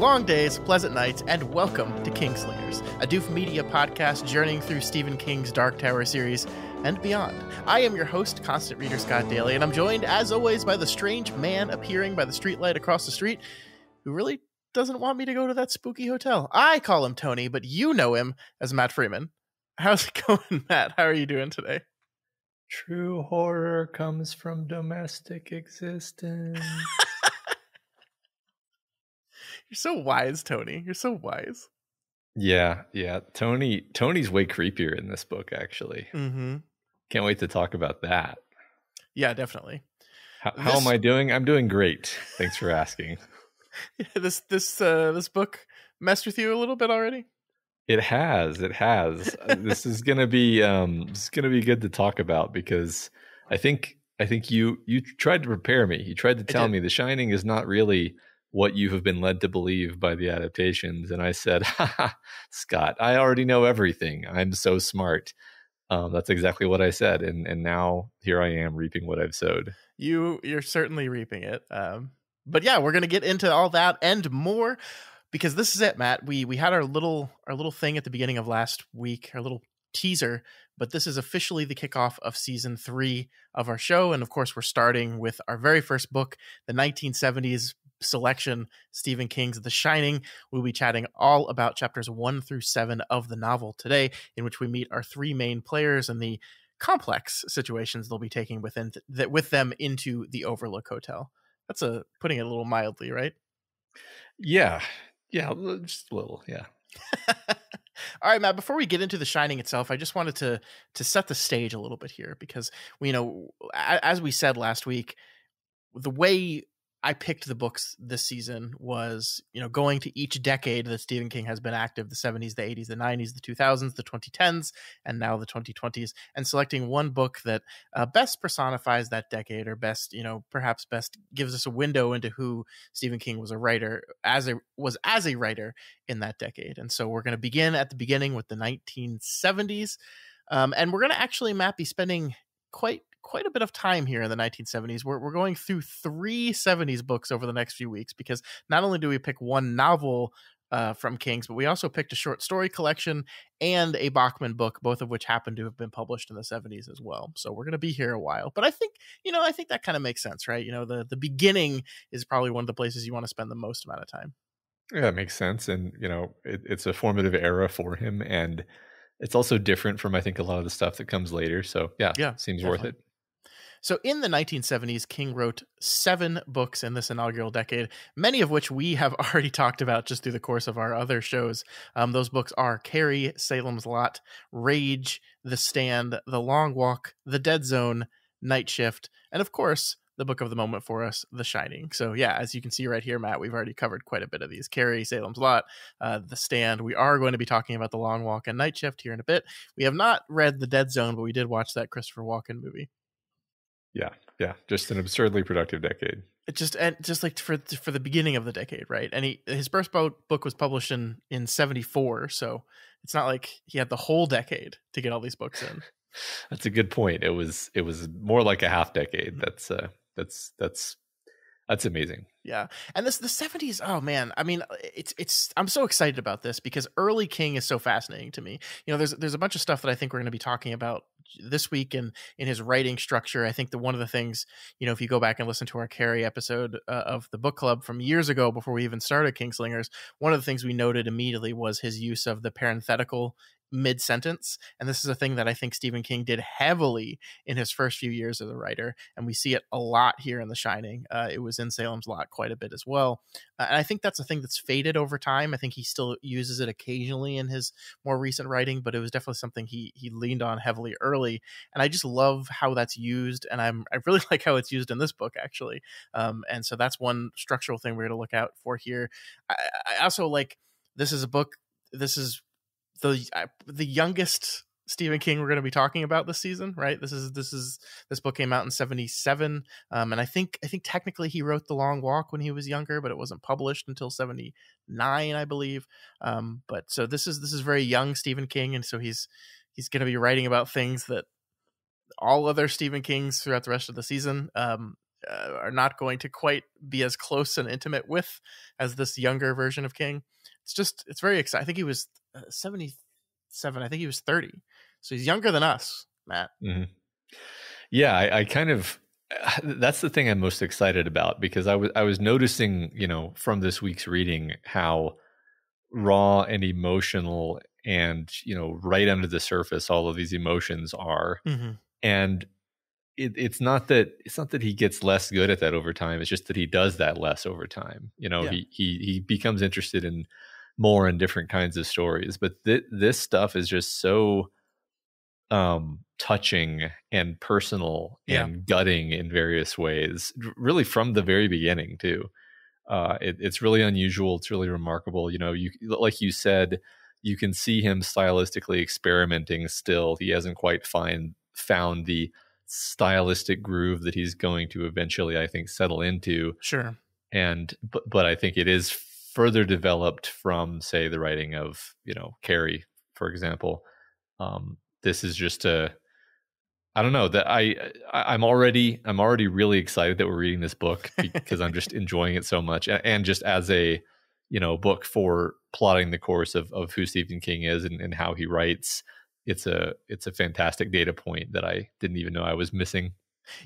long days, pleasant nights, and welcome to Kingslingers, a Doof Media podcast journeying through Stephen King's Dark Tower series and beyond. I am your host, Constant Reader Scott Daly, and I'm joined, as always, by the strange man appearing by the streetlight across the street who really doesn't want me to go to that spooky hotel. I call him Tony, but you know him as Matt Freeman. How's it going, Matt? How are you doing today? True horror comes from domestic existence. You're so wise, Tony. You're so wise. Yeah. Tony's way creepier in this book, actually. Mm-hmm. Can't wait to talk about that. Yeah, definitely. How am I doing? I'm doing great. Thanks for asking. This book messed with you a little bit already? It has. This is gonna be good to talk about because I think you tried to prepare me. You tried to tell me The Shining is not really what you have been led to believe by the adaptations, and I said, "Ha, Scott, I already know everything. I'm so smart." That's exactly what I said, and now here I am reaping what I've sowed. You're certainly reaping it. But yeah, we're gonna get into all that and more because this is it, Matt. We had our little thing at the beginning of last week, our little teaser, but this is officially the kickoff of season 3 of our show, and of course, we're starting with our very first book, the 1970s selection, Stephen King's The Shining. We'll be chatting all about chapters 1 through 7 of the novel today, in which we meet our 3 main players and the complex situations they'll be taking with them into the Overlook Hotel. That's putting it a little mildly, right? Yeah, just a little, yeah. All right, Matt, before we get into The Shining itself, I just wanted to set the stage a little bit here because, as we said last week, the way I picked the books this season was, going to each decade that Stephen King has been active, the 70s, the 80s, the 90s, the 2000s, the 2010s, and now the 2020s, and selecting one book that best personifies that decade or best, perhaps best gives us a window into who Stephen King was a writer, as a writer in that decade. And so we're going to begin at the beginning with the 1970s. And we're going to actually, Matt, be spending quite a bit of time here in the 1970s. We're going through 3 70s books over the next few weeks because not only do we pick one novel from King's, but we also picked a short story collection and a Bachman book, both of which happen to have been published in the 70s as well. So we're going to be here a while. But I think that kind of makes sense, right? The beginning is probably one of the places you want to spend the most amount of time. Yeah, it makes sense. And, it's a formative era for him. And it's also different from, I think, a lot of the stuff that comes later. So yeah seems definitely worth it. So in the 1970s, King wrote 7 books in this inaugural decade, many of which we have already talked about just through the course of our other shows. Those books are Carrie, Salem's Lot, Rage, The Stand, The Long Walk, The Dead Zone, Night Shift, and of course, the book of the moment for us, The Shining. So yeah, as you can see right here, Matt, we've already covered quite a bit of these. Carrie, Salem's Lot, The Stand. We are going to be talking about The Long Walk and Night Shift here in a bit. We have not read The Dead Zone, but we did watch that Christopher Walken movie. Yeah. Just an absurdly productive decade. It just like for the beginning of the decade, right? And his first book was published in 74, so it's not like he had the whole decade to get all these books in. That's a good point. It was more like a half decade. That's amazing. Yeah. And the 70s, oh man, I mean, I'm so excited about this because early King is so fascinating to me. There's a bunch of stuff that I think we're going to be talking about this week and in his writing structure. I think one of the things, if you go back and listen to our Carrie episode of the book club from years ago before we even started Kingslingers, one of the things we noted immediately was his use of the parenthetical mid-sentence. And this is a thing that I think Stephen King did heavily in his first few years as a writer. And we see it a lot here in The Shining. It was in Salem's Lot quite a bit as well. And I think that's a thing that's faded over time. I think he still uses it occasionally in his more recent writing, but it was definitely something he leaned on heavily early. And I just love how that's used. And I really like how it's used in this book, actually. And so that's one structural thing we're going to look out for here. I also like, this is the youngest Stephen King we're going to be talking about this season, right? This book came out in 77, and I think technically he wrote The Long Walk when he was younger, but it wasn't published until 79, I believe. But so this is very young Stephen King, and so he's going to be writing about things that all other Stephen Kings throughout the rest of the season are not going to quite be as close and intimate with as this younger version of King. It's very exciting. I think he was 77. I think he was 30. So he's younger than us, Matt. Mm-hmm. Yeah, I kind of, that's the thing I'm most excited about, because I was noticing, from this week's reading, how raw and emotional and, right under the surface all of these emotions are. Mm-hmm. And it's not that he gets less good at that over time. It's just that he does that less over time. Yeah. He becomes interested in more and different kinds of stories. But this stuff is just so touching and personal and gutting in various ways, really from the very beginning too. It's really unusual. It's really remarkable. You, like you said, you can see him stylistically experimenting still. He hasn't quite found the stylistic groove that he's going to eventually, I think, settle into. Sure. But I think it is further developed from, say, the writing of, Carrie, for example. This is just I don't know, that I'm already really excited that we're reading this book, because I'm just enjoying it so much, and just as a book for plotting the course of who Stephen King is and how he writes. It's a fantastic data point that I didn't even know I was missing.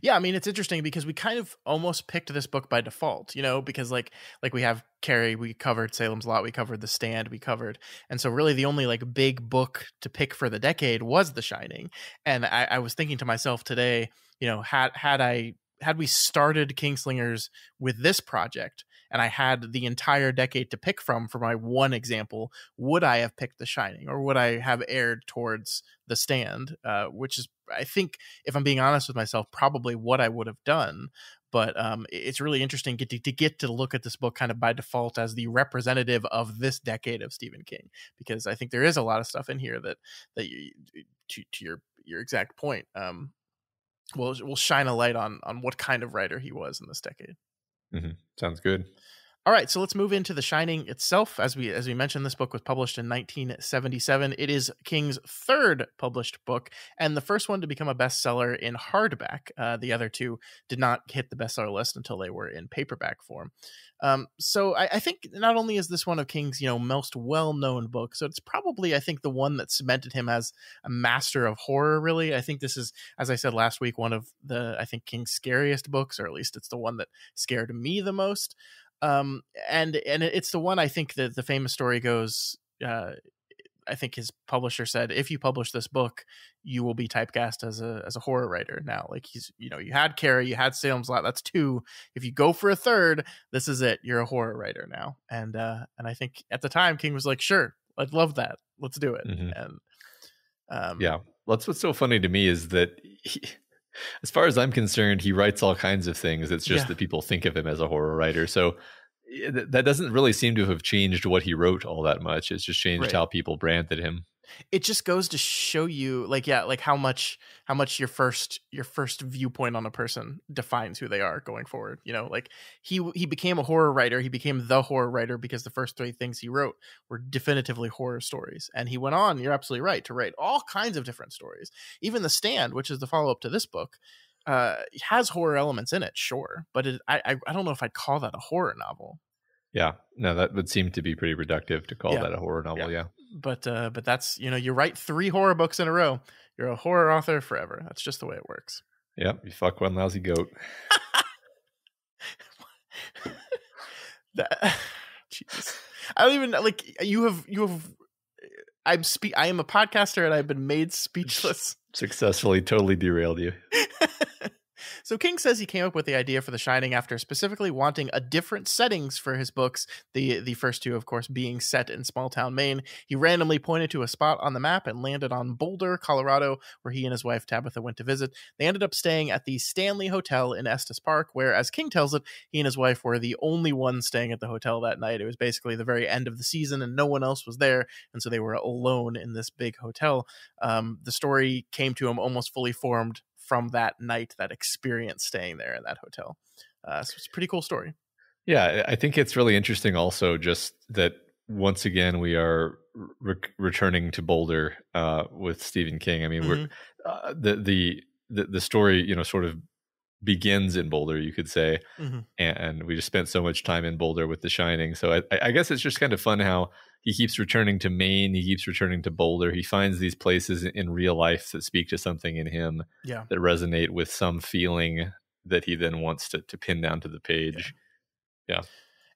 Yeah, I mean, it's interesting because we kind of almost picked this book by default, because like we have Carrie, we covered Salem's Lot, we covered The Stand, and so really the only like big book to pick for the decade was The Shining. And I was thinking to myself today, had we started Kingslingers with this project and I had the entire decade to pick from for my one example, would I have picked The Shining, or would I have erred towards The Stand? Which is, I think, if I'm being honest with myself, probably what I would have done. But it's really interesting to get to look at this book kind of by default as the representative of this decade of Stephen King, because I think there is a lot of stuff in here that you, to your exact point, will shine a light on what kind of writer he was in this decade. Mm-hmm. Sounds good. All right, so let's move into The Shining itself. As we mentioned, this book was published in 1977. It is King's third published book and the first one to become a bestseller in hardback. The other two did not hit the bestseller list until they were in paperback form. So I think not only is this one of King's most well-known books, so it's probably, I think, the one that cemented him as a master of horror. Really, I think this is, as I said last week, one of King's scariest books, or at least it's the one that scared me the most. And it's the one, I think, that the famous story goes, I think his publisher said, if you publish this book, you will be typecast as a horror writer. Now, like, he's, you had Carrie, you had Salem's Lot, that's two. If you go for a third, this is it. You're a horror writer now. And I think at the time King was like, sure, I'd love that. Let's do it. Mm-hmm. And yeah, that's what's so funny to me, is that as far as I'm concerned, he writes all kinds of things. It's just that people think of him as a horror writer. So that doesn't really seem to have changed what he wrote all that much. It's just changed how people branded him. It just goes to show you, like how much your first viewpoint on a person defines who they are going forward. Like he became a horror writer. He became the horror writer because the first three things he wrote were definitively horror stories. And he went on, you're absolutely right, to write all kinds of different stories. Even The Stand, which is the follow-up to this book, has horror elements in it, sure. But I don't know if I'd call that a horror novel. Yeah, no, that would seem to be pretty reductive to call that a horror novel. Yeah. But that's, you write 3 horror books in a row, you're a horror author forever. That's just the way it works. Yep, you fuck one lousy goat. Jesus, I don't even like you have. I am a podcaster and I've been made speechless. Successfully, totally derailed you. So King says he came up with the idea for The Shining after specifically wanting a different settings for his books, the first two, of course, being set in small town Maine. He randomly pointed to a spot on the map and landed on Boulder, Colorado, where he and his wife Tabitha went to visit. They ended up staying at the Stanley Hotel in Estes Park, where, as King tells it, he and his wife were the only ones staying at the hotel that night. It was basically the very end of the season and no one else was there, and so they were alone in this big hotel. The story came to him almost fully formed from that night, that experience staying there in that hotel. So it's a pretty cool story. Yeah, I think it's really interesting also just that once again we are returning to Boulder with Stephen King. I mean, we're the story, sort of begins in Boulder, you could say. Mm-hmm. And we just spent so much time in Boulder with The Shining. So I guess it's just kind of fun how he keeps returning to Maine. He keeps returning to Boulder. He finds these places in real life that speak to something in him, Yeah. that resonate with some feeling that he then wants to pin down to the page. Yeah.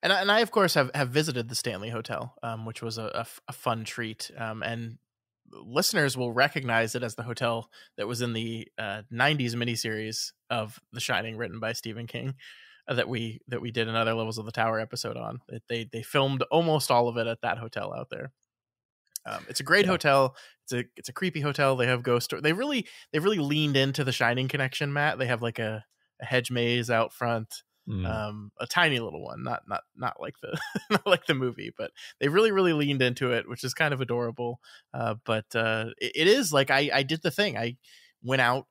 And I of course have visited the Stanley Hotel, which was a fun treat. And listeners will recognize it as the hotel that was in the 90s miniseries of The Shining, written by Stephen King, that we did another Levels of the Tower episode on. They filmed almost all of it at that hotel out there. It's a great hotel. It's a creepy hotel. They have ghost. They've really leaned into the Shining connection, Matt. They have like a hedge maze out front, a tiny little one, not like the not like the movie, but they really leaned into it, which is kind of adorable. But it is like I did the thing. I went out.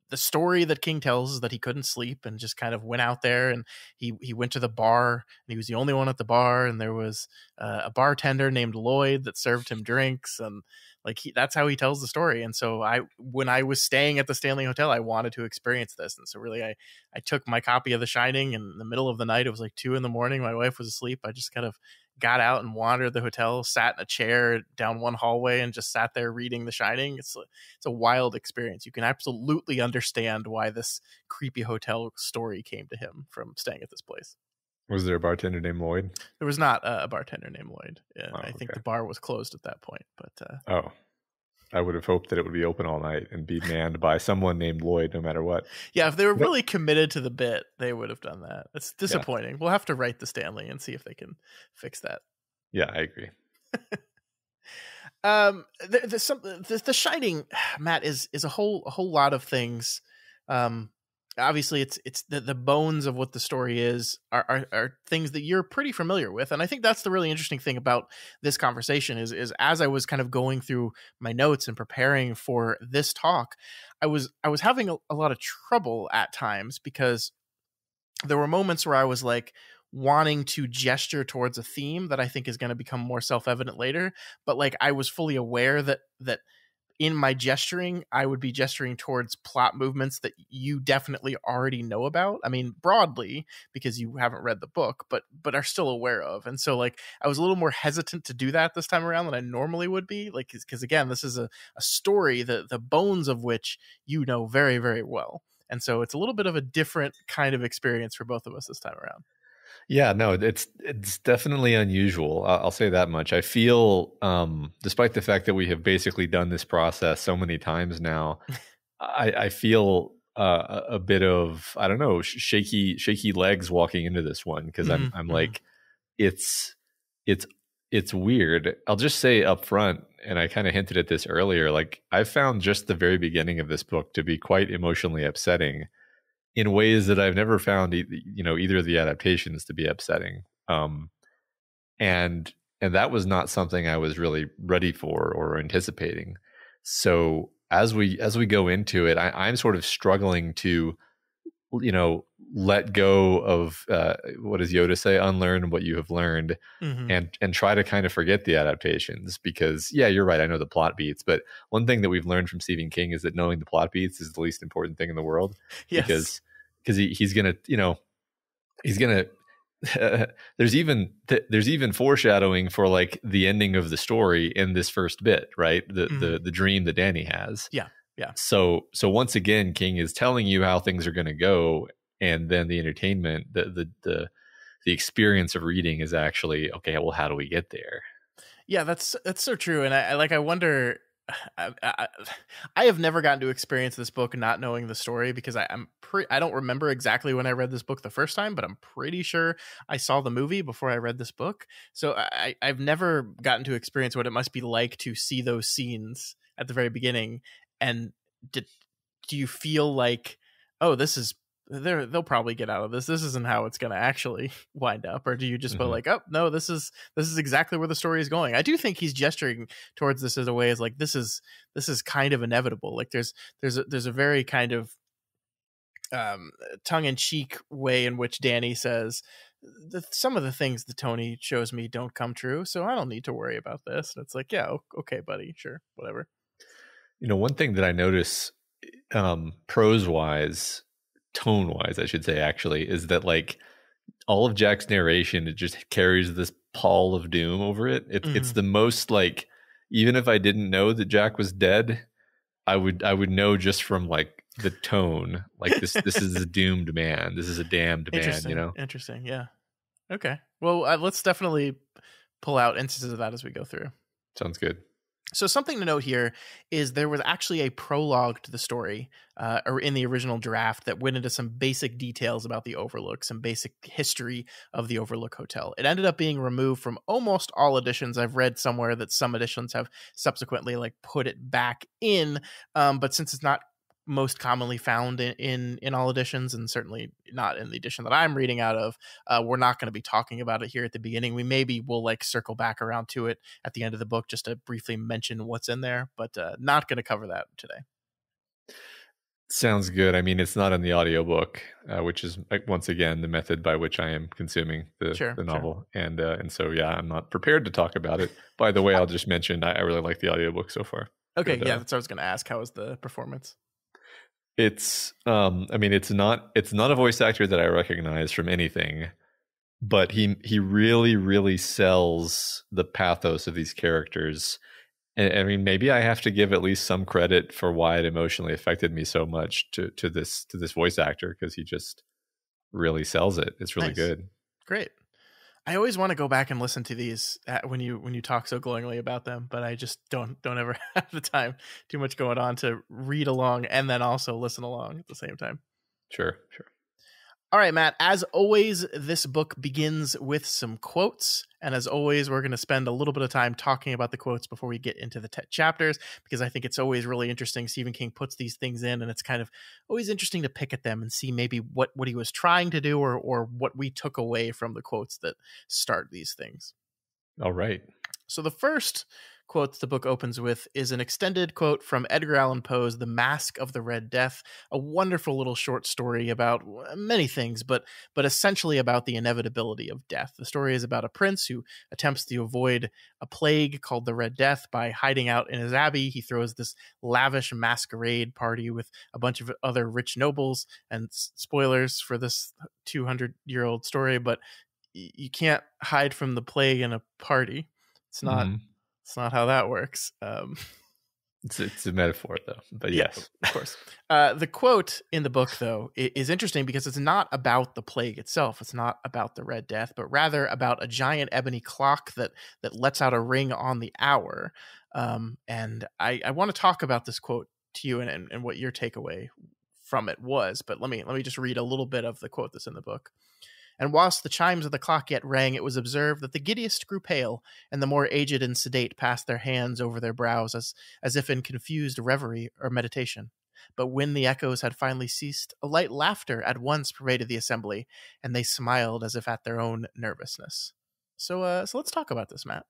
The story that King tells is that he couldn't sleep and just kind of went out there, and he went to the bar, and he was the only one at the bar, and there was a bartender named Lloyd that served him drinks, and like that's how he tells the story. And so when I was staying at the Stanley Hotel, I wanted to experience this, and so really I took my copy of The Shining, and in the middle of the night, it was like 2 a.m. My wife was asleep. I just kind of got out and wandered the hotel, sat in a chair down one hallway, and just sat there reading The Shining. It's a wild experience. You can absolutely understand why this creepy hotel story came to him from staying at this place. Was there a bartender named Lloyd? There was not a bartender named Lloyd. I think okay. the bar was closed at that point. But I would have hoped that it would be open all night and be manned by someone named Lloyd, no matter what. Yeah, if they were really committed to the bit, they would have done that. It's disappointing. Yeah. We'll have to write the Stanley and see if they can fix that. Yeah, I agree. The Shining, Matt, is a whole lot of things. Obviously, it's the bones of what the story is are things that you're pretty familiar with, and I think that's the really interesting thing about this conversation is as I was kind of going through my notes and preparing for this talk, I was having a lot of trouble at times because there were moments where I was like wanting to gesture towards a theme that I think is going to become more self-evident later, but like I was fully aware that in my gesturing, I would be gesturing towards plot movements that you definitely already know about. I mean, broadly, because you haven't read the book, but are still aware of. And so like, I was a little more hesitant to do that this time around than I normally would be. Like, because again, this is a story, the bones of which you know very, very well. And so it's a little bit of a different kind of experience for both of us this time around. Yeah, no, it's definitely unusual. I'll say that much. I feel, despite the fact that we have basically done this process so many times now, I feel a bit of, I don't know, shaky legs walking into this one because I'm like, it's weird. I'll just say up front, and I kind of hinted at this earlier. Like I found just the very beginning of this book to be quite emotionally upsetting, in ways that I've never found, either of the adaptations to be upsetting. And that was not something I was really ready for or anticipating. So as we go into it, I'm sort of struggling to, let go of what does Yoda say? Unlearn what you have learned, and try to kind of forget the adaptations. Because yeah, you're right. I know the plot beats, but one thing that we've learned from Stephen King is that knowing the plot beats is the least important thing in the world. Yes. Because he's gonna, he's gonna. There's even foreshadowing for like the ending of the story in this first bit, right? The dream that Danny has. Yeah. Yeah. So once again, King is telling you how things are going to go, and then the entertainment, the experience of reading is actually okay. Well, how do we get there? Yeah, that's so true. And I wonder. I have never gotten to experience this book not knowing the story because I don't remember exactly when I read this book the first time, but I'm pretty sure I saw the movie before I read this book. So I've never gotten to experience what it must be like to see those scenes at the very beginning. And do you feel like, oh, this is they'll probably get out of this. This isn't how it's going to actually wind up. Or do you just feel like, oh no, this is exactly where the story is going? I do think he's gesturing towards this as a way as like, this is kind of inevitable. Like there's a very kind of tongue in cheek way in which Danny says some of the things that Tony shows me don't come true. So I don't need to worry about this. And it's like, yeah, okay, buddy. Sure. Whatever. One thing that I notice prose wise tone wise, I should say, actually, is that like all of Jack's narration, it just carries this pall of doom over it. It's Mhm. the most like, even if I didn't know that Jack was dead, I would know just from like the tone, like this is a doomed man. This is a damned man, you Interesting. know? Interesting. Yeah. Okay. Well, let's definitely pull out instances of that as we go through. Sounds good. So something to note here is there was actually a prologue to the story, or in the original draft, that went into some basic details about the Overlook, some basic history of the Overlook Hotel. It ended up being removed from almost all editions. I've read somewhere that some editions have subsequently like put it back in, but since it's not most commonly found in all editions, and certainly not in the edition that I'm reading out of, we're not going to be talking about it here at the beginning. We maybe will like circle back around to it at the end of the book just to briefly mention what's in there, but not going to cover that today. Sounds good. I mean, it's not in the audiobook, which is like, once again the method by which I am consuming Sure, the sure. novel, and so yeah, I'm not prepared to talk about it. By the way, I'll just mention I really like the audiobook so far. Okay, But yeah, that's what I was going to ask. How was the performance? it's I mean, it's not a voice actor that I recognize from anything, but he really sells the pathos of these characters. And I mean, maybe I have to give at least some credit for why it emotionally affected me so much to this voice actor, because he just really sells it. It's really Nice. good. Great. I always want to go back and listen to these when you talk so glowingly about them, but I just don't ever have the time. Too much going on to read along and then also listen along at the same time. Sure. All right, Matt, as always, this book begins with some quotes. And as always, we're going to spend a little bit of time talking about the quotes before we get into the chapters, because I think it's always really interesting. Stephen King puts these things in, and it's kind of always interesting to pick at them and see maybe what he was trying to do, or what we took away from the quotes that start these things. All right. So the first quote the book opens with is an extended quote from Edgar Allan Poe's The Masque of the Red Death, a wonderful little short story about many things, but essentially about the inevitability of death. The story is about a prince who attempts to avoid a plague called the Red Death by hiding out in his abbey. He throws this lavish masquerade party with a bunch of other rich nobles, and spoilers for this 200-year-old story, but you can't hide from the plague in a party. It's not Mm-hmm. it's not how that works. It's a metaphor, though. But Yeah, yes. of course. The quote in the book, though, is interesting because it's not about the plague itself. It's not about the Red Death, but rather about a giant ebony clock that lets out a ring on the hour. And I want to talk about this quote to you and what your takeaway from it was. But let me just read a little bit of the quote that's in the book. And whilst the chimes of the clock yet rang, it was observed that the giddiest grew pale, and the more aged and sedate passed their hands over their brows as if in confused reverie or meditation. But when the echoes had finally ceased, a light laughter at once pervaded the assembly, and they smiled as if at their own nervousness. So let's talk about this, Matt.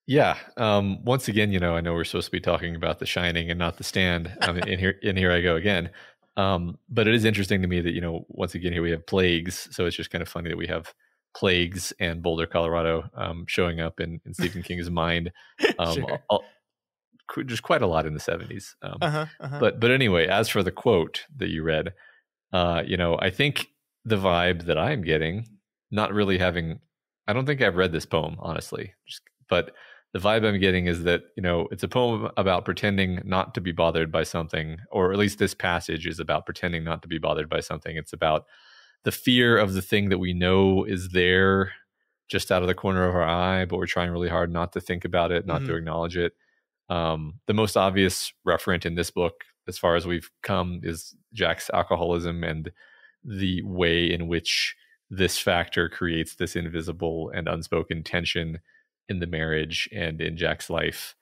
Yeah. Once again, I know we're supposed to be talking about The Shining and not The Stand. In here I go again. But it is interesting to me that, once again, here we have plagues. So it's just kind of funny that we have plagues and Boulder, Colorado, showing up in Stephen King's mind. Sure. Just quite a lot in the 70s. Uh-huh. But anyway, as for the quote that you read, I think the vibe that I'm getting, not really having, I don't think I've read this poem, honestly, but the vibe I'm getting is that, it's a poem about pretending not to be bothered by something, or at least this passage is about pretending not to be bothered by something. It's about the fear of the thing that we know is there just out of the corner of our eye, but we're trying really hard not to think about it, not to acknowledge it. The most obvious referent in this book, as far as we've come, is Jack's alcoholism and the way in which this factor creates this invisible and unspoken tension in the marriage and in Jack's life.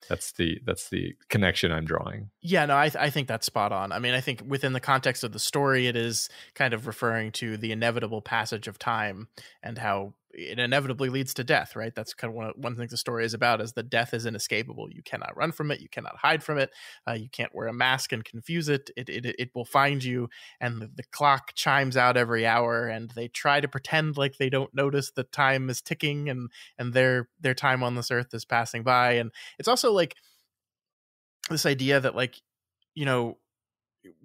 That's the connection I'm drawing. Yeah, no, I think that's spot on. I mean, I think within the context of the story, it is kind of referring to the inevitable passage of time and how it inevitably leads to death, right? That's kind of one thing the story is about, is that death is inescapable. You cannot run from it. You cannot hide from it. You can't wear a mask and confuse it. It will find you. And the clock chimes out every hour, and they try to pretend like they don't notice that time is ticking and their time on this earth is passing by. And it's also like this idea that, like,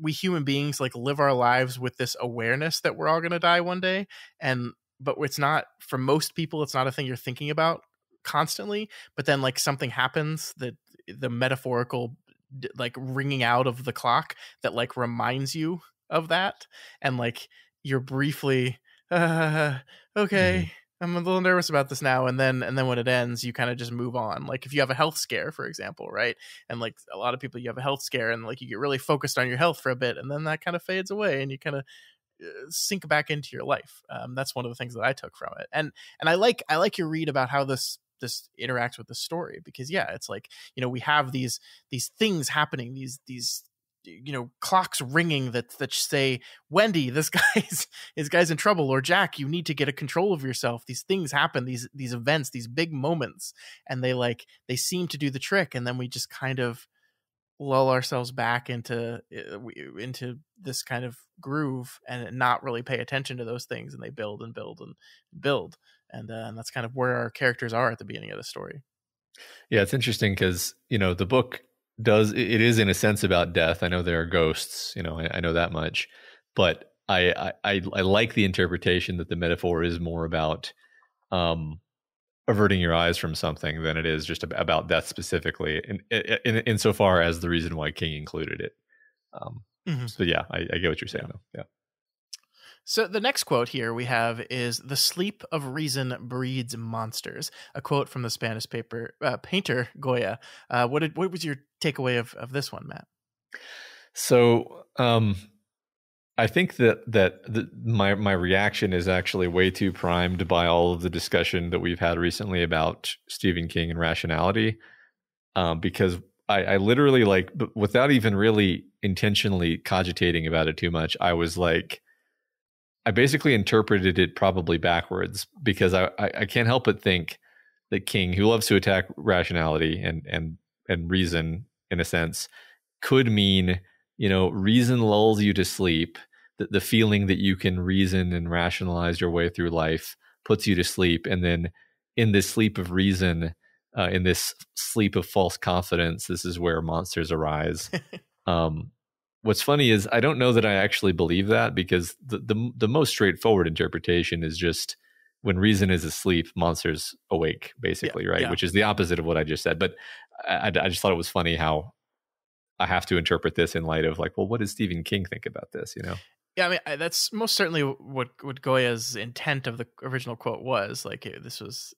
we human beings like live our lives with this awareness that we're all going to die one day, but it's not, for most people, it's not a thing you're thinking about constantly. But then like something happens, that the metaphorical like ringing out of the clock that like reminds you of that, and like you're briefly Mhm. okay, I'm a little nervous about this now, and then when it ends, you kind of just move on. Like if you have a health scare, for example, right? And like a lot of people, you have a health scare and like you get really focused on your health for a bit, and then that kind of fades away, and you kind of sink back into your life. That's one of the things that I took from it, and I like your read about how this interacts with the story, because yeah, it's like, you know, we have these things happening, these you know, clocks ringing that say, Wendy, this guy's in trouble, or Jack, you need to get a control of yourself. These things happen, these events, these big moments, and they seem to do the trick, and then we just kind of lull ourselves back into this kind of groove and not really pay attention to those things, and they build and build and build, and that's kind of where our characters are at the beginning of the story. Yeah, it's interesting because, you know, the book it is in a sense about death. I know there are ghosts, you know, I know that much, but I like the interpretation that the metaphor is more about averting your eyes from something than it is just about death specifically, insofar as the reason why King included it. Mm-hmm. So yeah, I get what you're saying though. Yeah. So the next quote here we have is, "The sleep of reason breeds monsters," a quote from the Spanish painter Goya. What was your takeaway of this one, Matt? So I think that my reaction is actually way too primed by all of the discussion that we've had recently about Stephen King and rationality, because I literally, like, without even really intentionally cogitating about it too much, I was like, I basically interpreted it probably backwards, because I can't help but think that King, who loves to attack rationality and reason in a sense, could mean, you know, reason lulls you to sleep. The feeling that you can reason and rationalize your way through life puts you to sleep, and then in this sleep of reason, in this sleep of false confidence, this is where monsters arise. Um, What's funny is I don't know that I actually believe that, because the most straightforward interpretation is just, when reason is asleep, monsters awake, basically, Yeah, right? yeah. Which is the opposite of what I just said. But I just thought it was funny how I have to interpret this in light of, like, well, what does Stephen King think about this? You know? Yeah, I mean, that's most certainly what Goya's intent of the original quote was. Like, this was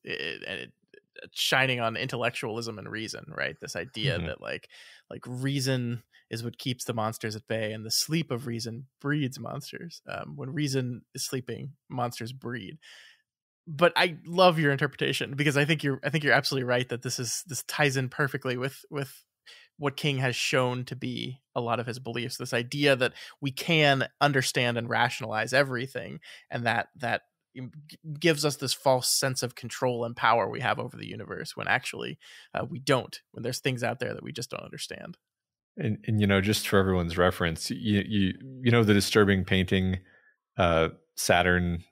shining on intellectualism and reason, right? This idea Mhm. that like reason is what keeps the monsters at bay, and the sleep of reason breeds monsters. When reason is sleeping, monsters breed. But I love your interpretation, because I think you're absolutely right that this ties in perfectly with what King has shown to be a lot of his beliefs. This idea that we can understand and rationalize everything, and that gives us this false sense of control and power we have over the universe, when actually we don't. When there's things out there that we just don't understand. And you know, just for everyone's reference, you know the disturbing painting, Saturn.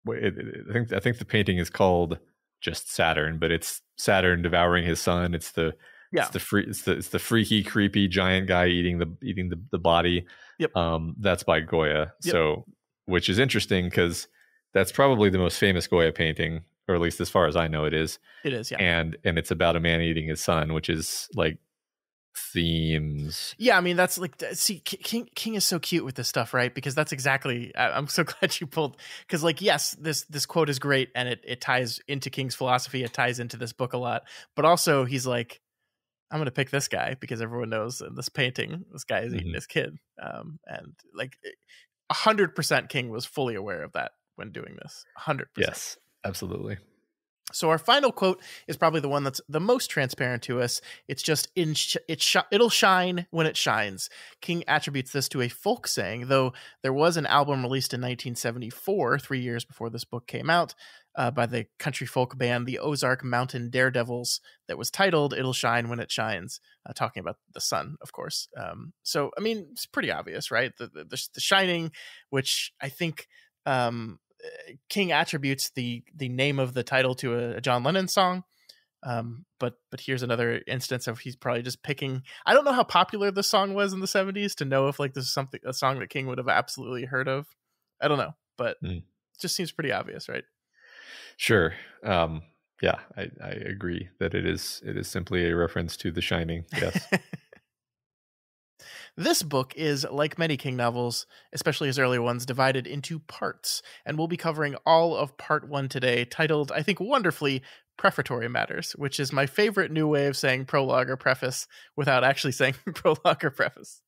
I think the painting is called just Saturn, but it's Saturn devouring his son. Yeah. It's the freaky, creepy giant guy eating the body. Yep. That's by Goya. Yep. So, which is interesting because that's probably the most famous Goya painting, or at least as far as I know, it is. It is. Yeah. And it's about a man eating his son, which is like themes. Yeah, I mean, that's like, see, King is so cute with this stuff, right? Because that's exactly, I'm so glad you pulled, because like, yes, this quote is great, and it ties into King's philosophy, it ties into this book a lot, but also he's like, I'm going to pick this guy because everyone knows in this painting, this guy is eating his kid. And like 100% King was fully aware of that when doing this. 100%. Yes, absolutely. So our final quote is probably the one that's the most transparent to us. It's just, it'll shine when it shines. King attributes this to a folk saying, though there was an album released in 1974, 3 years before this book came out, by the country folk band the Ozark Mountain Daredevils, that was titled "It'll Shine When It Shines," talking about the sun, of course. So I mean, it's pretty obvious, right? The shining, which I think King attributes the name of the title to a John Lennon song. But here's another instance of he's probably just picking. I don't know how popular this song was in the 70s to know if like this is a song that King would have absolutely heard of. I don't know, but it just seems pretty obvious, right? Sure. Yeah, I agree that it is simply a reference to The Shining. Yes. This book is, like many King novels, especially his earlier ones, divided into parts, and we'll be covering all of part 1 today, titled, I think wonderfully, Prefatory Matters, which is my favorite new way of saying prologue or preface without actually saying prologue or preface.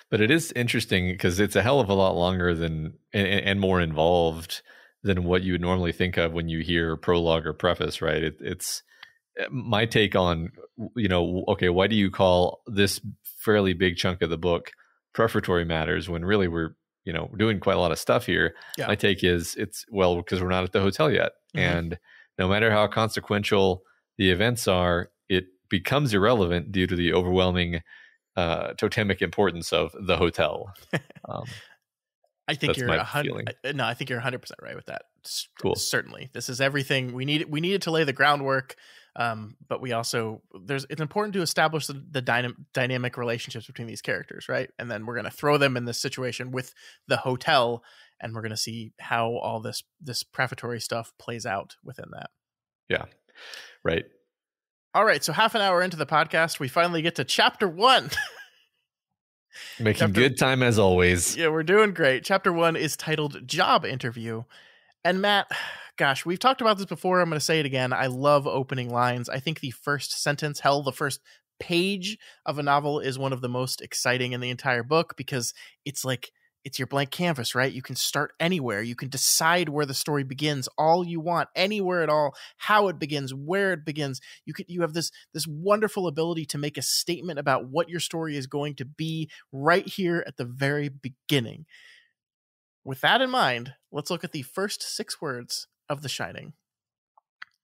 But it is interesting because it's a hell of a lot longer than and more involved than what you would normally think of when you hear prologue or preface, right? It's my take on, okay, why do you call this fairly big chunk of the book Prefatory Matters when really we're doing quite a lot of stuff here? Yeah. My take is because we're not at the hotel yet. And no matter how consequential the events are, it becomes irrelevant due to the overwhelming totemic importance of the hotel. I think you're 100%. No, I think you're 100% right with that. Cool. Certainly, this is everything we need. We needed to lay the groundwork, but we also it's important to establish the dynamic relationships between these characters, right? And then we're going to throw them in this situation with the hotel, and we're going to see how all this prefatory stuff plays out within that. Yeah, right. All right, so half an hour into the podcast, we finally get to chapter 1. Making good time as always. Yeah, we're doing great. Chapter 1 is titled Job Interview. And Matt, gosh, we've talked about this before. I'm going to say it again. I love opening lines. I think the first sentence, the first page of a novel is one of the most exciting in the entire book because it's like, it's your blank canvas, right? You can start anywhere. You can decide where the story begins all you want, anywhere at all, how it begins, where it begins. You have this wonderful ability to make a statement about what your story is going to be right here at the very beginning. With that in mind, let's look at the first 6 words of The Shining.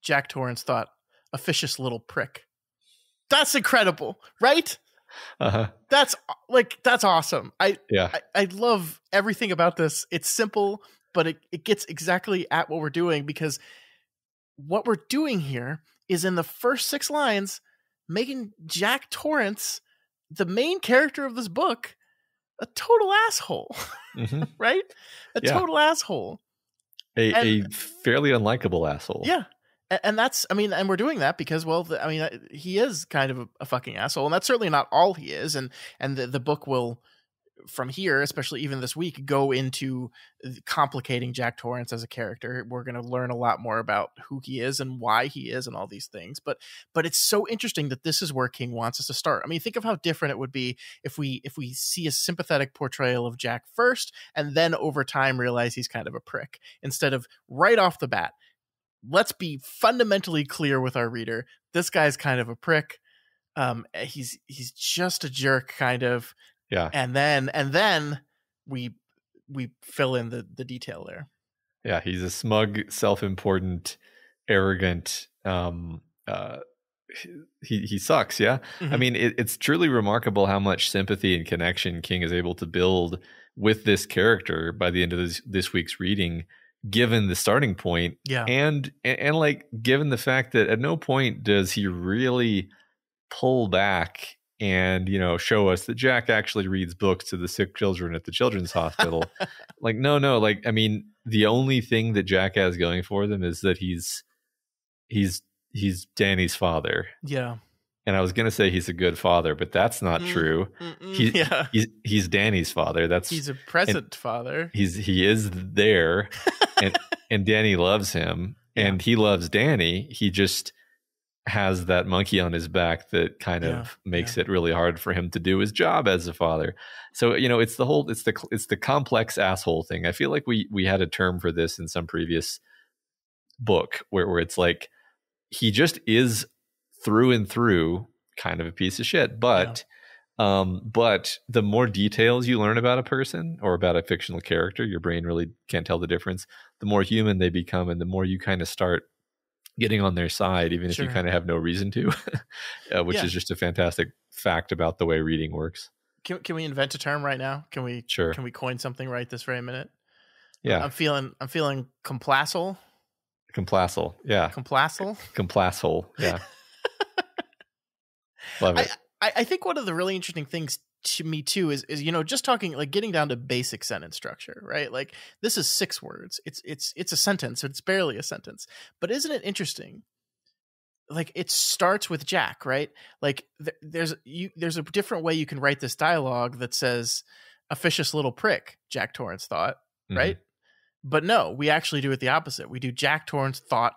Jack Torrance thought, officious little prick. That's incredible, right? That's awesome. I love everything about this. It's simple, but it gets exactly at what we're doing, because what we're doing here is in the first 6 lines making Jack Torrance, the main character of this book, a total asshole. Right? Total asshole. A fairly unlikable asshole. Yeah. And that's, and we're doing that because, he is kind of a fucking asshole, and that's certainly not all he is. And the book will, from here, especially even this week, go into complicating Jack Torrance as a character. We're going to learn a lot more about who he is and why he is and all these things. But it's so interesting that this is where King wants us to start. Think of how different it would be if we see a sympathetic portrayal of Jack first, and then over time realize he's kind of a prick, instead of right off the bat. Let's be fundamentally clear with our reader. This guy's kind of a prick. He's just a jerk, kind of. Yeah. And then we fill in the detail there. Yeah, he's a smug, self-important, arrogant. He sucks. Yeah. It's truly remarkable how much sympathy and connection King is able to build with this character by the end of this week's reading, given the starting point. Yeah. And like, given the fact that at no point does he really pull back and, show us that Jack actually reads books to the sick children at the children's hospital. Like, no. Like, the only thing that Jack has going for them is that he's Danny's father. Yeah. And I was going to say he's a good father, but that's not true. He's Danny's father. He's a present father. He is there, and Danny loves him, and he loves Danny. He just has that monkey on his back that kind of makes it really hard for him to do his job as a father. So it's the complex asshole thing. I feel like we had a term for this in some previous book where it's like he just is through and through kind of a piece of shit. But the more details you learn about a person or about a fictional character, your brain really can't tell the difference. The more human they become, and the more you kind of start getting on their side, even if you kind of have no reason to, which is just a fantastic fact about the way reading works. Can we invent a term right now? Can we coin something right this very minute? Yeah. I'm feeling complassal. Complassal. Yeah. Complassal. Complassal. Yeah. Love I, it. I think one of the really interesting things to me too is just talking, like, getting down to basic sentence structure, right? Like, this is 6 words. It's a sentence. It's barely a sentence. But isn't it interesting? Like, it starts with Jack, right? Like, there's a different way you can write this dialogue that says, officious little prick, Jack Torrance thought, Mm-hmm. right? But no, we actually do it the opposite. We do Jack Torrance thought,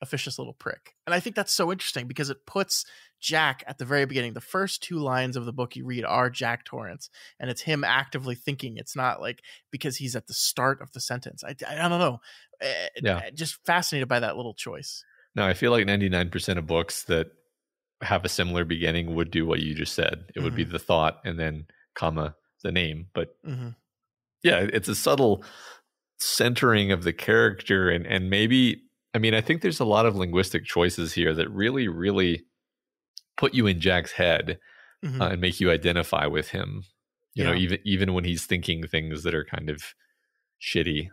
officious little prick. And I think that's so interesting because it puts Jack at the very beginning. The first 2 lines of the book you read are Jack Torrance, and it's him actively thinking. It's not like because he's at the start of the sentence. I don't know. Yeah. Just fascinated by that little choice. No, I feel like 99% of books that have a similar beginning would do what you just said. It would be the thought and then comma the name. But yeah, it's a subtle centering of the character, and maybe, I mean, I think there's a lot of linguistic choices here that really, really put you in Jack's head and make you identify with him. You know, even when he's thinking things that are kind of shitty.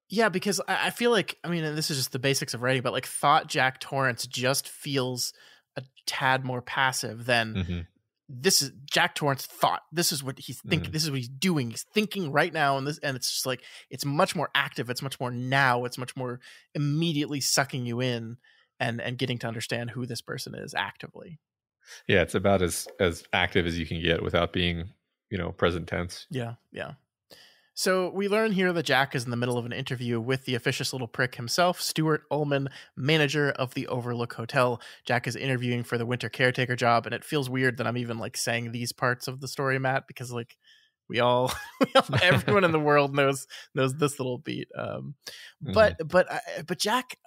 Yeah, because I feel like, I mean, and this is just the basics of writing, but like, thought Jack Torrance just feels a tad more passive than this is Jack Torrance thought. This is what he's thinking. This is what he's doing. He's thinking right now, and it's just like, it's much more active. It's much more now. It's much more immediately sucking you in and getting to understand who this person is actively. Yeah, it's about as active as you can get without being, present tense. Yeah. So we learn here that Jack is in the middle of an interview with the officious little prick himself, Stuart Ullman, manager of the Overlook Hotel. Jack is interviewing for the winter caretaker job, and it feels weird that I'm even like saying these parts of the story, Matt, because like we all everyone in the world knows this little beat. But Jack.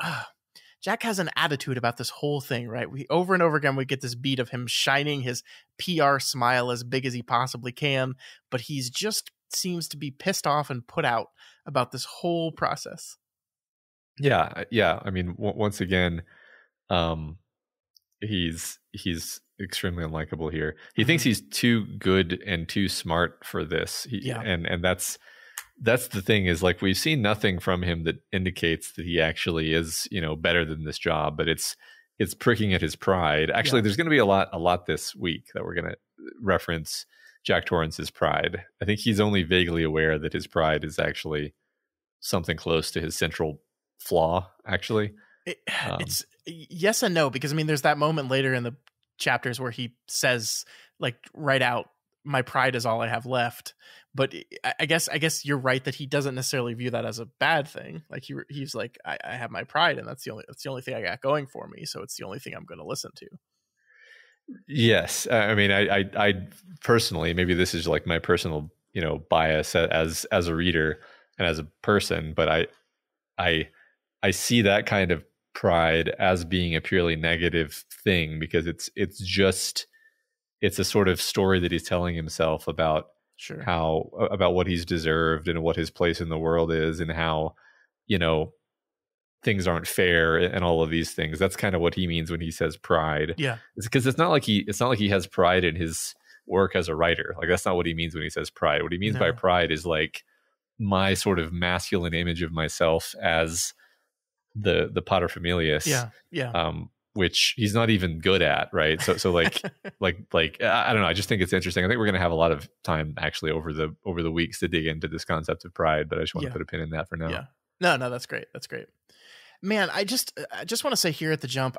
Jack has an attitude about this whole thing, right? We over and over again, we get this beat of him shining his PR smile as big as he possibly can, but he's just seems to be pissed off and put out about this whole process. Yeah. I mean, once again, he's extremely unlikable here. He thinks he's too good and too smart for this. And that's the thing, is like, we've seen nothing from him that indicates that he actually is, better than this job, but it's pricking at his pride. Actually, there's going to be a lot this week that we're going to reference Jack Torrance's pride. I think he's only vaguely aware that his pride is actually something close to his central flaw, actually. It's yes and no, because I mean, there's that moment later in the chapters where he says, like, right out, my pride is all I have left. But I guess you're right that he doesn't necessarily view that as a bad thing. Like, he's like, I have my pride, and that's the only thing I got going for me. So it's the only thing I'm going to listen to. Yes. I mean, I personally, maybe this is like my personal, bias as a reader and as a person, but I see that kind of pride as being a purely negative thing, because it's a sort of story that he's telling himself about about what he's deserved and what his place in the world is, and how, things aren't fair and all of these things. That's kind of what he means when he says pride. Yeah. It's because it's not like he has pride in his work as a writer. Like, that's not what he means when he says pride. What he means by pride is like my sort of masculine image of myself as the paterfamilias. Yeah. Which he's not even good at, right? So like like I don't know. I just think it's interesting. I think we're going to have a lot of time actually over the weeks to dig into this concept of pride, but I just want to put a pin in that for now. Yeah. No, that's great. That's great. Man, I just want to say here at the jump,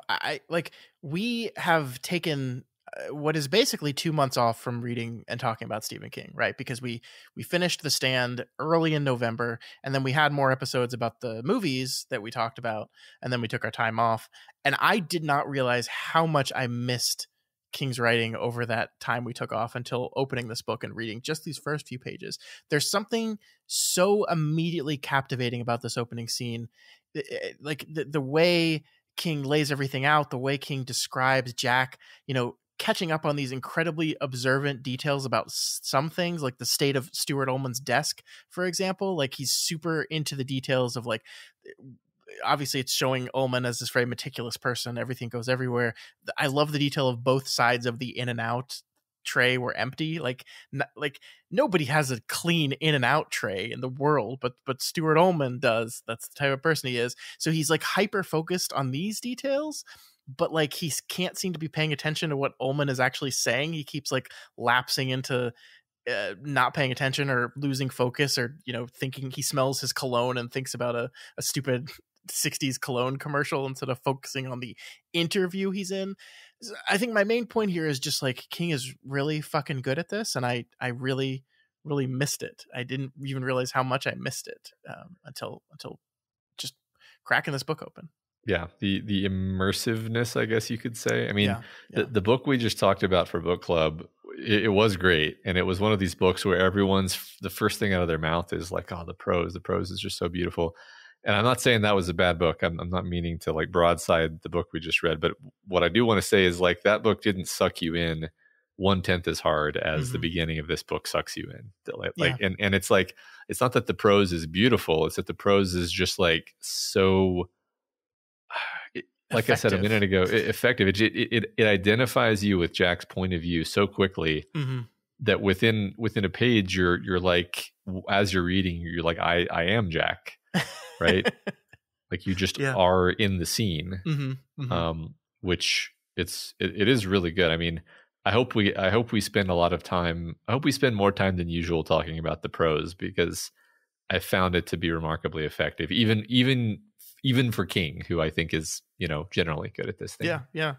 we have taken what is basically 2 months off from reading and talking about Stephen King, right? Because we finished The Stand early in November, and then we had more episodes about the movies that we talked about, and then we took our time off. And I did not realize how much I missed King's writing over that time we took off until opening this book and reading just these first few pages. There's something so immediately captivating about this opening scene. Like the way King lays everything out, the way King describes Jack, catching up on these incredibly observant details about some things, like the state of Stuart Ullman's desk, for example. Like, he's super into the details of, like, obviously it's showing Ullman as this very meticulous person. Everything goes everywhere. I love the detail of both sides of the in and out tray were empty. Like nobody has a clean in and out tray in the world, but Stuart Ullman does. That's the type of person he is. So he's like hyper focused on these details, but like can't seem to be paying attention to what Ullman is actually saying. He keeps like lapsing into not paying attention or losing focus, or thinking he smells his cologne and thinks about a stupid 60s cologne commercial instead of focusing on the interview he's in. I think my main point here is just like King is really fucking good at this, and I really missed it. I didn't even realize how much I missed it until just cracking this book open. Yeah, the immersiveness, I guess you could say. I mean, yeah. The book we just talked about for book club, it was great, and it was one of these books where the first thing out of their mouth is like, "Oh, the prose is just so beautiful." And I'm not saying that was a bad book. I'm not meaning to like broadside the book we just read, but what I do want to say is like that book didn't suck you in 1/10 as hard as the beginning of this book sucks you in. And it's like, it's not that the prose is beautiful, it's that the prose is just like so, like effective. I said a minute ago, effective. It identifies you with Jack's point of view so quickly that within a page, you're like, as you're reading, you're like, I am Jack, right? Like you just are in the scene, which it is really good. I mean, I hope we spend a lot of time. I hope we spend more time than usual talking about the prose, because I found it to be remarkably effective, even for King, who I think is generally good at this thing. Yeah.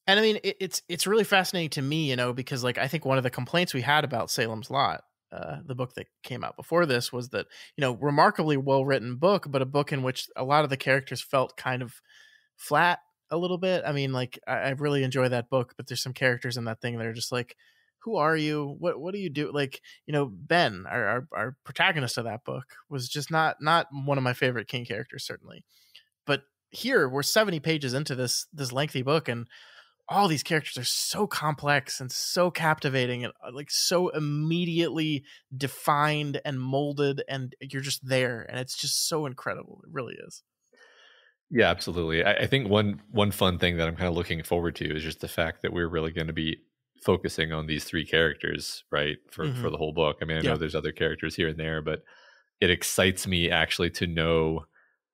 And I mean, it's really fascinating to me, because like I think one of the complaints we had about Salem's Lot, the book that came out before this, was that remarkably well written book, but a book in which a lot of the characters felt kind of flat a little bit. I mean, like I really enjoy that book, but there's some characters in that thing that are just like, who are you? What do you do? Like, Ben, our protagonist of that book, was just not one of my favorite King characters, certainly. But here we're 70 pages into this lengthy book, and all these characters are so complex and so captivating, and like so immediately defined and molded, and you're just there, and it's just so incredible. It really is. Yeah, absolutely. I think one fun thing that I'm kind of looking forward to is just the fact that we're really going to be focusing on these three characters, right, for the whole book. I mean, I know there's other characters here and there, but it excites me actually to know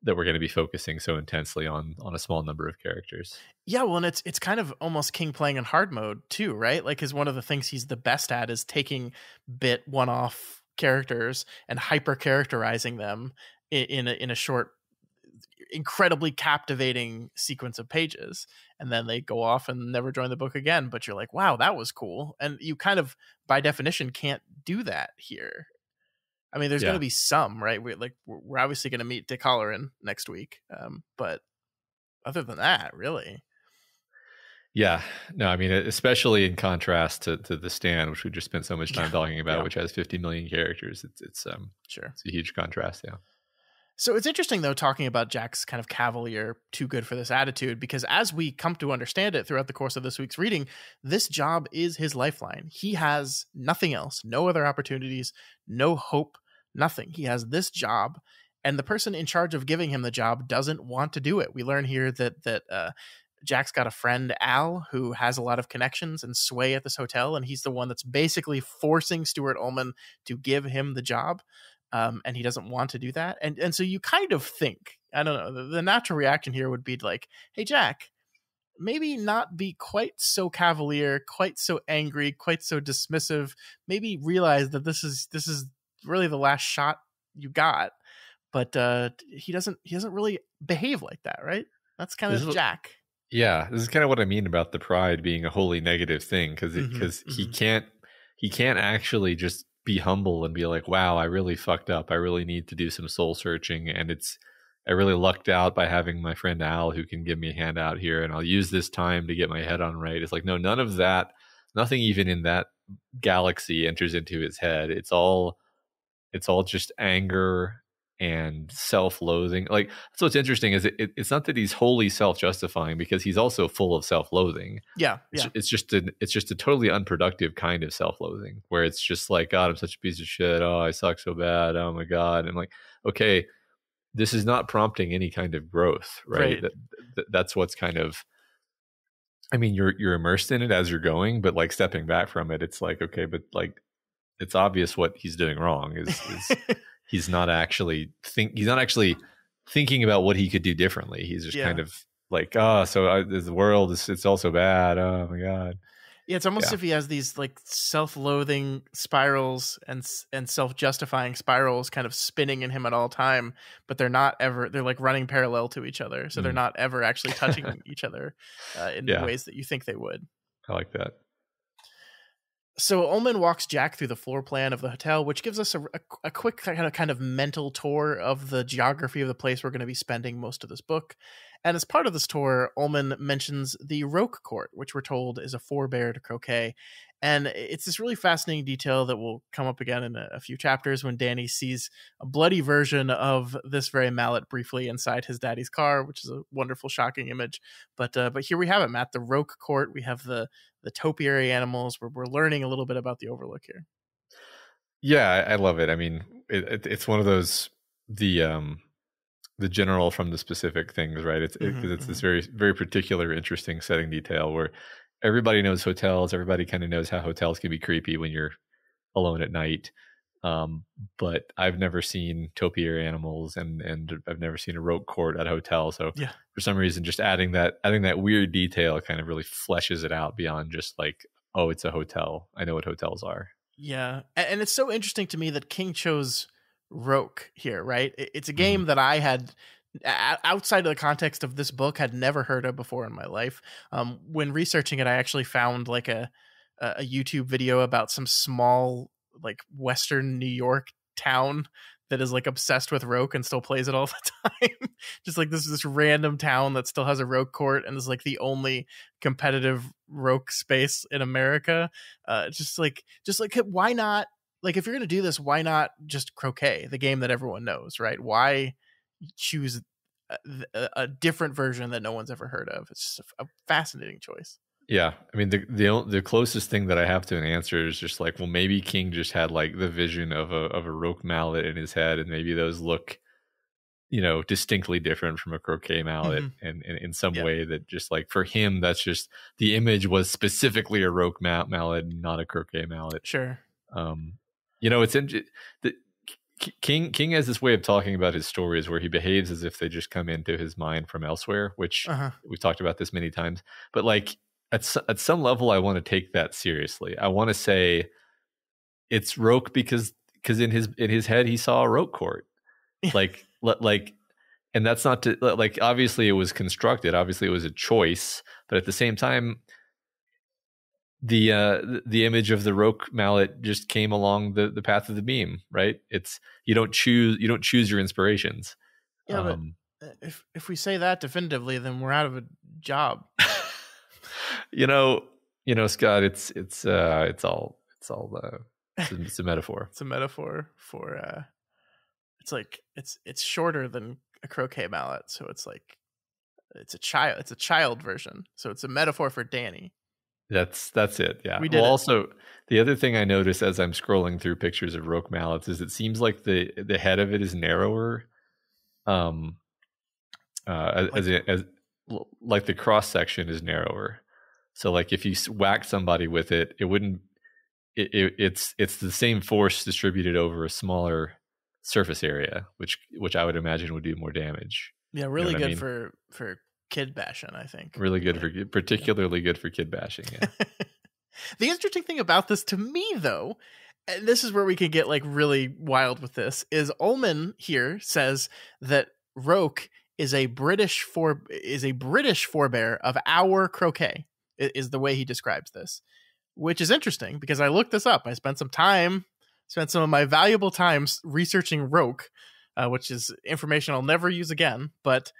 that we're going to be focusing so intensely on a small number of characters. Yeah, well, and it's kind of almost King playing in hard mode too, right? Like, because one of the things he's the best at is taking one-off characters and hyper characterizing them in a short, incredibly captivating sequence of pages, and then they go off and never join the book again. But you're like, wow, that was cool. And you kind of by definition can't do that here. I mean, there's going to be some, right? We're obviously going to meet Dick Halloran next week, but other than that, really. Yeah, no, I mean, especially in contrast to The Stand, which we just spent so much time talking about, which has 50 million characters. It's sure, it's a huge contrast. Yeah. So it's interesting, though, talking about Jack's kind of cavalier, too good for this attitude, because as we come to understand it throughout the course of this week's reading, this job is his lifeline. He has nothing else, no other opportunities, no hope, nothing. He has this job, and the person in charge of giving him the job doesn't want to do it. We learn here that Jack's got a friend, Al, who has a lot of connections and sway at this hotel, and he's the one that's basically forcing Stuart Ullman to give him the job. And he doesn't want to do that. And so you kind of think, I don't know, the natural reaction here would be like, hey, Jack, maybe not be quite so cavalier, quite so angry, quite so dismissive. Maybe realize that this is really the last shot you got. But he doesn't really behave like that, right? That's kind of Jack. Yeah, this is kind of what I mean about the pride being a wholly negative thing, because he can't actually just be humble and be like, wow, I really fucked up. I really need to do some soul searching. And I really lucked out by having my friend Al who can give me a hand out here, and I'll use this time to get my head on right. It's like, no, none of that, nothing even in that galaxy enters into his head. It's all just anger and self-loathing. Like, that's what's interesting is it's not that he's wholly self-justifying, because he's also full of self-loathing. It's just a totally unproductive kind of self-loathing, where it's just like, God, I'm such a piece of shit. Oh, I suck so bad. Oh my God. And like, okay, this is not prompting any kind of growth, right? That's what's kind of, I mean, you're immersed in it as you're going, but like stepping back from it, it's like, okay, but like, it's obvious what he's doing wrong is he's not actually thinking about what he could do differently. He's just kind of like, oh, so the world is, it's also bad. Oh my god. Yeah, it's almost Yeah. if he has these like self-loathing spirals and self-justifying spirals kind of spinning in him at all time, but they're not ever, they're like running parallel to each other, so they're Mm. not ever actually touching each other in Yeah, ways that you think they would. I like that. So Ullman walks Jack through the floor plan of the hotel, which gives us a quick kind of mental tour of the geography of the place we're going to be spending most of this book. And as part of this tour, Ullman mentions the Roque Court, which we're told is a forebear to croquet. And it's this really fascinating detail that will come up again in a few chapters when Danny sees a bloody version of this very mallet briefly inside his daddy's car, which is a wonderful, shocking image. But here we have it, Matt, the Roque Court. We have the topiary animals. We're learning a little bit about the Overlook here. Yeah, I love it. I mean, it's one of those the general from the specific things, right? It's this very, very particular, interesting setting detail where everybody knows hotels. Everybody kind of knows how hotels can be creepy when you're alone at night. But I've never seen topiary animals, and I've never seen a Roque Court at a hotel. So yeah, for some reason, just adding that weird detail kind of really fleshes it out beyond just like, oh, it's a hotel. I know what hotels are. Yeah, and it's so interesting to me that King chose Roque here, right? It's a game that I had, outside of the context of this book, had never heard of before in my life. When researching it, I actually found like a YouTube video about some small like Western New York town that is like obsessed with Roque and still plays it all the time. Just like this random town that still has a Roque Court and is like the only competitive Roque space in America. Just like why not? Like, if you're gonna do this, why not just croquet, the game that everyone knows, right? Why choose a different version that no one's ever heard of? It's just a fascinating choice. Yeah, I mean the closest thing that I have to an answer is just like, well, maybe King just had like the vision of a Roque mallet in his head, and maybe those look, distinctly different from a croquet mallet, and in some way that just like for him, that's just the image was specifically a Roque mallet, not a croquet mallet. Sure. It's King has this way of talking about his stories where he behaves as if they just come into his mind from elsewhere, which we've talked about this many times. But like at some level, I want to take that seriously. I want to say it's Roque because in his head he saw a Roque Court, like, and that's not to like, obviously it was constructed, obviously it was a choice, but at the same time, the image of the Roque mallet just came along the path of the beam, right? It's you don't choose your inspirations. Yeah, but if we say that definitively, then we're out of a job. Scott, it's a metaphor. It's a metaphor for it's like it's shorter than a croquet mallet, so it's like it's a child version, so it's a metaphor for Danny. That's it. Yeah. We did. Also, the other thing I noticed as I'm scrolling through pictures of Roque mallets is it seems like the head of it is narrower, as like the cross section is narrower. So like if you whack somebody with it, it wouldn't. It's the same force distributed over a smaller surface area, which I would imagine would do more damage. Yeah, really good for kid bashing, I think. Really good particularly good for kid bashing. Yeah. The interesting thing about this to me, though, and this is where we can get like really wild with this, is Ullman here says that Roque is a British forebear of our croquet, is the way he describes this, which is interesting because I looked this up. I spent some of my valuable time researching Roque, which is information I'll never use again, but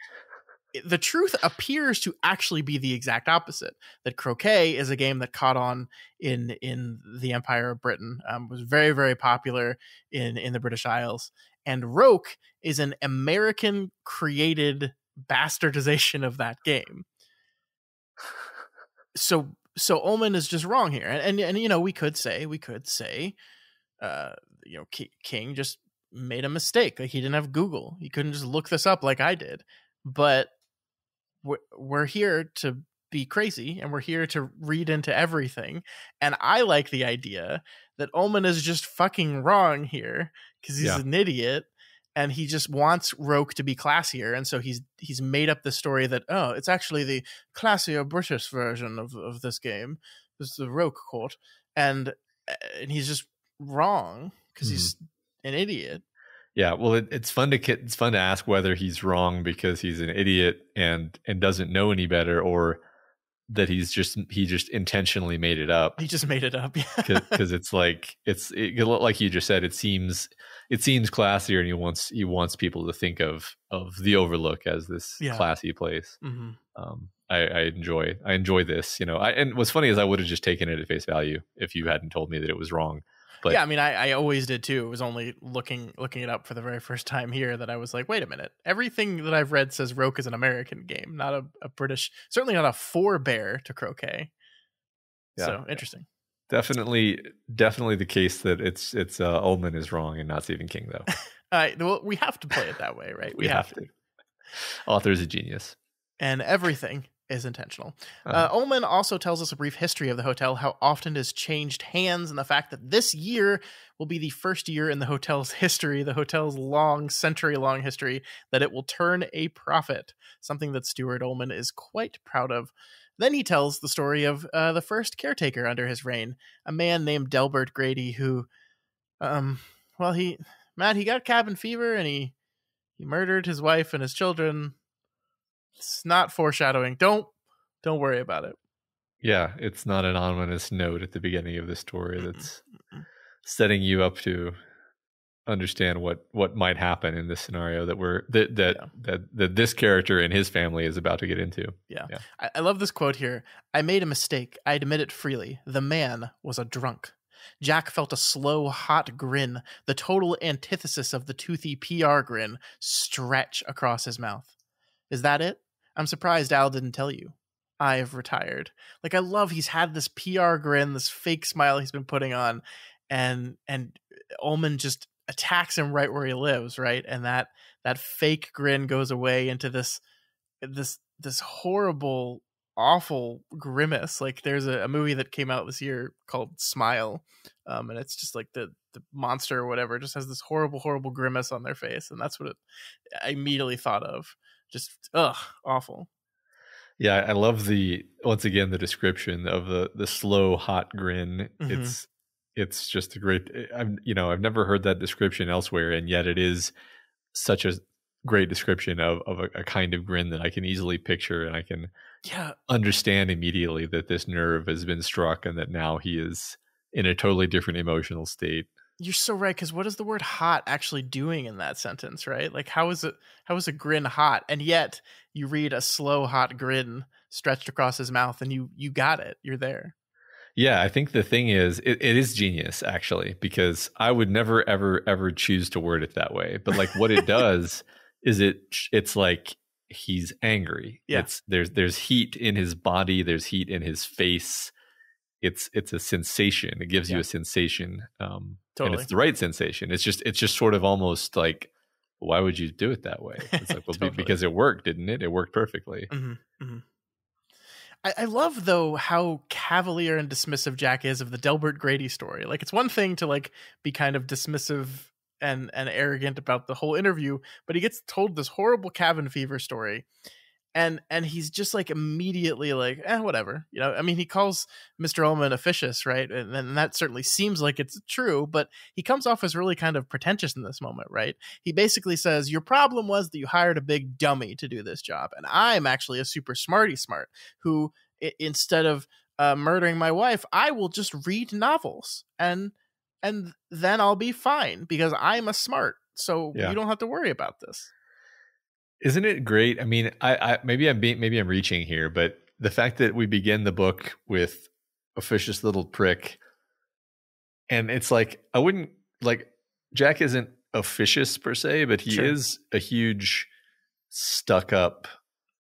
the truth appears to actually be the exact opposite. That croquet is a game that caught on in the Empire of Britain, was very, very popular in the British Isles, and Roque is an American created bastardization of that game. So Ullman is just wrong here, and we could say King just made a mistake. Like, he didn't have Google, he couldn't just look this up like I did, but we're here to be crazy, and we're here to read into everything. And I like the idea that Ullman is just fucking wrong here because he's an idiot, and he just wants Roke to be classier, and so he's made up the story that, oh, it's actually the classier British version of this game. This is the Roke court, and he's just wrong because he's an idiot. Yeah, well, it's fun to ask whether he's wrong because he's an idiot and doesn't know any better, or that he just intentionally made it up. He just made it up, because it's like like you just said, it seems classier, and he wants people to think of the Overlook as this classy place. I enjoy this, and what's funny is I would have just taken it at face value if you hadn't told me that it was wrong. But yeah, I mean, I always did too. It was only looking it up for the very first time here that I was like, wait a minute. Everything that I've read says Roke is an American game, not a British, certainly not a forebear to croquet. Yeah. So interesting. Definitely the case that it's Ullman is wrong and not Stephen King, though. Well, we have to play it that way, right? We have to. Author's a genius. And everything is intentional. Ullman also tells us a brief history of the hotel, how often it has changed hands, and the fact that this year will be the first year in the hotel's history, the hotel's century-long history, that it will turn a profit, something that Stuart Ullman is quite proud of. Then he tells the story of the first caretaker under his reign, a man named Delbert Grady, who, he got cabin fever, and he murdered his wife and his children. It's not foreshadowing. Don't worry about it. Yeah, it's not an ominous note at the beginning of the story that's setting you up to understand what might happen in this scenario that this character and his family is about to get into. Yeah. I love this quote here. I made a mistake. I admit it freely. The man was a drunk. Jack felt a slow, hot grin, the total antithesis of the toothy PR grin, stretch across his mouth. Is that it? I'm surprised Al didn't tell you. I've retired. Like, I love he's had this PR grin, this fake smile he's been putting on, and Ullman just attacks him right where he lives, right? And that fake grin goes away into this horrible, awful grimace. Like, there's a movie that came out this year called Smile, and it's just like the monster or whatever just has this horrible, horrible grimace on their face, and that's what I immediately thought of. Just awful. Yeah, I love once again the description of the slow hot grin. It's just a great. I've never heard that description elsewhere, and yet it is such a great description of a kind of grin that I can easily picture, and I can understand immediately that this nerve has been struck, and that now he is in a totally different emotional state. You're so right, because what is the word hot actually doing in that sentence, right? Like, how is a grin hot? And yet you read a slow, hot grin stretched across his mouth, and you got it. You're there. Yeah, I think the thing is, it is genius, actually, because I would never, ever, ever choose to word it that way. But like what it does is it's like he's angry. Yeah. There's heat in his body. There's heat in his face. It's a sensation. It gives you a sensation. Totally. And it's the right sensation. It's just sort of almost like, why would you do it that way? It's like, well, totally. Because it worked, didn't it? It worked perfectly. I love, though, how cavalier and dismissive Jack is of the Delbert Grady story. Like, it's one thing to like be kind of dismissive and arrogant about the whole interview, but he gets told this horrible cabin fever story. And he's just like immediately like, whatever. I mean, he calls Mr. Ullman officious, right? And that certainly seems like it's true, but he comes off as really kind of pretentious in this moment, right? He basically says, your problem was that you hired a big dummy to do this job. And I'm actually a super smarty smart who, instead of murdering my wife, I will just read novels and then I'll be fine because I'm a smart. So you don't have to worry about this. Isn't it great? I mean, I maybe I'm reaching here, but the fact that we begin the book with officious little prick, and it's like, I wouldn't like, Jack isn't officious per se, but he is a huge stuck up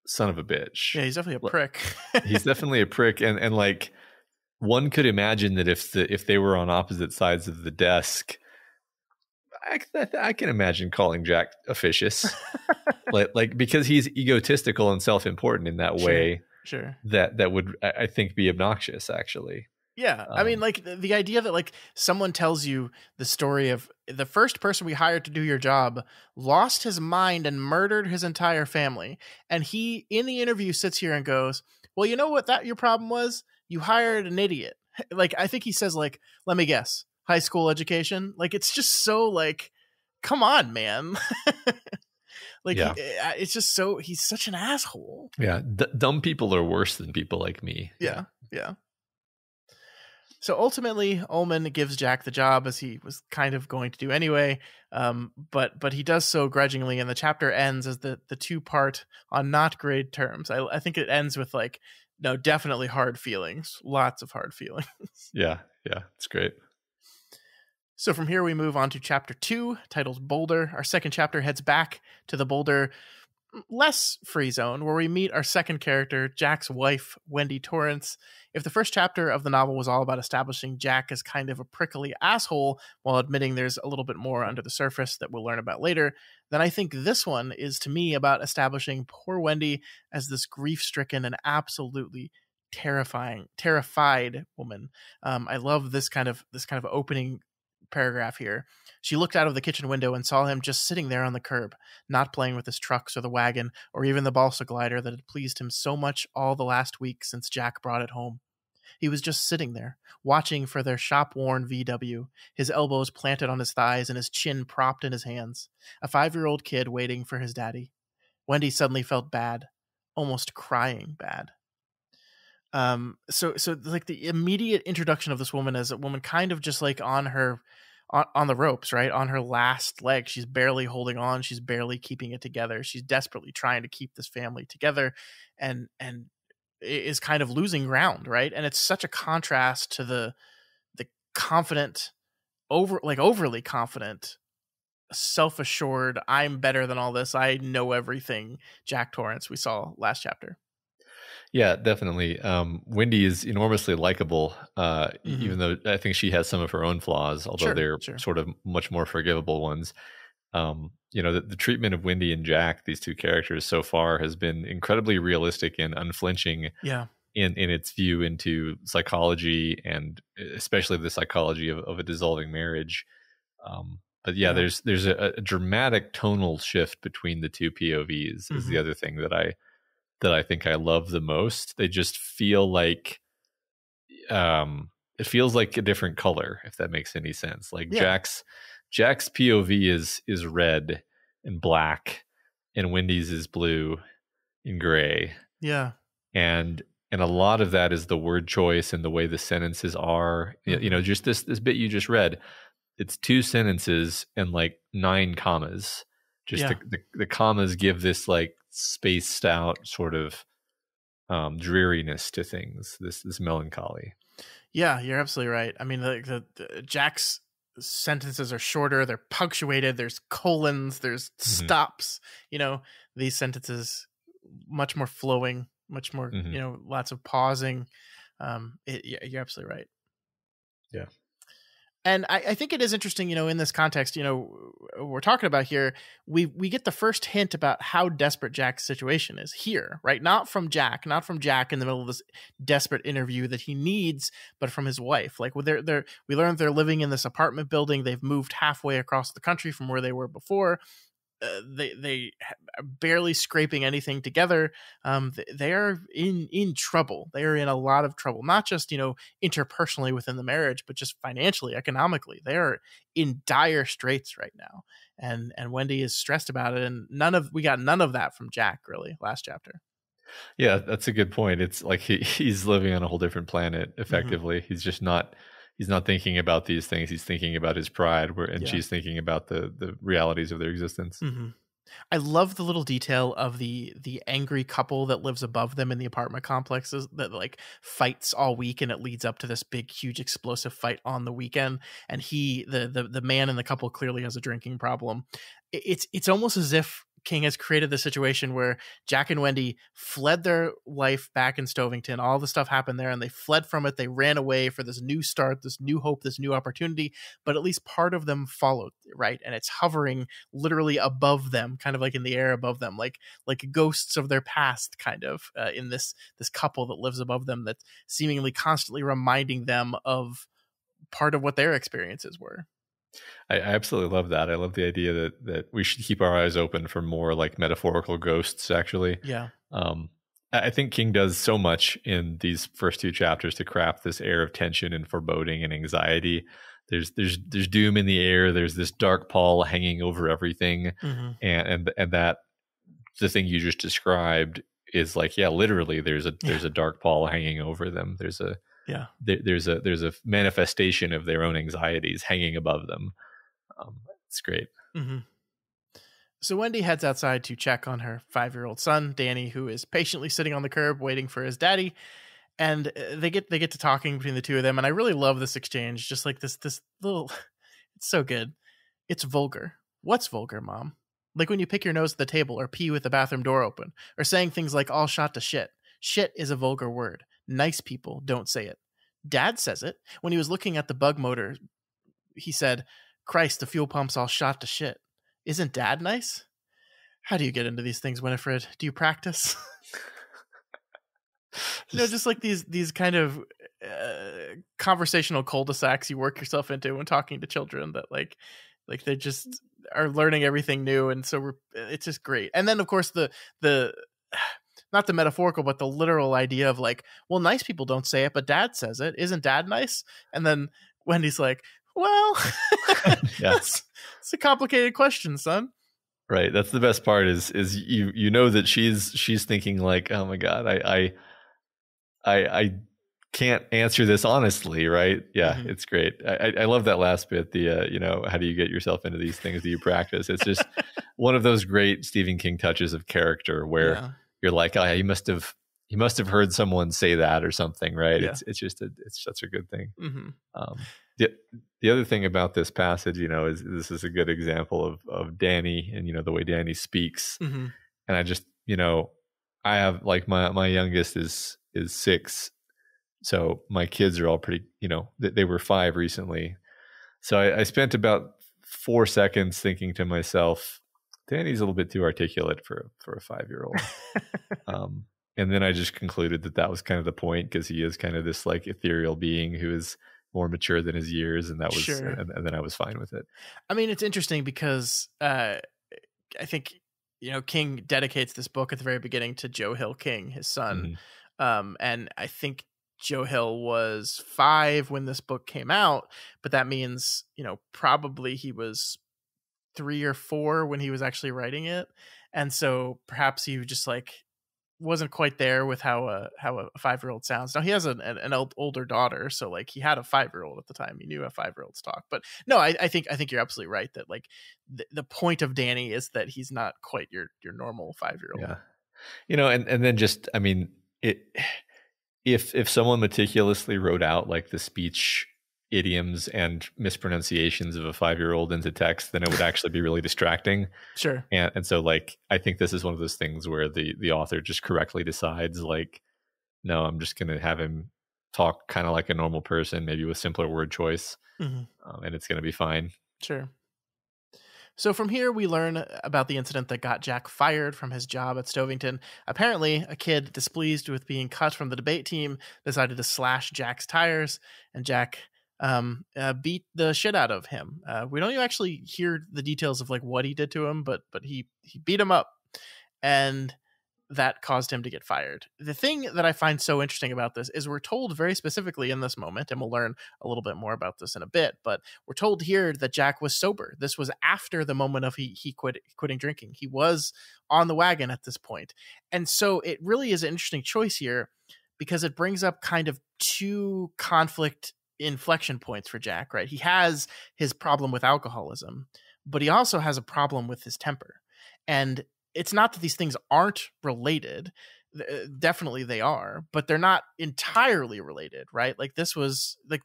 son of a bitch. Yeah, he's definitely a prick. He's definitely a prick, and like, one could imagine that if they were on opposite sides of the desk, I can imagine calling Jack officious, like because he's egotistical and self-important in that way. Sure. That would, I think, be obnoxious, actually. Yeah. I mean, Um, like the idea that like someone tells you the story of the first person we hired to do your job lost his mind and murdered his entire family. And he, in the interview, sits here and goes, well, you know what that your problem was? You hired an idiot. Like, I think he says, like, let me guess, high school education. Like, it's just so like, come on, man. Like, yeah, it's just so, he's such an asshole. yeah. Dumb people are worse than people like me. Yeah, Yeah. Yeah. So ultimately, Ullman gives Jack the job, as he was kind of going to do anyway. But he does so grudgingly, and the chapter ends as the two part on not great terms. I think it ends with like, no, definitely hard feelings, lots of hard feelings. yeah, yeah. It's great. So from here we move on to chapter 2, titled Boulder. Our second chapter heads back to the Boulder less free zone, where we meet our second character, Jack's wife, Wendy Torrance. If the first chapter of the novel was all about establishing Jack as kind of a prickly asshole while admitting there's a little bit more under the surface that we'll learn about later, then I think this one is, to me, about establishing poor Wendy as this grief-stricken and absolutely terrified woman. I love this kind of opening paragraph here. She looked out of the kitchen window and saw him just sitting there on the curb, not playing with his trucks or the wagon or even the balsa glider that had pleased him so much all the last week since Jack brought it home. He was just sitting there, watching for their shop-worn VW, his elbows planted on his thighs and his chin propped in his hands, a 5-year-old kid waiting for his daddy. Wendy suddenly felt bad, almost crying bad. So like the immediate introduction of this woman as a woman kind of just like on the ropes, right? On her last leg. She's barely holding on. She's barely keeping it together. She's desperately trying to keep this family together and is kind of losing ground, right? And it's such a contrast to the confident, overly confident, self-assured, I'm better than all this, I know everything Jack Torrance we saw last chapter. Yeah, definitely. Wendy is enormously likable, even though I think she has some of her own flaws, although they're sort of much more forgivable ones. The treatment of Wendy and Jack, these two characters so far, has been incredibly realistic and unflinching in its view into psychology, and especially the psychology of a dissolving marriage. But there's a dramatic tonal shift between the two POVs is the other thing that I think I love the most. They just feel like it feels like a different color, if that makes any sense. Like Jack's POV is red and black, and Wendy's is blue and gray. Yeah. And a lot of that is the word choice and the way the sentences are. Just this bit you just read. It's 2 sentences and like 9 commas. Just the commas give this like spaced out sort of dreariness to things, this melancholy. Yeah, you're absolutely right. I mean, the Jack's sentences are shorter, they're punctuated, there's colons, there's stops, these sentences much more flowing, much more lots of pausing. You're absolutely right. Yeah. And I think it is interesting, in this context, we're talking about here, we get the first hint about how desperate Jack's situation is here, right? Not from Jack in the middle of this desperate interview that he needs, but from his wife. Like we learned they're living in this apartment building. They've moved halfway across the country from where they were before. They are barely scraping anything together. They are in trouble. They are in a lot of trouble, not just interpersonally within the marriage, but just financially, economically. They are in dire straits right now, and Wendy is stressed about it. And we got none of that from Jack really last chapter. Yeah, that's a good point. It's like he's living on a whole different planet. Effectively, he's just not. He's not thinking about these things. He's thinking about his pride, she's thinking about the realities of their existence. I love the little detail of the angry couple that lives above them in the apartment complexes that like fights all week, and it leads up to this big, huge, explosive fight on the weekend. And the man in the couple clearly has a drinking problem. It's almost as if King has created the situation where Jack and Wendy fled their life back in Stovington. All the stuff happened there and they fled from it. They ran away for this new start, this new hope, this new opportunity, but at least part of them followed, right? And it's hovering literally above them, kind of like in the air above them, like ghosts of their past, kind of in this couple that lives above them, that's seemingly constantly reminding them of part of what their experiences were. I absolutely love that. I love the idea that we should keep our eyes open for more like metaphorical ghosts, actually. Yeah. I think King does so much in these first two chapters to craft this air of tension and foreboding and anxiety. There's doom in the air. There's this dark pall hanging over everything. Mm-hmm. And that the thing you just described is like, yeah, literally there's a dark pall hanging over them. There's a manifestation of their own anxieties hanging above them. It's great. Mm-hmm. So Wendy heads outside to check on her 5-year-old son, Danny, who is patiently sitting on the curb waiting for his daddy. And they get to talking between the two of them. And I really love this exchange. Just like this little, it's so good. It's vulgar. What's vulgar, Mom? Like when you pick your nose at the table or pee with the bathroom door open, or saying things like all shot to shit. Shit is a vulgar word. Nice people don't say it. Dad says it. When he was looking at the bug motor, he said, Christ, the fuel pump's all shot to shit. Isn't Dad nice? How do you get into these things, Winifred? Do you practice? Just like these kind of conversational cul-de-sacs you work yourself into when talking to children, that like they just are learning everything new. And so it's just great. And then of course the not the metaphorical, but the literal idea of like, well, nice people don't say it, but Dad says it. Isn't Dad nice? And then Wendy's like, well, it's a complicated question, son. Right. That's the best part is you know that she's thinking like, oh my God, I can't answer this honestly, right? Yeah, mm-hmm. It's great. I love that last bit. The how do you get yourself into these things? Do you practice? It's just one of those great Stephen King touches of character where you're like, oh, he must have heard someone say that or something, right? Yeah. It's such a good thing. Mm-hmm. The other thing about this passage, is this is a good example of Danny and the way Danny speaks. Mm-hmm. And I just I have like my youngest is 6. So my kids are all pretty, they were 5 recently. So I spent about 4 seconds thinking to myself, Danny's a little bit too articulate for a 5-year-old. And then I just concluded that was kind of the point, because he is kind of this like ethereal being who is more mature than his years. And that was, sure. and then I was fine with it. I mean, it's interesting because I think, King dedicates this book at the very beginning to Joe Hill King, his son. Mm-hmm. And I think Joe Hill was 5 when this book came out, but that means, probably he was 3 or 4 when he was actually writing it. And so perhaps he just like wasn't quite there with how a 5-year-old sounds. Now he has an older daughter, so like he had a 5-year-old at the time. He knew how 5-year-olds talk. But no, I think you're absolutely right that like the point of Danny is that he's not quite your normal 5-year-old. Yeah, and then just, I mean, if someone meticulously wrote out like the speech idioms and mispronunciations of a 5-year-old into text, then it would actually be really distracting. Sure. And so like, I think this is one of those things where the author just correctly decides like, no, I'm just going to have him talk kind of like a normal person, maybe with simpler word choice. Mm-hmm. And it's going to be fine. Sure. So from here, we learn about the incident that got Jack fired from his job at Stovington. Apparently, a kid displeased with being cut from the debate team decided to slash Jack's tires, and Jack beat the shit out of him. We don't even actually hear the details of like what he did to him, but he beat him up, and that caused him to get fired. The thing that I find so interesting about this is we're told very specifically in this moment, and we'll learn a little bit more about this in a bit, but we're told here that Jack was sober. This was after the moment of he quitting drinking. He was on the wagon at this point. And so it really is an interesting choice here, because it brings up kind of 2 conflict inflection points for Jack, right? He has his problem with alcoholism, but he also has a problem with his temper. And it's not that these things aren't related. Definitely they are, but they're not entirely related, right? Like this was like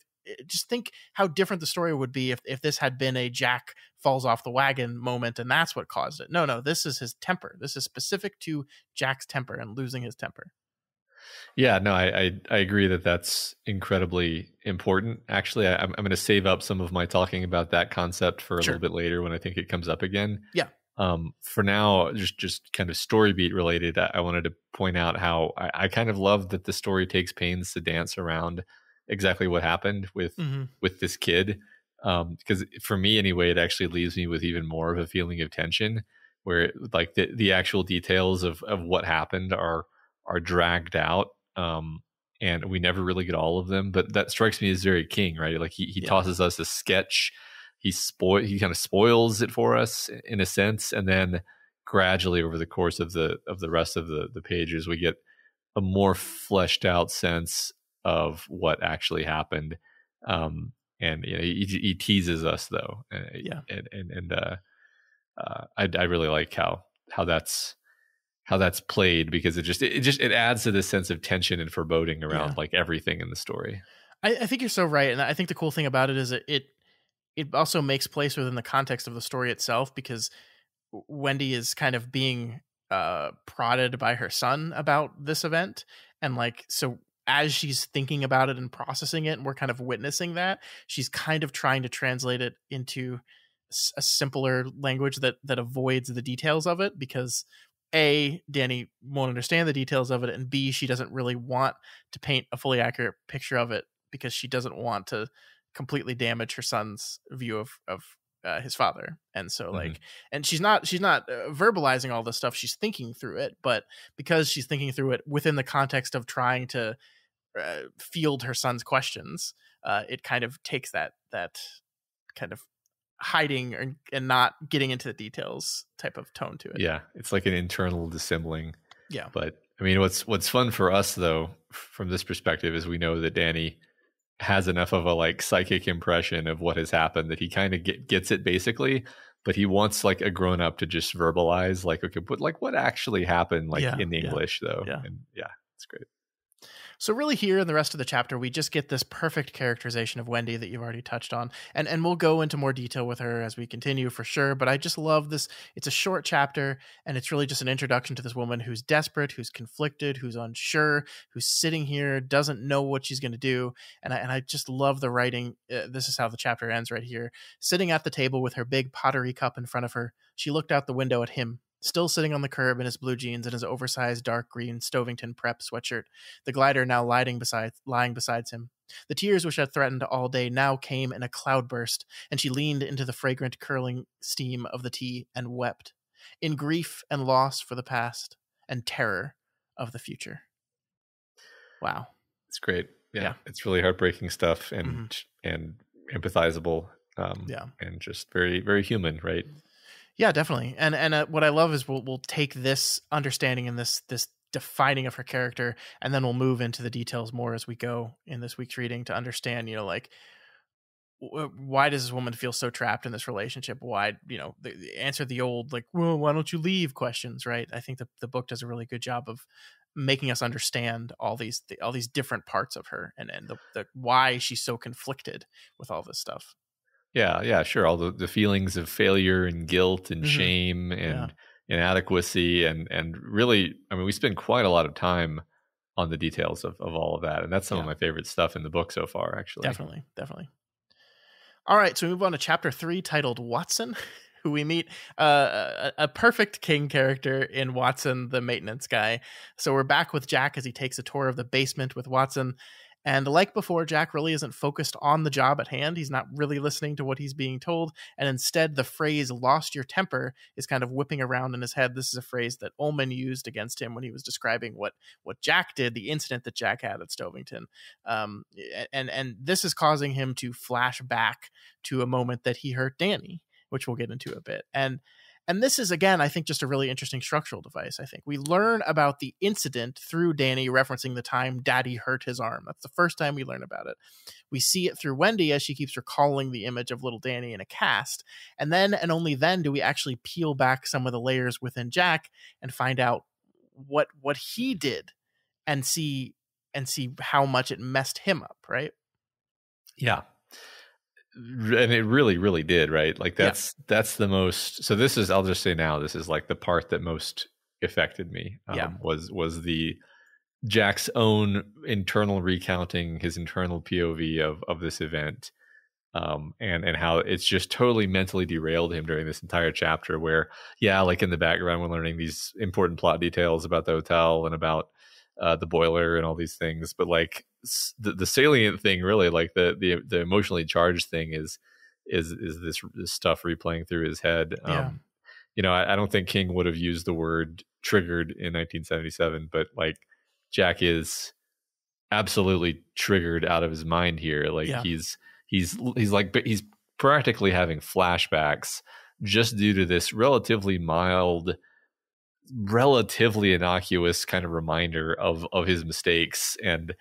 just think how different the story would be if this had been a Jack falls off the wagon moment and that's what caused it. No, this is his temper. This is specific to Jack's temper and losing his temper. Yeah, no, I agree that that's incredibly important. Actually, I'm going to save up some of my talking about that concept for a Sure. little bit later when I think it comes up again. Yeah. For now, just kind of story beat related, I wanted to point out how I kind of love that the story takes pains to dance around exactly what happened with this kid. Because for me anyway, it actually leaves me with even more of a feeling of tension, where like the actual details of what happened are dragged out. And we never really get all of them, but that strikes me as very King, right? Like he tosses us a sketch, he kind of spoils it for us in a sense, and then gradually over the course of the rest of the pages, we get a more fleshed out sense of what actually happened. And he teases us though, I really like how that's played, because it adds to this sense of tension and foreboding around like everything in the story. I think you're so right, and I think the cool thing about it is it also makes place within the context of the story itself, because Wendy is kind of being prodded by her son about this event, and like so as she's thinking about it and processing it, and we're kind of witnessing that, she's kind of trying to translate it into a simpler language that avoids the details of it, because A, Danny won't understand the details of it, and B, she doesn't really want to paint a fully accurate picture of it because she doesn't want to completely damage her son's view of his father. And so like, and she's not verbalizing all this stuff. She's thinking through it, but because she's thinking through it within the context of trying to field her son's questions, it kind of takes that kind of hiding and not getting into the details type of tone to it. Yeah, it's like an internal dissembling. Yeah, but I mean, what's fun for us though, from this perspective, is we know that Danny has enough of a like psychic impression of what has happened that he kind of gets it basically, but he wants like a grown up to just verbalize like, okay, but like what actually happened, like in English though. And it's great. So really here in the rest of the chapter, we just get this perfect characterization of Wendy that you've already touched on. And we'll go into more detail with her as we continue for sure. But I just love this. It's a short chapter, and it's really just an introduction to this woman who's desperate, who's conflicted, who's unsure, who's sitting here, doesn't know what she's going to do. And I just love the writing. This is how the chapter ends right here. Sitting at the table with her big pottery cup in front of her, she looked out the window at him, still sitting on the curb in his blue jeans and his oversized dark green Stovington prep sweatshirt, the glider now lying beside him. The tears which had threatened all day now came in a cloudburst, and she leaned into the fragrant curling steam of the tea and wept, in grief and loss for the past, and terror of the future. Wow. It's great. Yeah. It's really heartbreaking stuff and empathizable. And just very, very human, right? Yeah, definitely. And what I love is we'll take this understanding and this defining of her character, and then we'll move into the details more as we go in this week's reading to understand, like, why does this woman feel so trapped in this relationship? Why, answer the old, like, well, why don't you leave questions, right? I think the book does a really good job of making us understand all these different parts of her and the why she's so conflicted with all this stuff. Yeah, sure. All the feelings of failure and guilt and shame and inadequacy and really, I mean, we spend quite a lot of time on the details of all of that. And that's some of my favorite stuff in the book so far, actually. Definitely. All right, so we move on to chapter 3, titled Watson, who we meet a perfect King character in Watson, the maintenance guy. So we're back with Jack as he takes a tour of the basement with Watson. And like before, Jack really isn't focused on the job at hand. He's not really listening to what he's being told. And instead, the phrase "lost your temper" is kind of whipping around in his head. This is a phrase that Ullman used against him when he was describing what Jack did, the incident that Jack had at Stovington. And this is causing him to flash back to a moment that he hurt Danny, which we'll get into a bit. And this is, again, I think, just a really interesting structural device. I think we learn about the incident through Danny referencing the time Daddy hurt his arm. That's the first time we learn about it. We see it through Wendy as she keeps recalling the image of little Danny in a cast. And then, and only then, do we actually peel back some of the layers within Jack and find out what he did and see how much it messed him up, right? Yeah. And it really, really did, right? Like Yeah. that's the most. So this is, I'll just say now, this is like the part that most affected me. Yeah. Was the Jack's own internal recounting, his internal POV of this event, and how it's just totally mentally derailed him during this entire chapter. Where, yeah, like in the background, we're learning these important plot details about the hotel and about the boiler and all these things, but like the salient thing, really, like the emotionally charged thing is this stuff replaying through his head. Yeah. I don't think King would have used the word triggered in 1977, but like Jack is absolutely triggered out of his mind here. Like Yeah. he's practically having flashbacks just due to this relatively mild, relatively innocuous kind of reminder of his mistakes and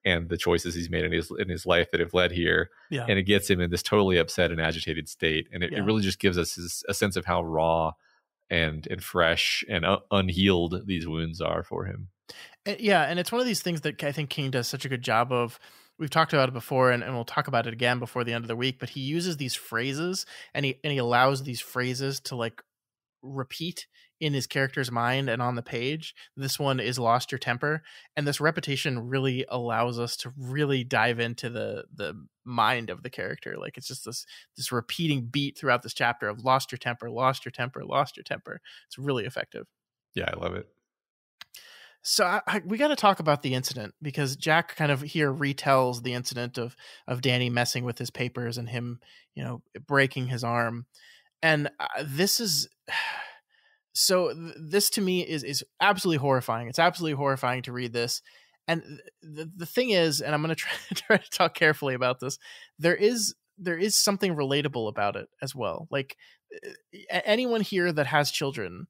the choices he's made in his life that have led here. Yeah. And it gets him in this totally upset and agitated state. And it really just gives us a sense of how raw and fresh and unhealed these wounds are for him. Yeah, and it's one of these things that I think King does such a good job of. We've talked about it before, and we'll talk about it again before the end of the week, but he uses these phrases, and he allows these phrases to like repeat in his character's mind and on the page. This one is "lost your temper," and this repetition really allows us to really dive into the mind of the character. Like it's just this repeating beat throughout this chapter of "lost your temper, lost your temper, lost your temper." It's really effective. Yeah, I love it. So we got to talk about the incident, because Jack kind of here retells the incident of Danny messing with his papers and him, breaking his arm. And this is so. This to me is absolutely horrifying. It's absolutely horrifying to read this. And the thing is, and I'm going to try to talk carefully about this. There is something relatable about it as well. Like anyone here that has children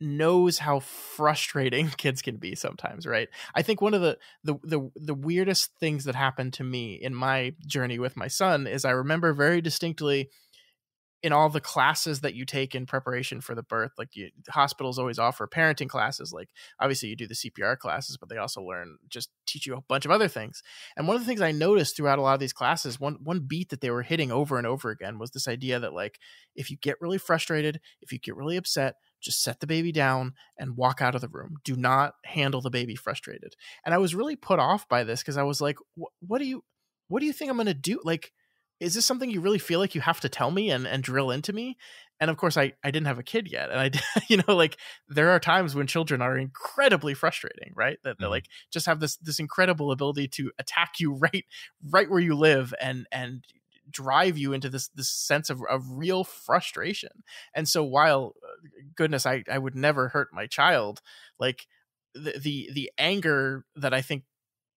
knows how frustrating kids can be sometimes, right? I think one of the weirdest things that happened to me in my journey with my son is I remember very distinctly in all the classes that you take in preparation for the birth, like hospitals always offer parenting classes. Like obviously you do the CPR classes, but they also teach you a bunch of other things. And one of the things I noticed throughout a lot of these classes, one beat that they were hitting over and over again was this idea that like, if you get really frustrated, if you get really upset, just set the baby down and walk out of the room. Do not handle the baby frustrated. And I was really put off by this, because I was like, what do you think I'm going to do? Like, is this something you really feel like you have to tell me and drill into me? And of course I didn't have a kid yet. And I, like there are times when children are incredibly frustrating, right? That they like just have this incredible ability to attack you right where you live and drive you into this sense of real frustration. And so while goodness, I would never hurt my child, like the anger that I think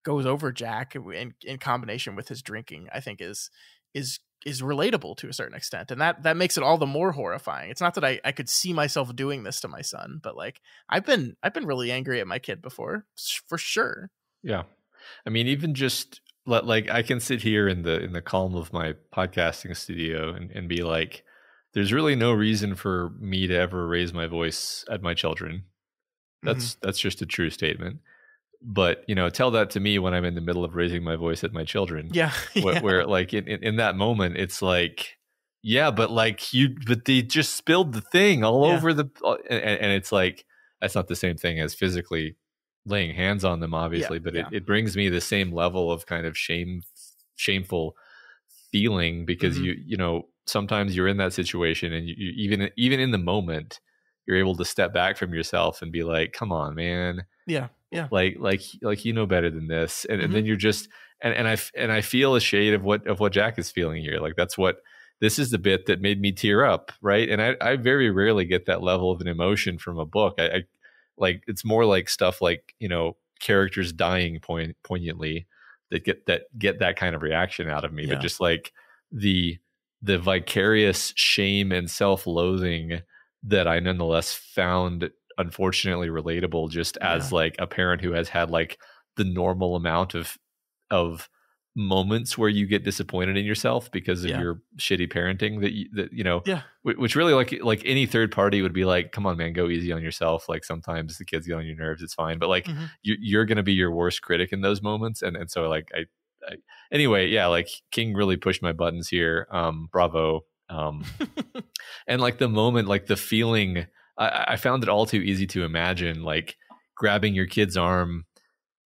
goes over Jack in combination with his drinking, I think is relatable to a certain extent. And that makes it all the more horrifying. It's not that I could see myself doing this to my son, but like I've been really angry at my kid before, for sure. Yeah. I mean, even just like I can sit here in the calm of my podcasting studio and be like, there's really no reason for me to ever raise my voice at my children. That's just a true statement. But tell that to me when I'm in the middle of raising my voice at my children. Yeah. Where like in that moment, it's like, yeah, but they just spilled the thing all over the, and it's like, that's not the same thing as physically laying hands on them, obviously, but it brings me the same level of kind of shameful feeling, because sometimes you're in that situation and you even in the moment, you're able to step back from yourself and be like, come on, man. Yeah. Like better than this. And then you're just, and I feel a shade of what Jack is feeling here. Like this is the bit that made me tear up. Right. And I very rarely get that level of an emotion from a book. I like, it's more like stuff like, characters dying poignantly that get that kind of reaction out of me. But just like the vicarious shame and self-loathing that I nonetheless found unfortunately relatable, just as like a parent who has had like the normal amount of moments where you get disappointed in yourself because of your shitty parenting which really like any third party would be like, come on, man, go easy on yourself. Like sometimes the kids get on your nerves, it's fine. But like you're going to be your worst critic in those moments. And so like anyway, yeah, like King really pushed my buttons here. Bravo. And like the moment, like the feeling, I found it all too easy to imagine, like grabbing your kid's arm,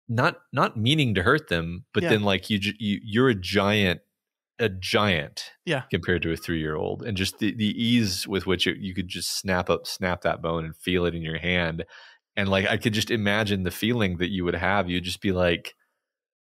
not meaning to hurt them, but Yeah. then like you're a giant Yeah. compared to a 3-year-old, and just the ease with which you could just snap that bone and feel it in your hand. And like I could just imagine the feeling that you would have. You'd just be like,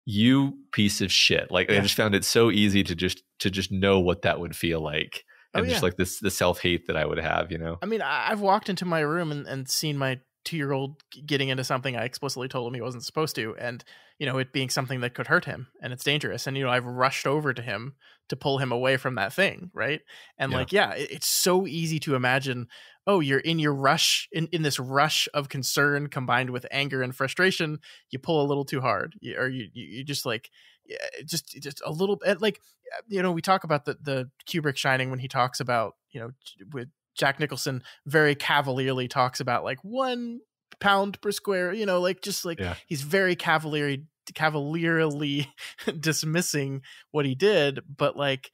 you piece of shit. Like I Yeah. just found it so easy to just know what that would feel like. Oh, And yeah. just like the self-hate that I would have, I mean, I've walked into my room and seen my 2-year-old getting into something I explicitly told him he wasn't supposed to, and it being something that could hurt him and it's dangerous, and I've rushed over to him to pull him away from that thing, right? And Yeah. like, yeah, it's so easy to imagine, oh, you're in your rush, in this rush of concern combined with anger and frustration, you pull a little too hard, or you just like, yeah, just a little bit. Like, we talk about the Kubrick Shining when he talks about, with Jack Nicholson very cavalierly talks about like 1 pound per square, like just like Yeah. he's very cavalierly dismissing what he did. But like,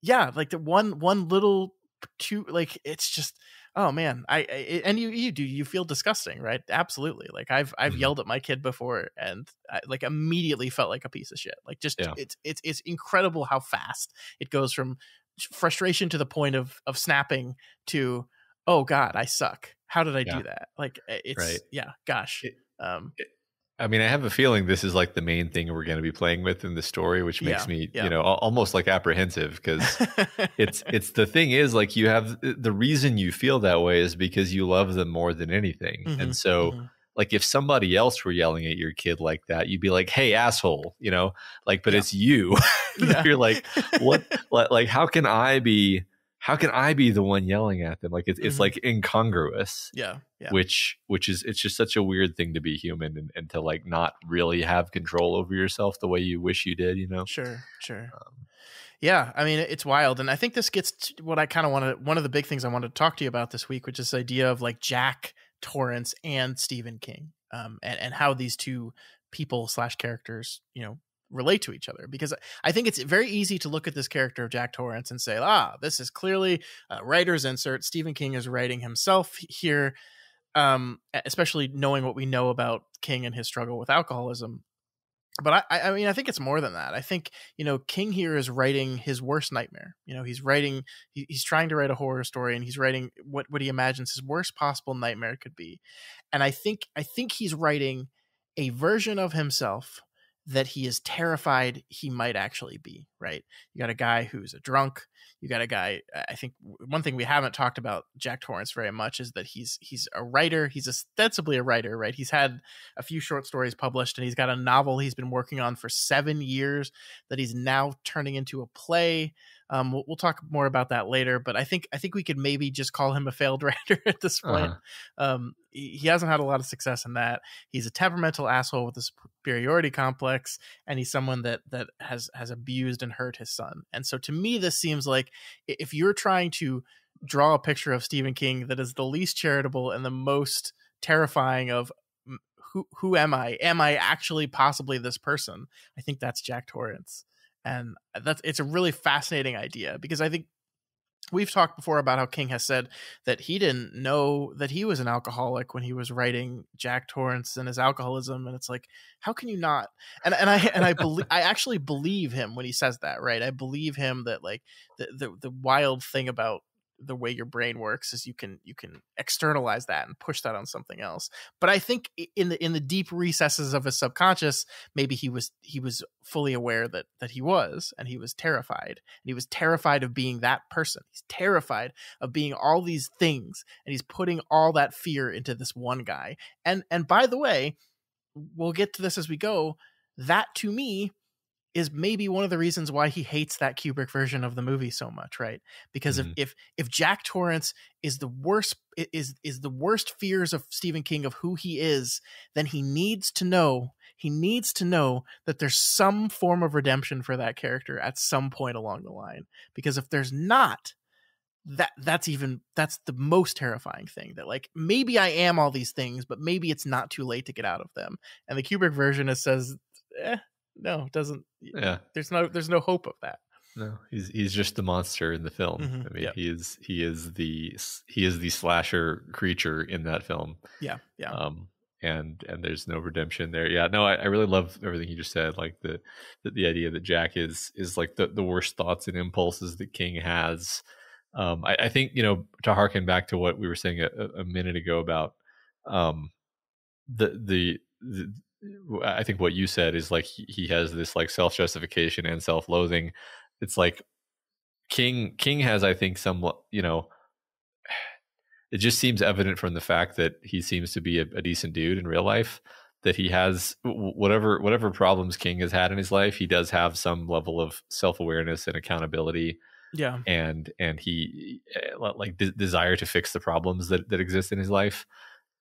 yeah, like the one little two, like it's just, oh man, and you feel disgusting, right? Absolutely. Like I've Mhm. yelled at my kid before, and I like immediately felt like a piece of shit. Like just Yeah. it's incredible how fast it goes from frustration to the point of snapping to, oh god, I suck, how did I Yeah. do that? Like it's Right. yeah, gosh. I mean, I have a feeling this is like the main thing we're going to be playing with in the story, which makes me, almost like apprehensive, because it's the thing is like you have the reason you feel that way is because you love them more than anything. Mhm, And so mhm. like if somebody else were yelling at your kid like that, you'd be like, hey, asshole, like, but Yeah. it's you. Yeah. You're like, what, like, how can I be the one yelling at them? Like it's Mhm. like incongruous. Yeah. Which is, it's just such a weird thing to be human and to like not really have control over yourself the way you wish you did, Sure. Yeah, I mean, it's wild. And I think this gets to what I kind of wanted, one of the big things I wanted to talk to you about this week, which is this idea of like Jack Torrance and Stephen King, and how these two people / characters, relate to each other. Because I think it's very easy to look at this character of Jack Torrance and say, this is clearly a writer's insert. Stephen King is writing himself here, especially knowing what we know about King and his struggle with alcoholism. But I mean, I think it's more than that. I think, King here is writing his worst nightmare. He's trying to write a horror story, and he's writing what he imagines his worst possible nightmare could be. And I think he's writing a version of himself that he is terrified he might actually be, right? You got a guy who's a drunk. You got a guy, I think one thing we haven't talked about Jack Torrance very much is that he's a writer. He's ostensibly a writer, right? He's had a few short stories published, and he's got a novel he's been working on for 7 years that he's now turning into a play. We'll talk more about that later, but I think we could maybe just call him a failed writer at this point. He hasn't had a lot of success in that. He's a temperamental asshole with a superiority complex, and he's someone that has abused and hurt his son. And so to me, this seems like if you're trying to draw a picture of Stephen King that is the least charitable and the most terrifying of who am I? Am I actually possibly this person? I think that's Jack Torrance. And it's a really fascinating idea, because I think we've talked before about how King has said that he didn't know that he was an alcoholic when he was writing Jack Torrance and his alcoholism. And it's like, how can you not? I believe, I actually believe him when he says that, right? I believe him that like the wild thing about the way your brain works is you can externalize that and push that on something else. But I think in the deep recesses of his subconscious, maybe he was fully aware that he was, and he was terrified, and he was terrified of being that person. He's terrified of being all these things, and he's putting all that fear into this one guy. And by the way, we'll get to this as we go. That to me is maybe one of the reasons why he hates that Kubrick version of the movie so much, right? Because if Jack Torrance is the worst the worst fears of Stephen King of who he is, then he needs to know that there's some form of redemption for that character at some point along the line. Because if there's not, that's the most terrifying thing, that like maybe I am all these things, but maybe it's not too late to get out of them. And the Kubrick version says, no, it doesn't. Yeah. There's no hope of that. No, he's just the monster in the film. Mm-hmm. I mean, Yep. he is the slasher creature in that film. Yeah. And there's no redemption there. Yeah, no, I really love everything you just said. Like the idea that Jack is like the worst thoughts and impulses that King has. I think, to harken back to what we were saying a minute ago about the I think what you said is like he has this like self-justification and self-loathing. It's like King has, I think, somewhat, it just seems evident from the fact that he seems to be a decent dude in real life, that he has whatever problems King has had in his life, he does have some level of self-awareness and accountability. Yeah. And he like desire to fix the problems that exist in his life.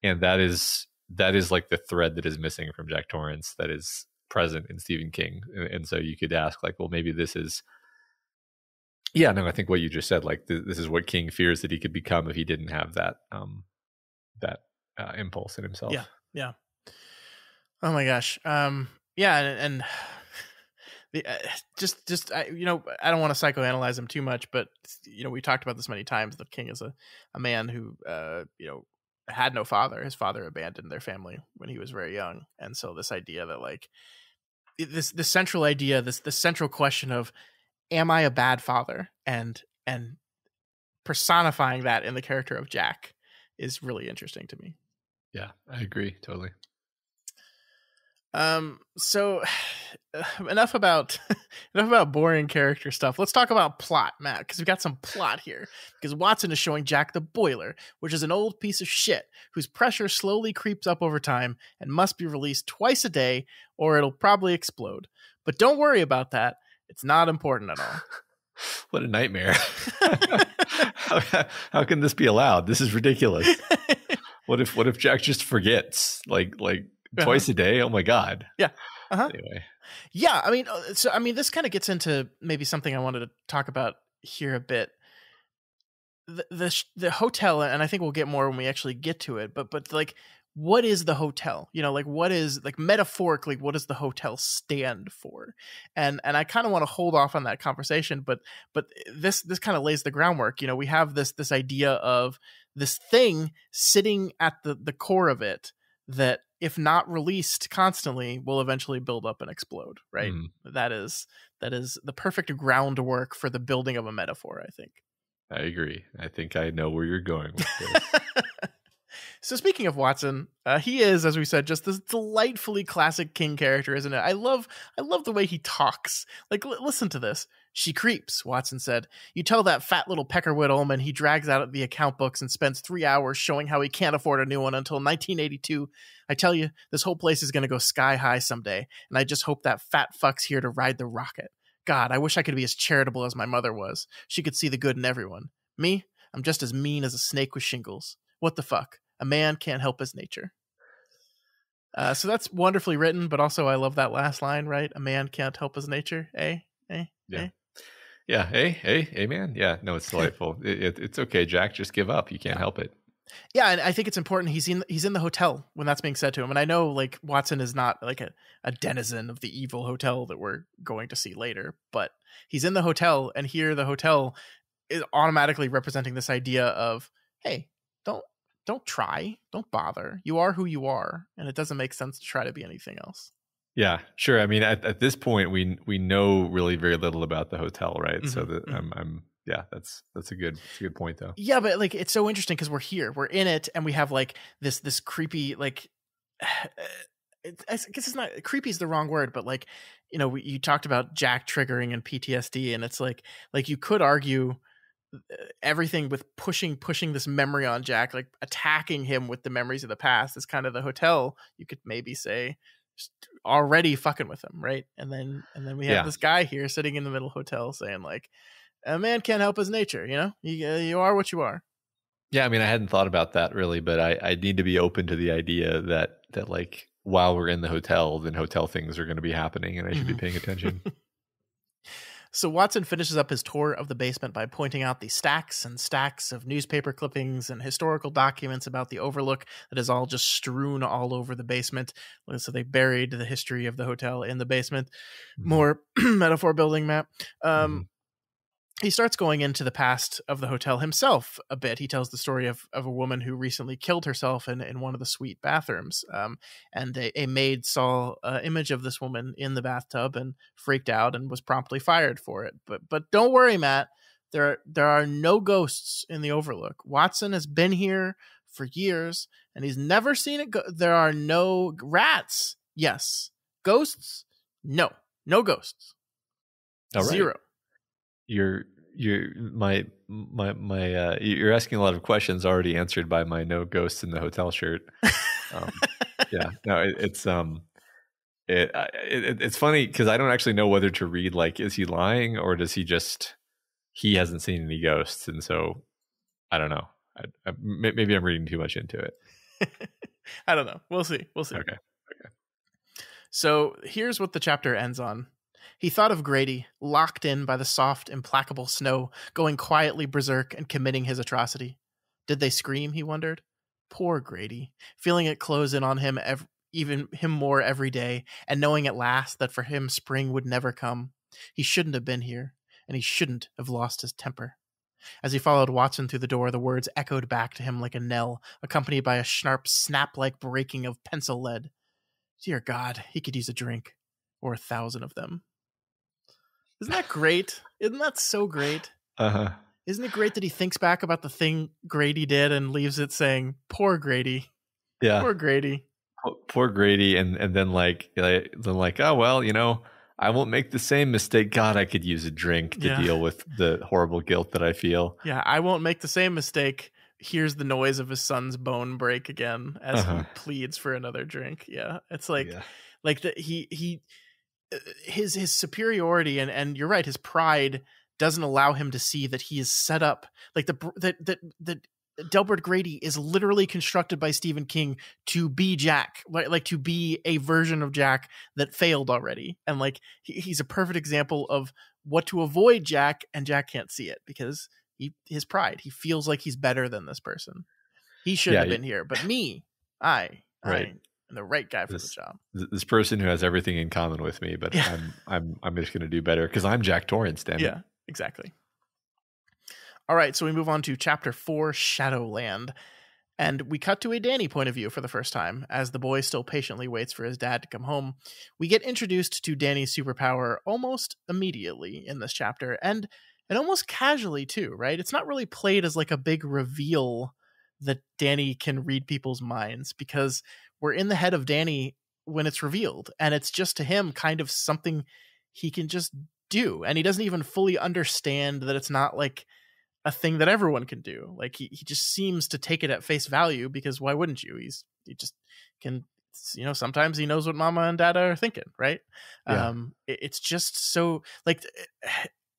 And that is like the thread that is missing from Jack Torrance that is present in Stephen King. And so you could ask, like, well, maybe this is, yeah, no, I think what you just said, like this is what King fears that he could become if he didn't have that impulse in himself. Yeah. Oh my gosh. Yeah, and just I don't want to psychoanalyze him too much, but we talked about this many times that King is a man who had no father. His father abandoned their family when he was very young, and so this idea that like this central idea, the central question of, am I a bad father, and personifying that in the character of Jack is really interesting to me. Yeah, I agree totally. So enough about boring character stuff. Let's talk about plot, Matt, because we got some plot here. Because Watson is showing Jack the boiler, which is an old piece of shit whose pressure slowly creeps up over time and must be released twice a day or it'll probably explode. But don't worry about that. It's not important at all. What a nightmare. How can this be allowed? This is ridiculous. What if Jack just forgets like twice a day? Oh my God. Yeah. Anyway. Yeah. I mean, this kind of gets into maybe something I wanted to talk about here a bit. The hotel, and I think we'll get more when we actually get to it, but like, what is the hotel? Like what is, like, metaphorically, what does the hotel stand for? And I kind of want to hold off on that conversation, but this kind of lays the groundwork. We have this idea of this thing sitting at the core of it that, if not released constantly, will eventually build up and explode, right? That is the perfect groundwork for the building of a metaphor, I think. I agree. I think I know where you're going with this. So speaking of Watson, he is, as we said, just this delightfully classic King character, isn't it? I love the way he talks. Like, listen to this. She creeps, Watson said. You tell that fat little Peckerwood Ullman he drags out the account books and spends 3 hours showing how he can't afford a new one until 1982. I tell you, this whole place is going to go sky high someday, and I just hope that fat fuck's here to ride the rocket. God, I wish I could be as charitable as my mother was. She could see the good in everyone. Me? I'm just as mean as a snake with shingles. What the fuck? A man can't help his nature. So that's wonderfully written, but also I love that last line, right? A man can't help his nature. Yeah. Hey, man. Yeah, no, it's delightful. It's okay, Jack. Just give up. You can't help it. Yeah, and I think it's important. He's in the hotel when that's being said to him. And I know, like, Watson is not like a denizen of the evil hotel that we're going to see later, but he's in the hotel, and here the hotel is automatically representing this idea of, hey, don't try, don't bother. You are who you are, and it doesn't make sense to try to be anything else. Yeah, sure. I mean, at this point, we know really very little about the hotel, right? Mm-hmm, so that that's a good point, though. Yeah, but like, it's so interesting because we're in it, and we have like this creepy, like, I guess it's not creepy is the wrong word, but like, you talked about Jack triggering and PTSD, and it's like you could argue everything with pushing this memory on Jack, like attacking him with the memories of the past, is kind of the hotel, you could maybe say, just already fucking with him, right? And then we have this guy here sitting in the middle hotel saying, like, a man can't help his nature, you are what you are. Yeah, I mean, I hadn't thought about that really, but I need to be open to the idea that like, while we're in the hotel, then hotel things are going to be happening, and I should be paying attention. So Watson finishes up his tour of the basement by pointing out the stacks and stacks of newspaper clippings and historical documents about the Overlook that is all just strewn all over the basement. So they buried the history of the hotel in the basement. Mm-hmm. More metaphor building, Matt. Mm-hmm. He starts going into the past of the hotel himself a bit. He tells the story of a woman who recently killed herself in one of the suite bathrooms. And a maid saw an image of this woman in the bathtub and freaked out and was promptly fired for it. But don't worry, Matt. There are no ghosts in the Overlook. Watson has been here for years and he's never seen it. There are no rats. Yes. Ghosts? No. No ghosts. All right. Zero. You're asking a lot of questions already answered by my no ghosts in the hotel shirt. Yeah, no, it's funny because I don't actually know whether to read like, is he lying or does he hasn't seen any ghosts, and so I don't know. Maybe I'm reading too much into it. I don't know. We'll see. Okay. So here's what the chapter ends on. He thought of Grady, locked in by the soft, implacable snow, going quietly berserk and committing his atrocity. Did they scream, he wondered? Poor Grady, feeling it close in on him, even him more every day, and knowing at last that for him spring would never come. He shouldn't have been here, and he shouldn't have lost his temper. As he followed Watson through the door, the words echoed back to him like a knell, accompanied by a sharp, snap-like breaking of pencil lead. Dear God, he could use a drink, or 1,000 of them. Isn't that great? Isn't that so great? Uh-huh. Isn't it great that he thinks back about the thing Grady did and leaves it saying, poor Grady. Yeah. Poor Grady. Poor Grady. And then like, oh, well, I won't make the same mistake. God, I could use a drink to deal with the horrible guilt that I feel. Yeah, I won't make the same mistake. Hears the noise of his son's bone break again as he pleads for another drink. Yeah, it's like that his superiority and you're right, his pride doesn't allow him to see that he is set up like that Delbert Grady is literally constructed by Stephen King to be Jack, like to be a version of Jack that failed already. And like, he's a perfect example of what to avoid Jack, and Jack can't see it because his pride, he feels like he's better than this person. He shouldn't have been here, but me, I am the right guy for the job. This person who has everything in common with me, but I'm just going to do better because I'm Jack Torrance, damn it. Yeah, exactly. All right, so we move on to Chapter 4, Shadowland. And we cut to a Danny point of view for the first time, as the boy still patiently waits for his dad to come home. We get introduced to Danny's superpower almost immediately in this chapter, and almost casually too, right? It's not really played as like a big reveal that Danny can read people's minds, because we're in the head of Danny when it's revealed, and it's just to him kind of something he can just do, and he doesn't even fully understand that it's not like a thing that everyone can do. Like he just seems to take it at face value, because why wouldn't you? He just can, sometimes he knows what mama and dada are thinking, right? Yeah. It's just so like,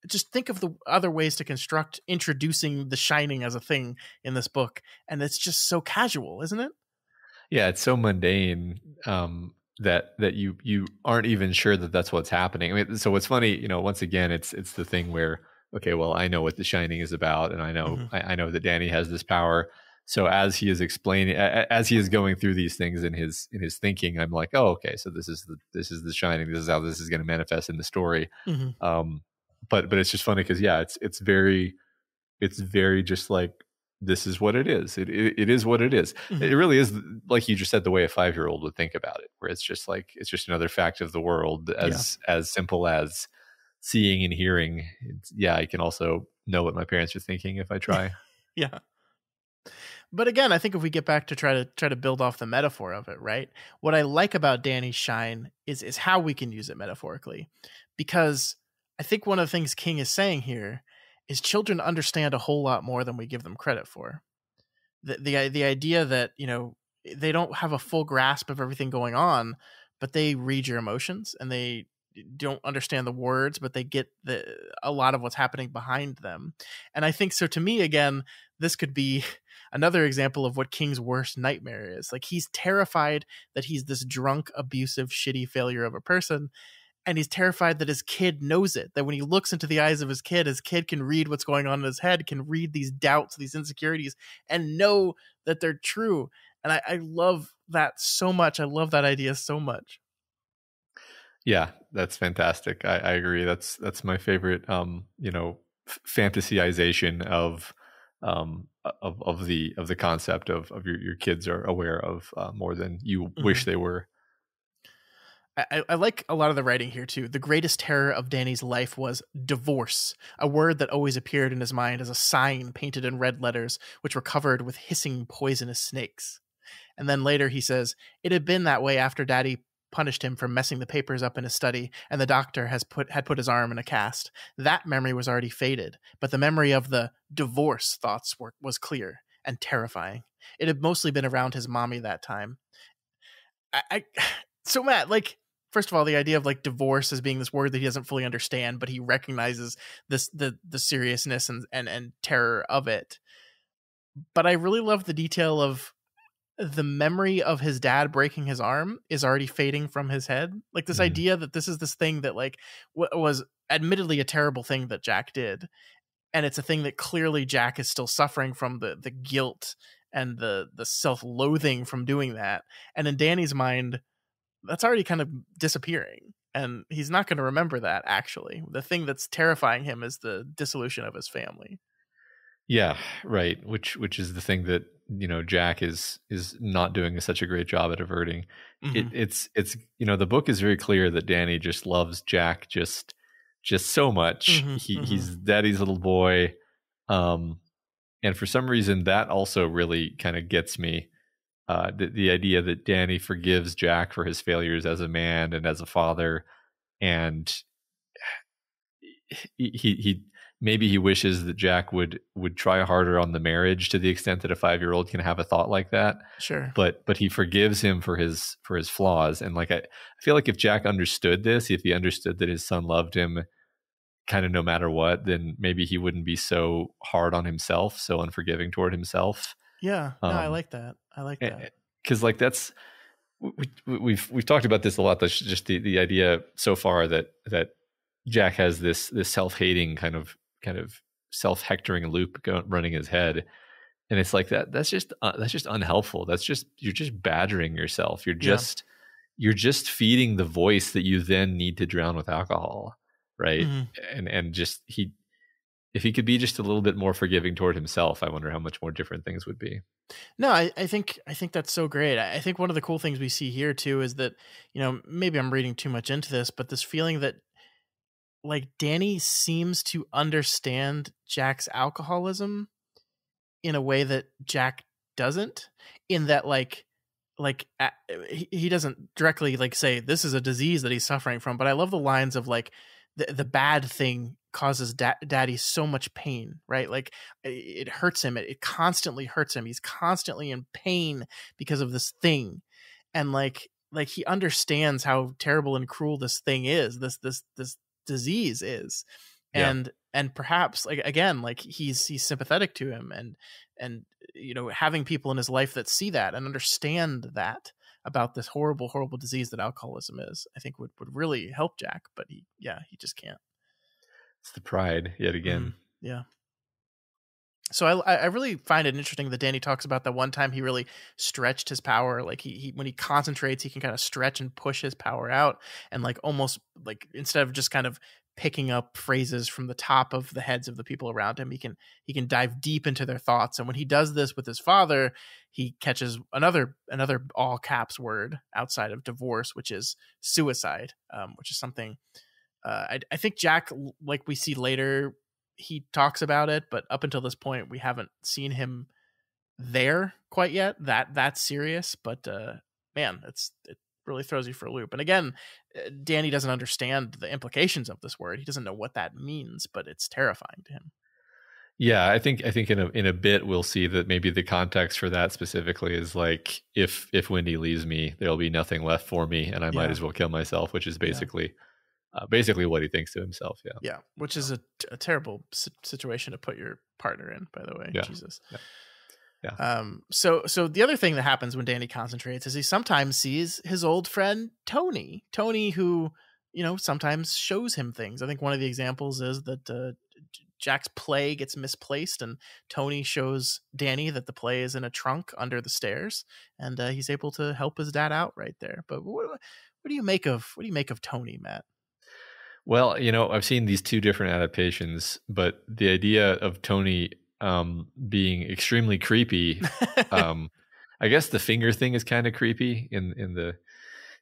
just think of the other ways to construct introducing The Shining as a thing in this book, and it's just so casual, isn't it? Yeah, it's so mundane that you aren't even sure that that's what's happening. I mean, so what's funny, once again, it's the thing where, okay, well, I know what The Shining is about, and I know I know that Danny has this power. So as he is explaining, as he is going through these things in his thinking, I'm like, oh, okay, so this is The Shining. This is how this is going to manifest in the story. But it's just funny because it's very just like, this is what it is. It is what it is. It really is, like you just said, the way a 5-year-old would think about it, where it's just like, it's just another fact of the world, as simple as seeing and hearing. I can also know what my parents are thinking if I try. Yeah. But again, I think if we get back to try to build off the metaphor of it, right? What I like about Danny's shine is how we can use it metaphorically, because I think one of the things King is saying here is children understand a whole lot more than we give them credit for. The idea that, they don't have a full grasp of everything going on, but they read your emotions, and they don't understand the words, but they get a lot of what's happening behind them. And I think so, to me, again, this could be another example of what King's worst nightmare is. Like, he's terrified that he's this drunk, abusive, shitty failure of a person, and he's terrified that his kid knows it, that when he looks into the eyes of his kid can read what's going on in his head, can read these doubts, these insecurities, and know that they're true. And I love that so much. I love that idea so much. Yeah, that's fantastic. I agree. That's my favorite, fantasyization of the concept of your kids are aware of more than you wish they were. I like a lot of the writing here too. The greatest terror of Danny's life was divorce, a word that always appeared in his mind as a sign painted in red letters, which were covered with hissing poisonous snakes. And then later he says, it had been that way after Daddy punished him for messing the papers up in his study, and the doctor had put his arm in a cast. That memory was already faded, but the memory of the divorce thoughts was clear and terrifying. It had mostly been around his mommy that time. So Matt, like, first of all, the idea of like divorce as being this word that he doesn't fully understand, but he recognizes the seriousness and terror of it. But I really love the detail of the memory of his dad breaking his arm is already fading from his head. Like this idea that this is this thing that like was admittedly a terrible thing that Jack did. And it's a thing that clearly Jack is still suffering from, the guilt and the self-loathing from doing that. And in Danny's mind, that's already kind of disappearing. And he's not going to remember that, actually. The thing that's terrifying him is the dissolution of his family. Yeah, right. Which is the thing that, Jack is not doing such a great job at averting. It's the book is very clear that Danny just loves Jack just so much. He's Daddy's little boy. And for some reason that also really kind of gets me. The idea that Danny forgives Jack for his failures as a man and as a father, and he maybe he wishes that Jack would try harder on the marriage, to the extent that a 5-year-old can have a thought like that. Sure. But he forgives him for his flaws. And like I feel like if Jack understood this, if he understood that his son loved him kind of no matter what, then maybe he wouldn't be so hard on himself, so unforgiving toward himself. Yeah. No, I like that. I like that. Because like that's we've talked about this a lot. That's just the idea so far that Jack has this self-hating kind of self-hectoring loop running his head, and it's like that's just unhelpful. You're just badgering yourself. You're just feeding the voice that you then need to drown with alcohol, right? And just if he could be just a little bit more forgiving toward himself, I wonder how much more different things would be. No, I think that's so great. I think one of the cool things we see here too is that, maybe I'm reading too much into this, but this feeling that like Danny seems to understand Jack's alcoholism in a way that Jack doesn't, in that he doesn't directly like say this is a disease that he's suffering from. But I love the lines of like the bad thing causes Daddy so much pain, right? Like it hurts him. It constantly hurts him. He's constantly in pain because of this thing. And like he understands how terrible and cruel this thing is, this disease is. And perhaps like again, like he's sympathetic to him, and having people in his life that see that and understand that about this horrible disease that alcoholism is, I think would really help Jack. But he just can't. It's the pride yet again. Yeah. So I really find it interesting that Danny talks about that one time he really stretched his power. Like he when he concentrates, he can kind of stretch and push his power out, and like almost like instead of just kind of picking up phrases from the top of the heads of the people around him, he can dive deep into their thoughts. And when he does this with his father, he catches another all caps word outside of divorce, which is suicide, which is something I think Jack, like we see later, he talks about it, but up until this point, we haven't seen him there quite yet. That's serious, but man, it really throws you for a loop. And again, Danny doesn't understand the implications of this word. He doesn't know what that means, but it's terrifying to him. Yeah, I think in a bit we'll see that maybe the context for that specifically is like if Wendy leaves me, there'll be nothing left for me, and I might as well kill myself, which is basically what he thinks to himself. Yeah, which is a terrible situation to put your partner in, by the way. Jesus. Yeah. So the other thing that happens when Danny concentrates is he sometimes sees his old friend Tony, who sometimes shows him things. I think one of the examples is that Jack's play gets misplaced, and Tony shows Danny that the play is in a trunk under the stairs, and he's able to help his dad out right there. But what do you make of Tony, Matt? Well, I've seen these two different adaptations, but the idea of Tony being extremely creepy, I guess the finger thing is kind of creepy in the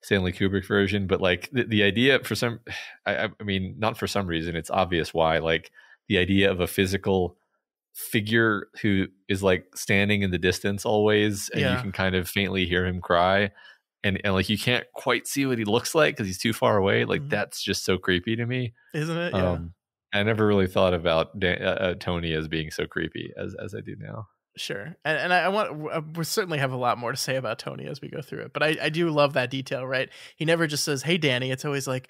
Stanley Kubrick version, but like the idea for some, I mean, not for some reason, it's obvious why, like the idea of a physical figure who is like standing in the distance always, and you can kind of faintly hear him cry. And like you can't quite see what he looks like because he's too far away. Like that's just so creepy to me, isn't it? Yeah. I never really thought about Tony as being so creepy as I do now. Sure, and I want we certainly have a lot more to say about Tony as we go through it. But I do love that detail, right? He never just says, "Hey, Danny." It's always like,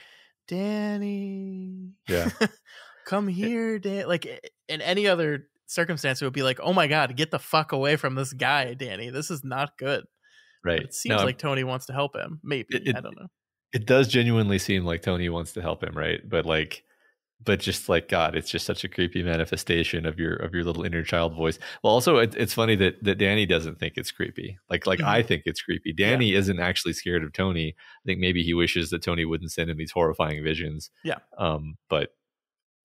"Danny, yeah, come here, Dan." Like in any other circumstance, it would be like, "Oh my God, get the fuck away from this guy, Danny. This is not good." Right. But it seems like Tony wants to help him. Maybe. I don't know. It does genuinely seem like Tony wants to help him, right? But just like God, it's just such a creepy manifestation of your little inner child voice. Well, also it's funny that Danny doesn't think it's creepy. Like I think it's creepy. Danny isn't actually scared of Tony. I think maybe he wishes that Tony wouldn't send him these horrifying visions. Yeah. But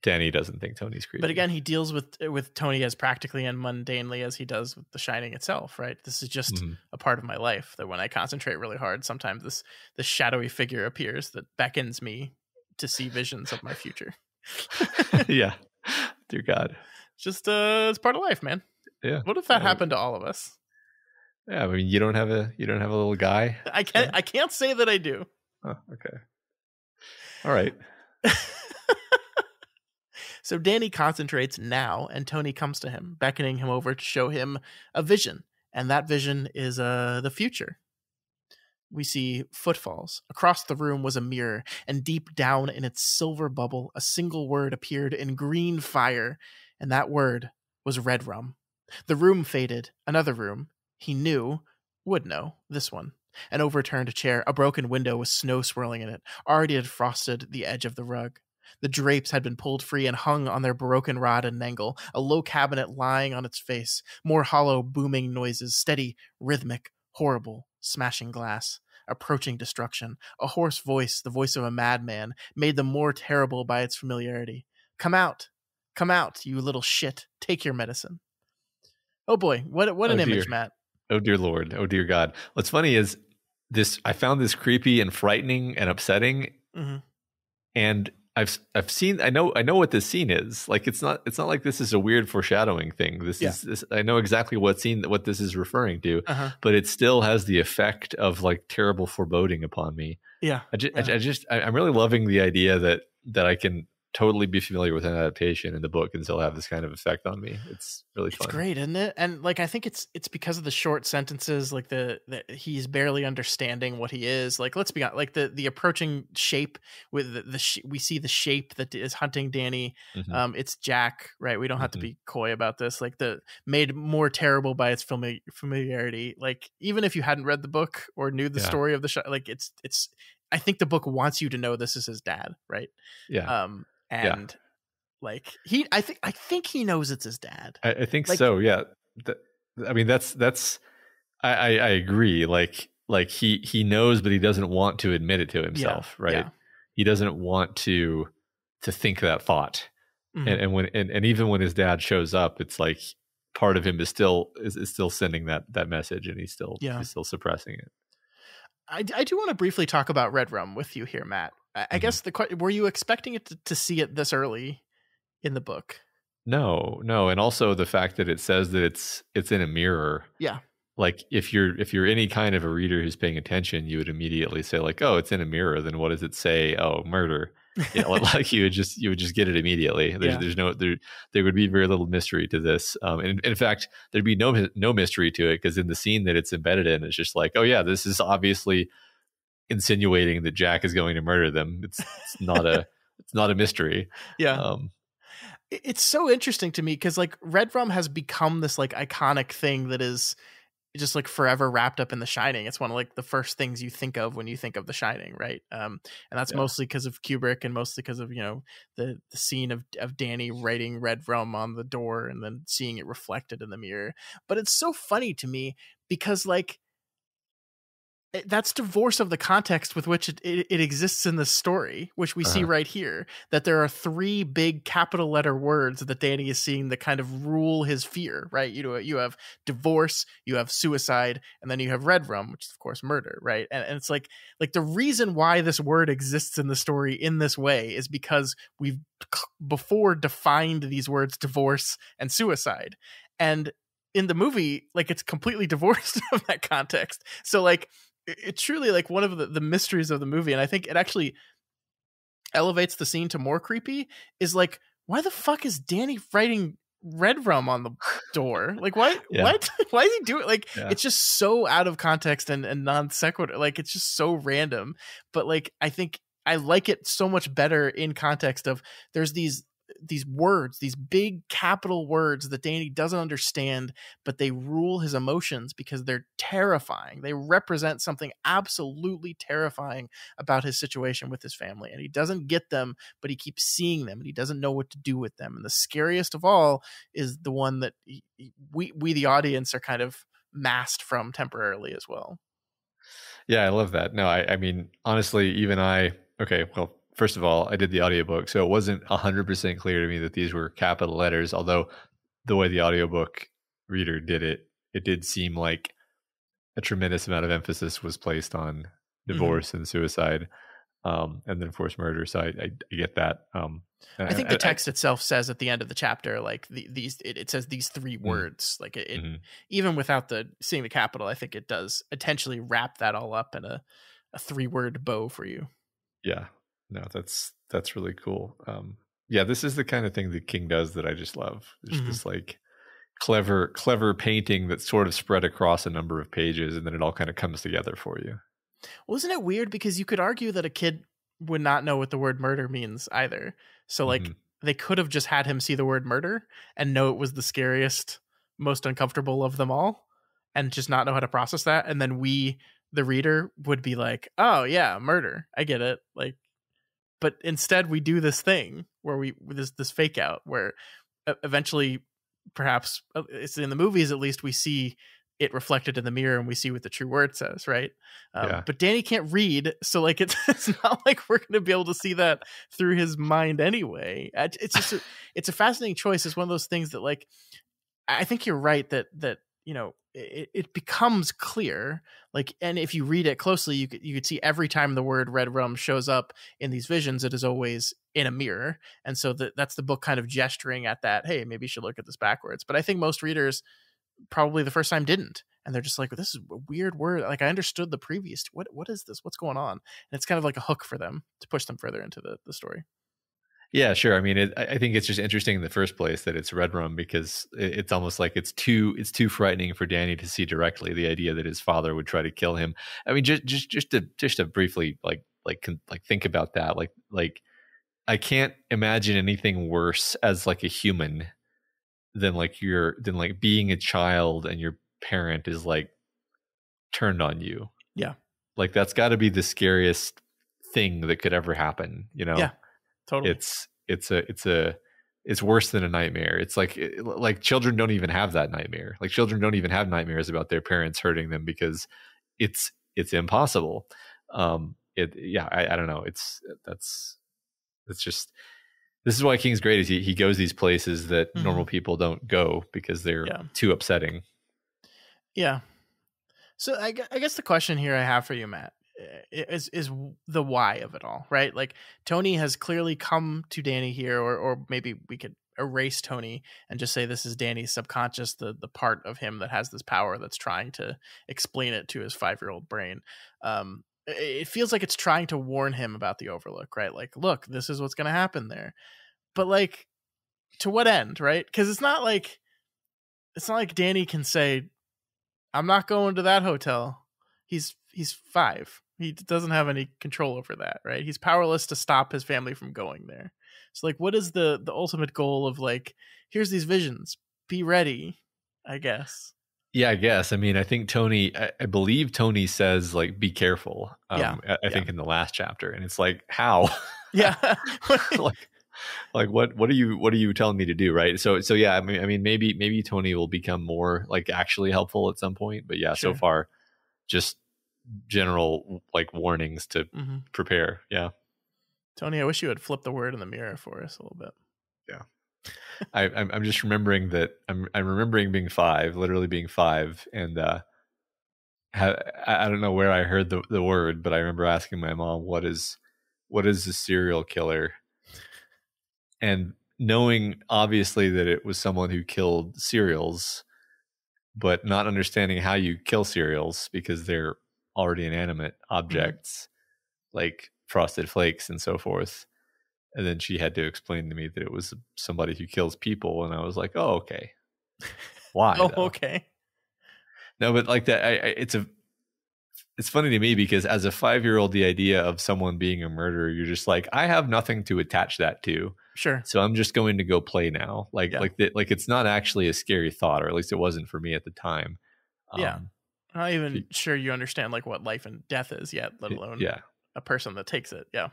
Danny doesn't think Tony's creepy. But again, he deals with Tony as practically and mundanely as he does with The Shining itself, right? This is just a part of my life that when I concentrate really hard, sometimes this shadowy figure appears that beckons me to see visions of my future. Yeah. Dear God. Just it's part of life, man. Yeah. What if that happened to all of us? Yeah, I mean, you don't have a little guy? I can't say that I do. Oh, okay. All right. So Danny concentrates now, and Tony comes to him, beckoning him over to show him a vision. And that vision is the future. We see footfalls. Across the room was a mirror, and deep down in its silver bubble, a single word appeared in green fire, and that word was red rum. The room faded. Another room. He would know, this one. An overturned chair, a broken window with snow swirling in it, already had frosted the edge of the rug. The drapes had been pulled free and hung on their broken rod and angle, a low cabinet lying on its face, more hollow, booming noises, steady, rhythmic, horrible, smashing glass, approaching destruction, a hoarse voice, the voice of a madman, made them more terrible by its familiarity. Come out, you little shit, take your medicine. Oh boy, what an image, Matt. Oh dear Lord, oh dear God. What's funny is I found this creepy and frightening and upsetting, and I've seen, I know what this scene is. Like it's not like this is a weird foreshadowing thing. This I know exactly what this is referring to, but it still has the effect of like terrible foreboding upon me. Yeah. I'm really loving the idea that I can totally be familiar with an adaptation in the book and still have this kind of effect on me. It's really fun. It's great, isn't it? And like I think it's because of the short sentences, like the he's barely understanding what he is. Like let's be honest, like the approaching shape with we see the shape that is hunting Danny. It's Jack, right? We don't have to be coy about this. Like the made more terrible by its familiarity. Like even if you hadn't read the book or knew the story of the like it's. I think the book wants you to know this is his dad, right? Yeah. And like I think he knows it's his dad. I think like, so. Yeah. I mean, that's. I agree. Like he knows, but he doesn't want to admit it to himself, right? Yeah. He doesn't want to think that thought, and even when his dad shows up, it's like part of him is still sending that message, and he's still suppressing it. I do want to briefly talk about Red Rum with you here, Matt. I guess were you expecting it to see it this early in the book? No, and also the fact that it says that it's in a mirror. Yeah. Like if you're any kind of a reader who's paying attention, you would immediately say like, oh, it's in a mirror. Then what does it say? Oh, murder. Like you would just get it immediately. There would be very little mystery to this. And in fact, there'd be no mystery to it because in the scene that it's embedded in, it's just like, oh yeah, this is obviously insinuating that Jack is going to murder them. It's not a mystery. Yeah. It's so interesting to me because like Red Rum has become this like iconic thing that is just like forever wrapped up in The Shining. It's one of like the first things you think of when you think of The Shining, right? And that's Yeah. mostly because of Kubrick, and mostly because of, you know, the scene of Danny writing red rum on the door and then seeing it reflected in the mirror. But it's so funny to me because like that's divorce of the context with which it exists in the story, which we see Uh-huh. right here, that there are three big capital letter words that Danny is seeing that kind of rule his fear, right? You know, you have divorce, you have suicide, and then you have red rum, which is of course murder, right? And it's like the reason why this word exists in the story in this way is because we've before defined these words divorce and suicide. And in the movie, like it's completely divorced from that context. So like it's truly like one of the mysteries of the movie, and I think it actually elevates the scene to more creepy, is like, why the fuck is Danny writing red rum on the door? Like why Yeah. what why is he doing, like, Yeah. it's just so out of context and non sequitur, like it's just so random. But like I think I like it so much better in context of there's these words, these big capital words that Danny doesn't understand, but they rule his emotions because they're terrifying. They represent something absolutely terrifying about his situation with his family. And he doesn't get them, but he keeps seeing them and he doesn't know what to do with them. And the scariest of all is the one that we the audience are kind of masked from temporarily as well. Yeah, I love that. No, I mean, honestly, okay, well, first of all, I did the audiobook, so it wasn't 100% clear to me that these were capital letters, although the way the audiobook reader did it, it did seem like a tremendous amount of emphasis was placed on divorce and suicide, and then forced murder. So I get that. I think the text itself says at the end of the chapter, like it says these three words, like it mm-hmm. even without seeing the capital, I think it does intentionally wrap that all up in a 3-word bow for you. Yeah, no, that's really cool. Yeah, this is the kind of thing that King does that I just love. There's this like clever painting that's sort of spread across a number of pages, and then it all kind of comes together for you. Well, isn't it weird, because you could argue that a kid would not know what the word murder means either. So like they could have just had him see the word murder and know it was the scariest, most uncomfortable of them all, and just not know how to process that. And then we, the reader, would be like, oh yeah, murder, I get it. Like, but instead we do this thing where this fake out where eventually, perhaps it's in the movies, at least we see it reflected in the mirror and we see what the true word says, right? But Danny can't read, so like it's not like we're going to be able to see that through his mind anyway. It's just it's a fascinating choice. It's one of those things that, like, I think you're right that you know it becomes clear, like, and if you read it closely, you could see every time the word red rum shows up in these visions, it is always in a mirror. And so that's the book kind of gesturing at that, hey, maybe you should look at this backwards. But I think most readers probably the first time didn't, and they're just like, this is a weird word, like I understood the previous, what is this, what's going on? And it's kind of like a hook for them to push them further into the story. Yeah, sure. I mean, I think it's just interesting in the first place that it's red rum, because it's almost like it's too frightening for Danny to see directly, the idea that his father would try to kill him. I mean, just to briefly like think about that. Like I can't imagine anything worse as like a human than like being a child and your parent is like turned on you. Yeah, like that's got to be the scariest thing that could ever happen. You know? Yeah. Totally. It's worse than a nightmare. It's like children don't even have that nightmare. Like children don't even have nightmares about their parents hurting them, because it's impossible. I don't know. It's just, this is why King's great, is he goes these places that normal people don't go because they're too upsetting. Yeah. So I guess the question here I have for you, Matt, is the why of it all, right? Like Tony has clearly come to Danny here, or maybe we could erase Tony and just say this is Danny's subconscious, the part of him that has this power that's trying to explain it to his 5-year-old brain. It feels like it's trying to warn him about the Overlook, right? Like, look, this is what's going to happen there. But like, to what end, right? Because it's not like Danny can say, I'm not going to that hotel. He's 5. He doesn't have any control over that, right? He's powerless to stop his family from going there. So like, what is the ultimate goal of like, here's these visions, be ready, I guess? Yeah, I guess. I mean, I think Tony, I believe Tony says like, be careful. Yeah. I Yeah. think in the last chapter, and it's like, how? Yeah. like, what are you telling me to do? Right. So yeah, I mean, maybe Tony will become more like actually helpful at some point. But yeah, so Sure. far, just general like warnings to Hmm. prepare. Yeah. Tony, I wish you had flipped the word in the mirror for us a little bit. Yeah. I'm just remembering that I'm remembering being five, literally being five, and I don't know where I heard the word, but I remember asking my mom, what is a serial killer? And knowing obviously that it was someone who killed cereals, but not understanding how you kill cereals because they're already inanimate Hmm. objects like Frosted Flakes and so forth. And then she had to explain to me that it was somebody who kills people, and I was like, oh, okay. Why Oh, though? okay. No, but like that, it's funny to me because as a 5-year-old, the idea of someone being a murderer, you're just like, I have nothing to attach that to. Sure. So I'm just going to go play now. Yeah. Like it's not actually a scary thought, or at least it wasn't for me at the time. Yeah. Um, I'm not even sure you understand like what life and death is yet, let alone yeah. a person that takes it. Yeah.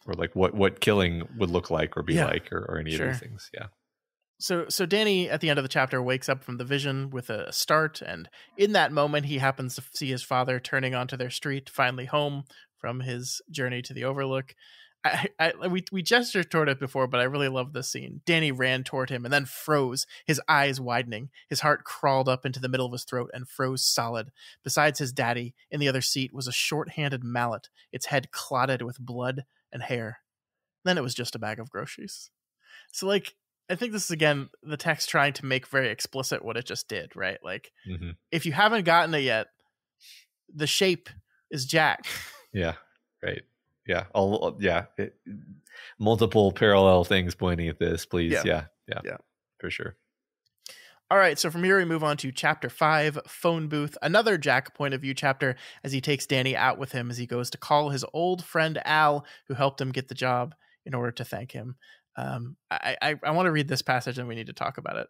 Or like what killing would look like or be Yeah. like, or any of Sure. these things. Yeah. So Danny at the end of the chapter wakes up from the vision with a start, and in that moment he happens to see his father turning onto their street, finally home from his journey to the Overlook. We gestured toward it before, but I really love this scene. Danny ran toward him and then froze, his eyes widening. His heart crawled up into the middle of his throat and froze solid. Besides his daddy, in the other seat was a short-handed mallet, its head clotted with blood and hair. Then it was just a bag of groceries. So, like, I think this is again the text trying to make very explicit what it just did, right? Like, Mm-hmm. if you haven't gotten it yet, the shape is Jack. Yeah. Right. Yeah. Multiple parallel things pointing at this, please. Yeah. Yeah. Yeah. For sure. All right, so from here we move on to chapter 5, Phone Booth, another Jack point of view chapter as he takes Danny out with him as he goes to call his old friend Al, who helped him get the job, in order to thank him. I want to read this passage and we need to talk about it.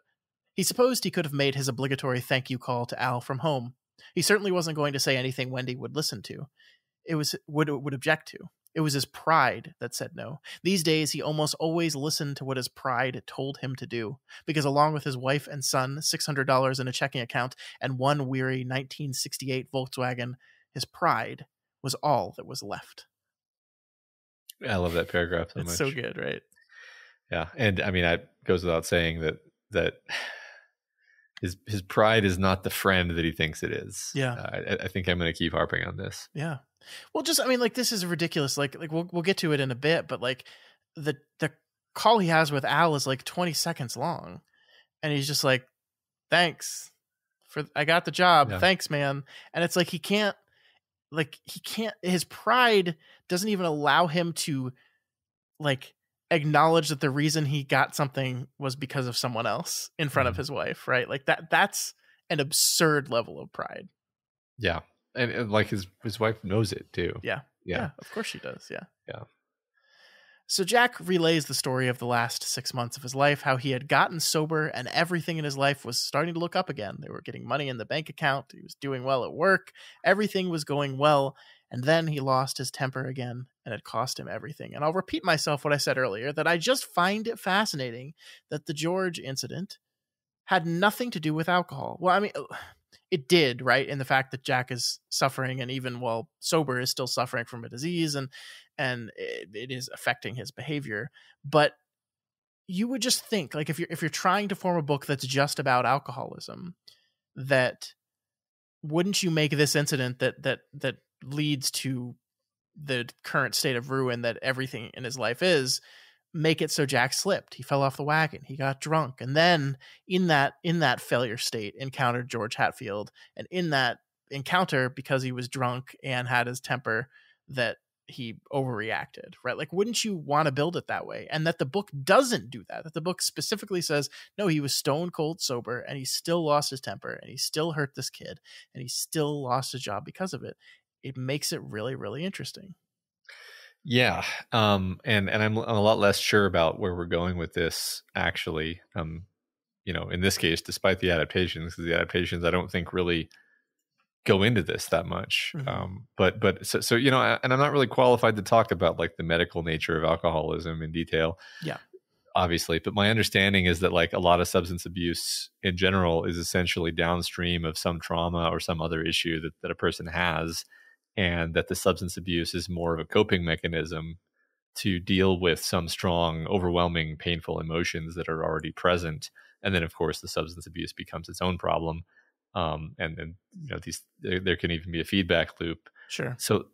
He supposed he could have made his obligatory thank you call to Al from home. He certainly wasn't going to say anything Wendy would listen to. Would object to. It was his pride that said no. These days, he almost always listened to what his pride told him to do, because along with his wife and son, $600 in a checking account, and one weary 1968 Volkswagen, his pride was all that was left. I love that paragraph so It's much. so good, right? Yeah, and I mean, it goes without saying that his pride is not the friend that he thinks it is. Yeah. I think I'm going to keep harping on this. Yeah. Well, just I mean, like this is ridiculous. Like we'll get to it in a bit, but like the call he has with Al is like 20 seconds long, and he's just like, "Thanks for I got the job. Yeah. Thanks, man." And it's like he can't. His pride doesn't even allow him to like acknowledge that the reason he got something was because of someone else in front of his wife, right? Like that's an absurd level of pride. Yeah. And like his wife knows it too. Yeah. Yeah, of course she does. Yeah. Yeah. So Jack relays the story of the last 6 months of his life, how he had gotten sober and everything in his life was starting to look up again. They were getting money in the bank account. He was doing well at work. Everything was going well. And then he lost his temper again, and it cost him everything. And I'll repeat myself what I said earlier, that I just find it fascinating that the George incident had nothing to do with alcohol. Well, I mean, it did, right? In the fact that Jack is suffering, and even while sober, is still suffering from a disease, and it is affecting his behavior. But you would just think, like, if you're trying to form a book that's just about alcoholism, that wouldn't you make this incident that leads to the current state of ruin that everything in his life is, make it so Jack slipped. He fell off the wagon. He got drunk. And then in that failure state encountered George Hatfield. And in that encounter, because he was drunk and had his temper, that he overreacted, right? Like, wouldn't you want to build it that way? And that the book doesn't do that. That the book specifically says, no, he was stone cold sober and he still lost his temper and he still hurt this kid and he still lost his job because of it. It makes it really, really interesting. Yeah. And I'm a lot less sure about where we're going with this, actually. in this case, despite the adaptations, because the adaptations I don't think really go into this that much. So and I'm not really qualified to talk about like the medical nature of alcoholism in detail. Yeah. Obviously, but my understanding is that like a lot of substance abuse in general is essentially downstream of some trauma or some other issue that a person has, and that the substance abuse is more of a coping mechanism to deal with some strong, overwhelming, painful emotions that are already present. And then, of course, the substance abuse becomes its own problem. And then, there can even be a feedback loop. Sure. So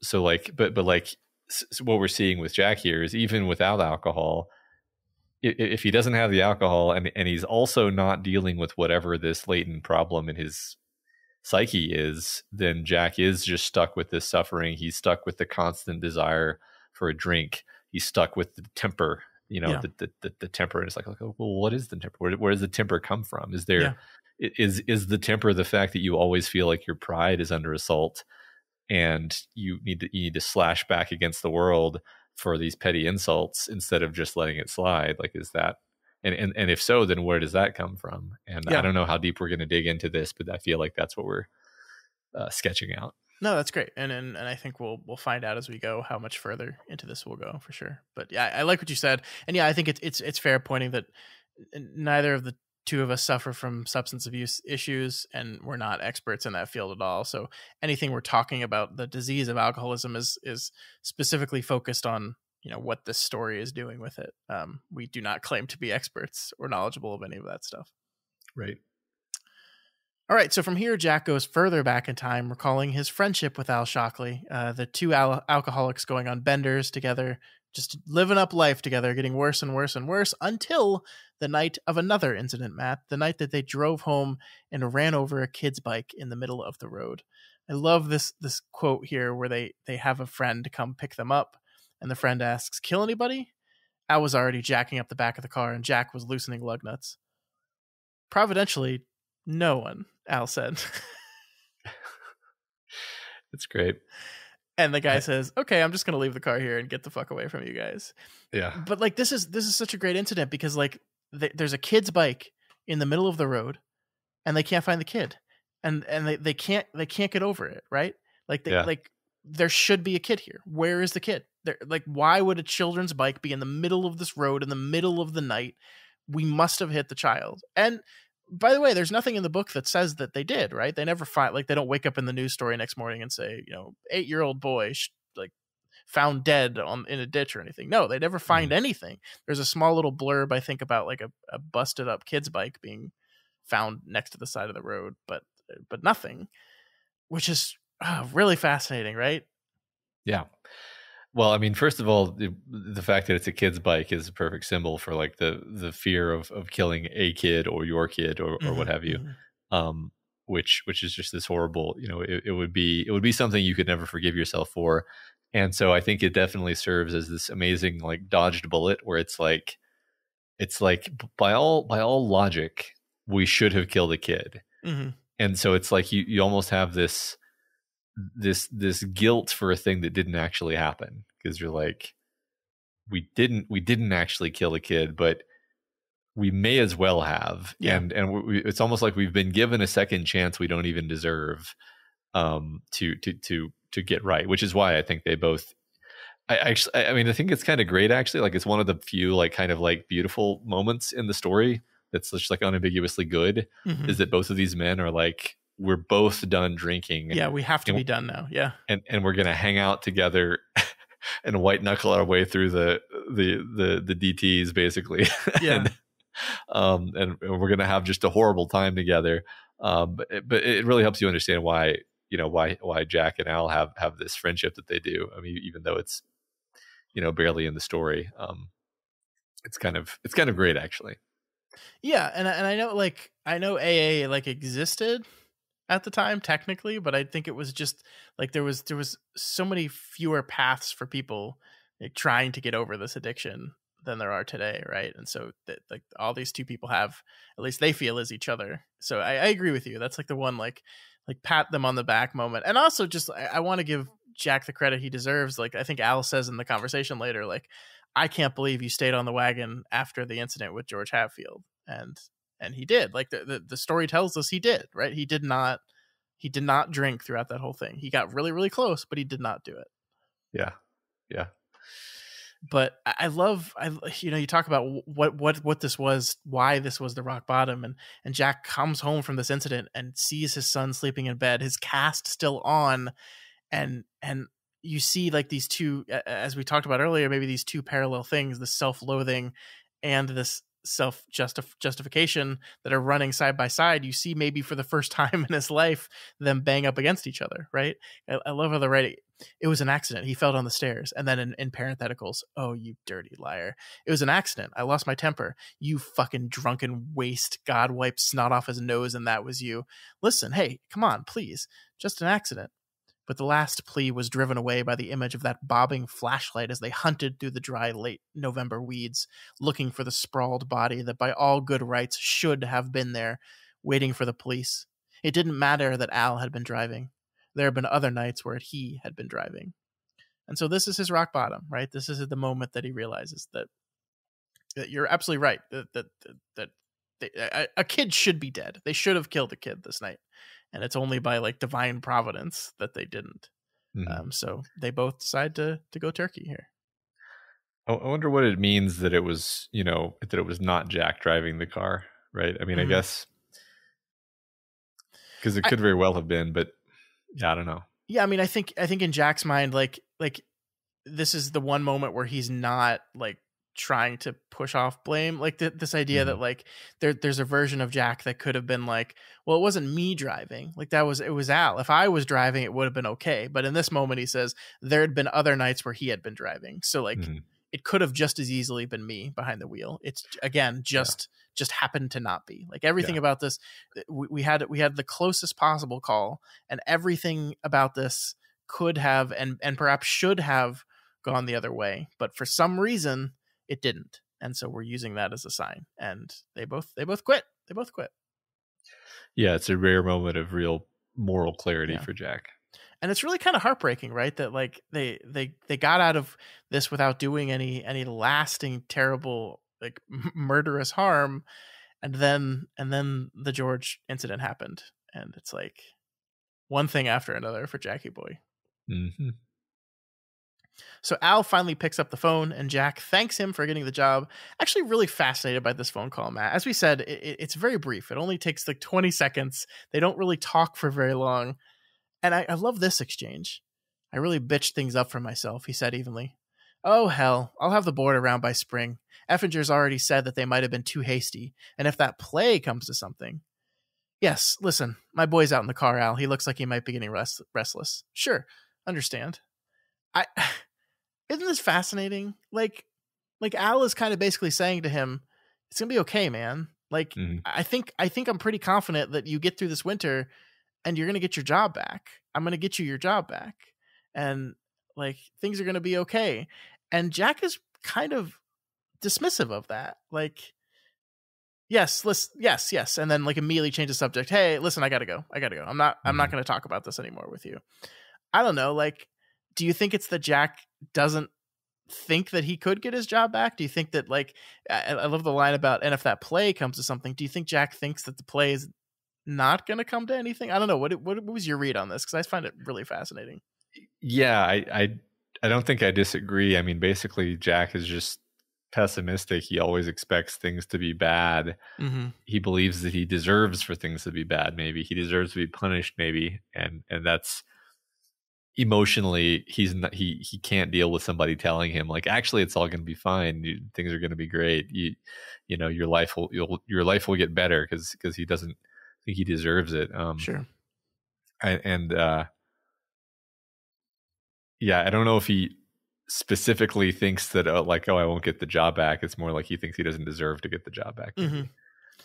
what we're seeing with Jack here is even without alcohol, if he doesn't have the alcohol and he's also not dealing with whatever this latent problem in his psyche is, then Jack is just stuck with this suffering. He's stuck with the constant desire for a drink. He's stuck with the temper, the temper. And it's like, well, what is the temper? Where does the temper come from? Is there, is the temper the fact that you always feel like your pride is under assault and you need to slash back against the world for these petty insults instead of just letting it slide? Like, is that, and if so, then where does that come from? And I don't know how deep we're going to dig into this, but I feel like that's what we're sketching out. No, that's great. And I think we'll find out as we go how much further into this we'll go, for sure. But yeah, I like what you said. And yeah, I think it's fair pointing that neither of the two of us suffer from substance abuse issues, and we're not experts in that field at all. So anything we're talking about, the disease of alcoholism, is specifically focused on, what this story is doing with it. We do not claim to be experts or knowledgeable of any of that stuff. Right. All right. So from here, Jack goes further back in time, recalling his friendship with Al Shockley, the two alcoholics going on benders together, just living up life together, getting worse and worse and worse until the night of another incident, Matt, the night that they drove home and ran over a kid's bike in the middle of the road. I love this quote here where they have a friend come pick them up, and the friend asks, "Kill anybody?" Al was already jacking up the back of the car, and Jack was loosening lug nuts. Providentially, no one, Al said. It's great. And the guy says, "Okay, I'm just going to leave the car here and get the fuck away from you guys." Yeah. But like, this is such a great incident because like there's a kid's bike in the middle of the road and they can't find the kid, and they can't get over it. Right. Like like there should be a kid here. Where is the kid? Like, why would a children's bike be in the middle of this road in the middle of the night? We must have hit the child. And by the way, there's nothing in the book that says that they did, right? They never find, like, they don't wake up in the news story next morning and say, 8-year-old boy, found dead in a ditch or anything. No, they never find anything. There's a small little blurb, I think, about like a busted up kid's bike being found next to the side of the road, but nothing, which is really fascinating, right? Yeah. Well, I mean, first of all, the fact that it's a kid's bike is a perfect symbol for like the fear of killing a kid or your kid or what have you, which is just this horrible. It would be something you could never forgive yourself for, and so I think it definitely serves as this amazing like dodged bullet where it's like by all logic we should have killed a kid, and so it's like you almost have this guilt for a thing that didn't actually happen, because you're like, we didn't actually kill a kid, but we may as well have. And it's almost like we've been given a second chance we don't even deserve to get right, which is why I think they both I think it's kind of great actually. Like, it's one of the few like kind of like beautiful moments in the story that's just like unambiguously good, is that both of these men are like, we're both done drinking. Yeah, we have to be done now. Yeah. And we're gonna hang out together and white knuckle our way through the DTs basically. Yeah. and we're gonna have just a horrible time together. But it really helps you understand why Jack and Al have this friendship that they do. I mean, even though it's barely in the story, it's kind of great actually. Yeah, and I know AA like existed at the time technically, but I think it was just like there was so many fewer paths for people like trying to get over this addiction than there are today, right? And so that like all these two people have, at least they feel, is each other. So I agree with you. That's like the one like pat them on the back moment. And also just I want to give Jack the credit he deserves. Like I think Al says in the conversation later, like, I can't believe you stayed on the wagon after the incident with George Hatfield. And and he did. Like the story tells us he did, right? He did not drink throughout that whole thing. He got really, really close, but he did not do it. Yeah. Yeah. But I love, you talk about what this was, why this was the rock bottom, and Jack comes home from this incident and sees his son sleeping in bed, his cast still on, and you see like these two, as we talked about earlier, maybe these two parallel things, the self-loathing and this justification that are running side by side. You see maybe for the first time in his life them bang up against each other, right? I love how the writing, it was an accident, he fell down the stairs, and then in parentheticals, oh, you dirty liar, it was an accident, I lost my temper, you fucking drunken waste, God wiped snot off his nose and that was you. Listen, hey, come on, please, just an accident. But the last plea was driven away by the image of that bobbing flashlight as they hunted through the dry late November weeds, looking for the sprawled body that by all good rights should have been there, waiting for the police. It didn't matter that Al had been driving. There had been other nights where he had been driving. And so this is his rock bottom, right? This is the moment that he realizes that you're absolutely right, that a kid should be dead. They should have killed a kid this night. And it's only by like divine providence that they didn't. So they both decide to go turkey here. I wonder what it means that it was, that it was not Jack driving the car, right? I mean, I guess because it could very well have been, but yeah, I don't know. Yeah, I mean, I think in Jack's mind, like this is the one moment where he's not like trying to push off blame, like this idea that like there's a version of Jack that could have been like, well, it wasn't me driving, like it was Al, if I was driving it would have been okay. But in this moment he says there had been other nights where he had been driving, so like it could have just as easily been me behind the wheel. It's again just happened to not be. Like everything about this, we had the closest possible call, and everything about this could have and perhaps should have gone the other way, but for some reason it didn't. And so we're using that as a sign, and they both quit. Yeah, it's a rare moment of real moral clarity for Jack. And it's really kind of heartbreaking, right? That like they got out of this without doing any lasting, terrible, like murderous harm. And then the George incident happened, and it's like one thing after another for Jackie boy. So Al finally picks up the phone, and Jack thanks him for getting the job. Actually really fascinated by this phone call, Matt. As we said, it's very brief. It only takes like 20 seconds. They don't really talk for very long. And I love this exchange. I really bitched things up for myself, he said evenly. Oh, hell, I'll have the board around by spring. Effinger's already said that they might have been too hasty. And if that play comes to something. Yes, listen, my boy's out in the car, Al. He looks like he might be getting restless. Sure, understand. Isn't this fascinating? Like Al is kind of basically saying to him, it's gonna be okay, man. Like I think I'm pretty confident that you get through this winter and you're gonna get your job back. I'm gonna get you your job back, and like things are gonna be okay. And Jack is kind of dismissive of that. Like, yes, and then like immediately change the subject. Hey, listen, I gotta go. I'm not gonna talk about this anymore with you. I don't know. Like, do you think it's that Jack doesn't think that he could get his job back? Do you think that like I love the line about, and if that play comes to something, do you think Jack thinks that the play is not going to come to anything? I don't know. What was your read on this? Because I find it really fascinating. Yeah, I don't think I disagree. I mean, basically, Jack is just pessimistic. He always expects things to be bad. He believes that he deserves for things to be bad. Maybe he deserves to be punished. Maybe, and that's emotionally he can't deal with somebody telling him like, actually, it's all going to be fine. Things are going to be great. You know, your life will get better because he doesn't think he deserves it. Sure. Yeah, I don't know if he specifically thinks that I won't get the job back. It's more like he thinks he doesn't deserve to get the job back.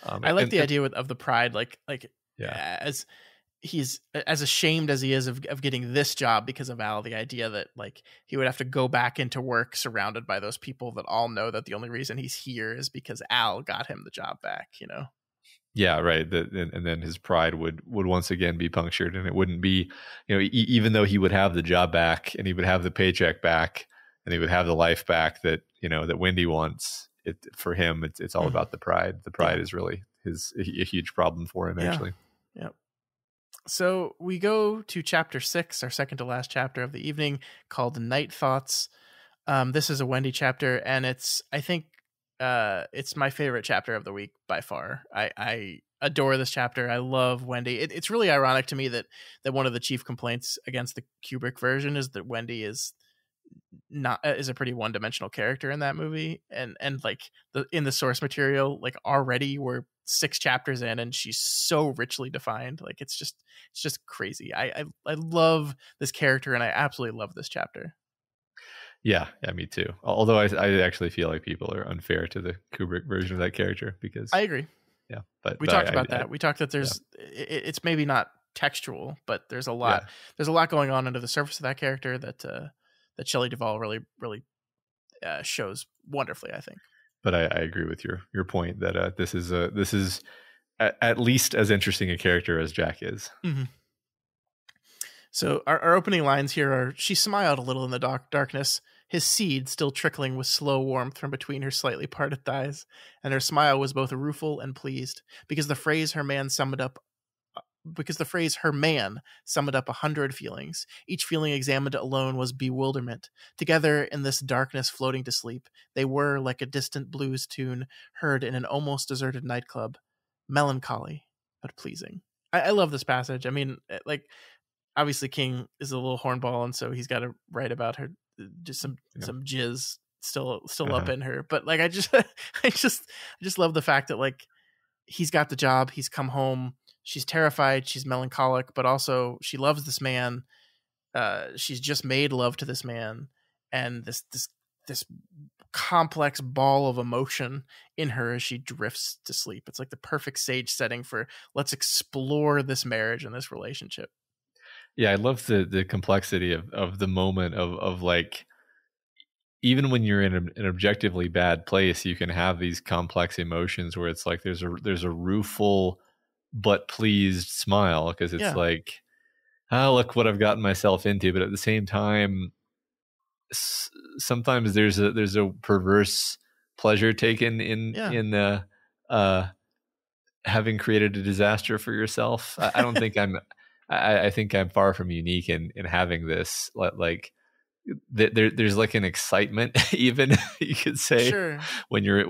I like the idea of the pride, like as he's as ashamed as he is of getting this job because of Al, the idea that like he would have to go back into work surrounded by those people that all know that the only reason he's here is because Al got him the job back, you know? Yeah, right. And then his pride would once again be punctured, and it wouldn't be, even though he would have the job back and he would have the paycheck back and he would have the life back that, that Wendy wants. For him, it's all about the pride. The pride is really a huge problem for him, Yeah. actually. Yep. So we go to chapter 6, our second to last chapter of the evening, called Night Thoughts. This is a Wendy chapter, and I think it's my favorite chapter of the week by far. I adore this chapter. I love Wendy. It's really ironic to me that one of the chief complaints against the Kubrick version is that Wendy is not is a pretty one-dimensional character in that movie, and like in the source material, like already we're 6 chapters in and she's so richly defined. Like it's just crazy. I love this character, and I absolutely love this chapter. Yeah, me too. Although I actually feel like people are unfair to the Kubrick version of that character, because I agree. yeah, but We talked about that. We talked that there's it's maybe not textual, but there's a lot going on under the surface of that character that Shelley Duvall really shows wonderfully, I think. But I agree with your point that this is at least as interesting a character as Jack is. Mm-hmm. So our opening lines here are: she smiled a little in the darkness, his seed still trickling with slow warmth from between her slightly parted thighs, and her smile was both rueful and pleased, because the phrase her man summoned up 100 feelings. Each feeling examined alone was bewilderment. Together in this darkness floating to sleep, they were like a distant blues tune heard in an almost deserted nightclub. Melancholy, but pleasing. I love this passage. I mean, like, obviously King is a little hornball, and so he's got to write about her, just some jizz still up in her. But like, I just love the fact that like he's got the job, he's come home, she's terrified, she's melancholic, but also she loves this man. She's just made love to this man, and this complex ball of emotion in her as she drifts to sleep. It's like the perfect stage setting for let's explore this marriage and this relationship. Yeah, I love the complexity of the moment of like, even when you're in an objectively bad place, you can have these complex emotions where it's like there's a rueful but pleased smile, because it's like, oh, look what I've gotten myself into. But at the same time, sometimes there's a perverse pleasure taken in having created a disaster for yourself. I don't think I think I'm far from unique in having this. Like there's like an excitement, even you could say, sure, when you've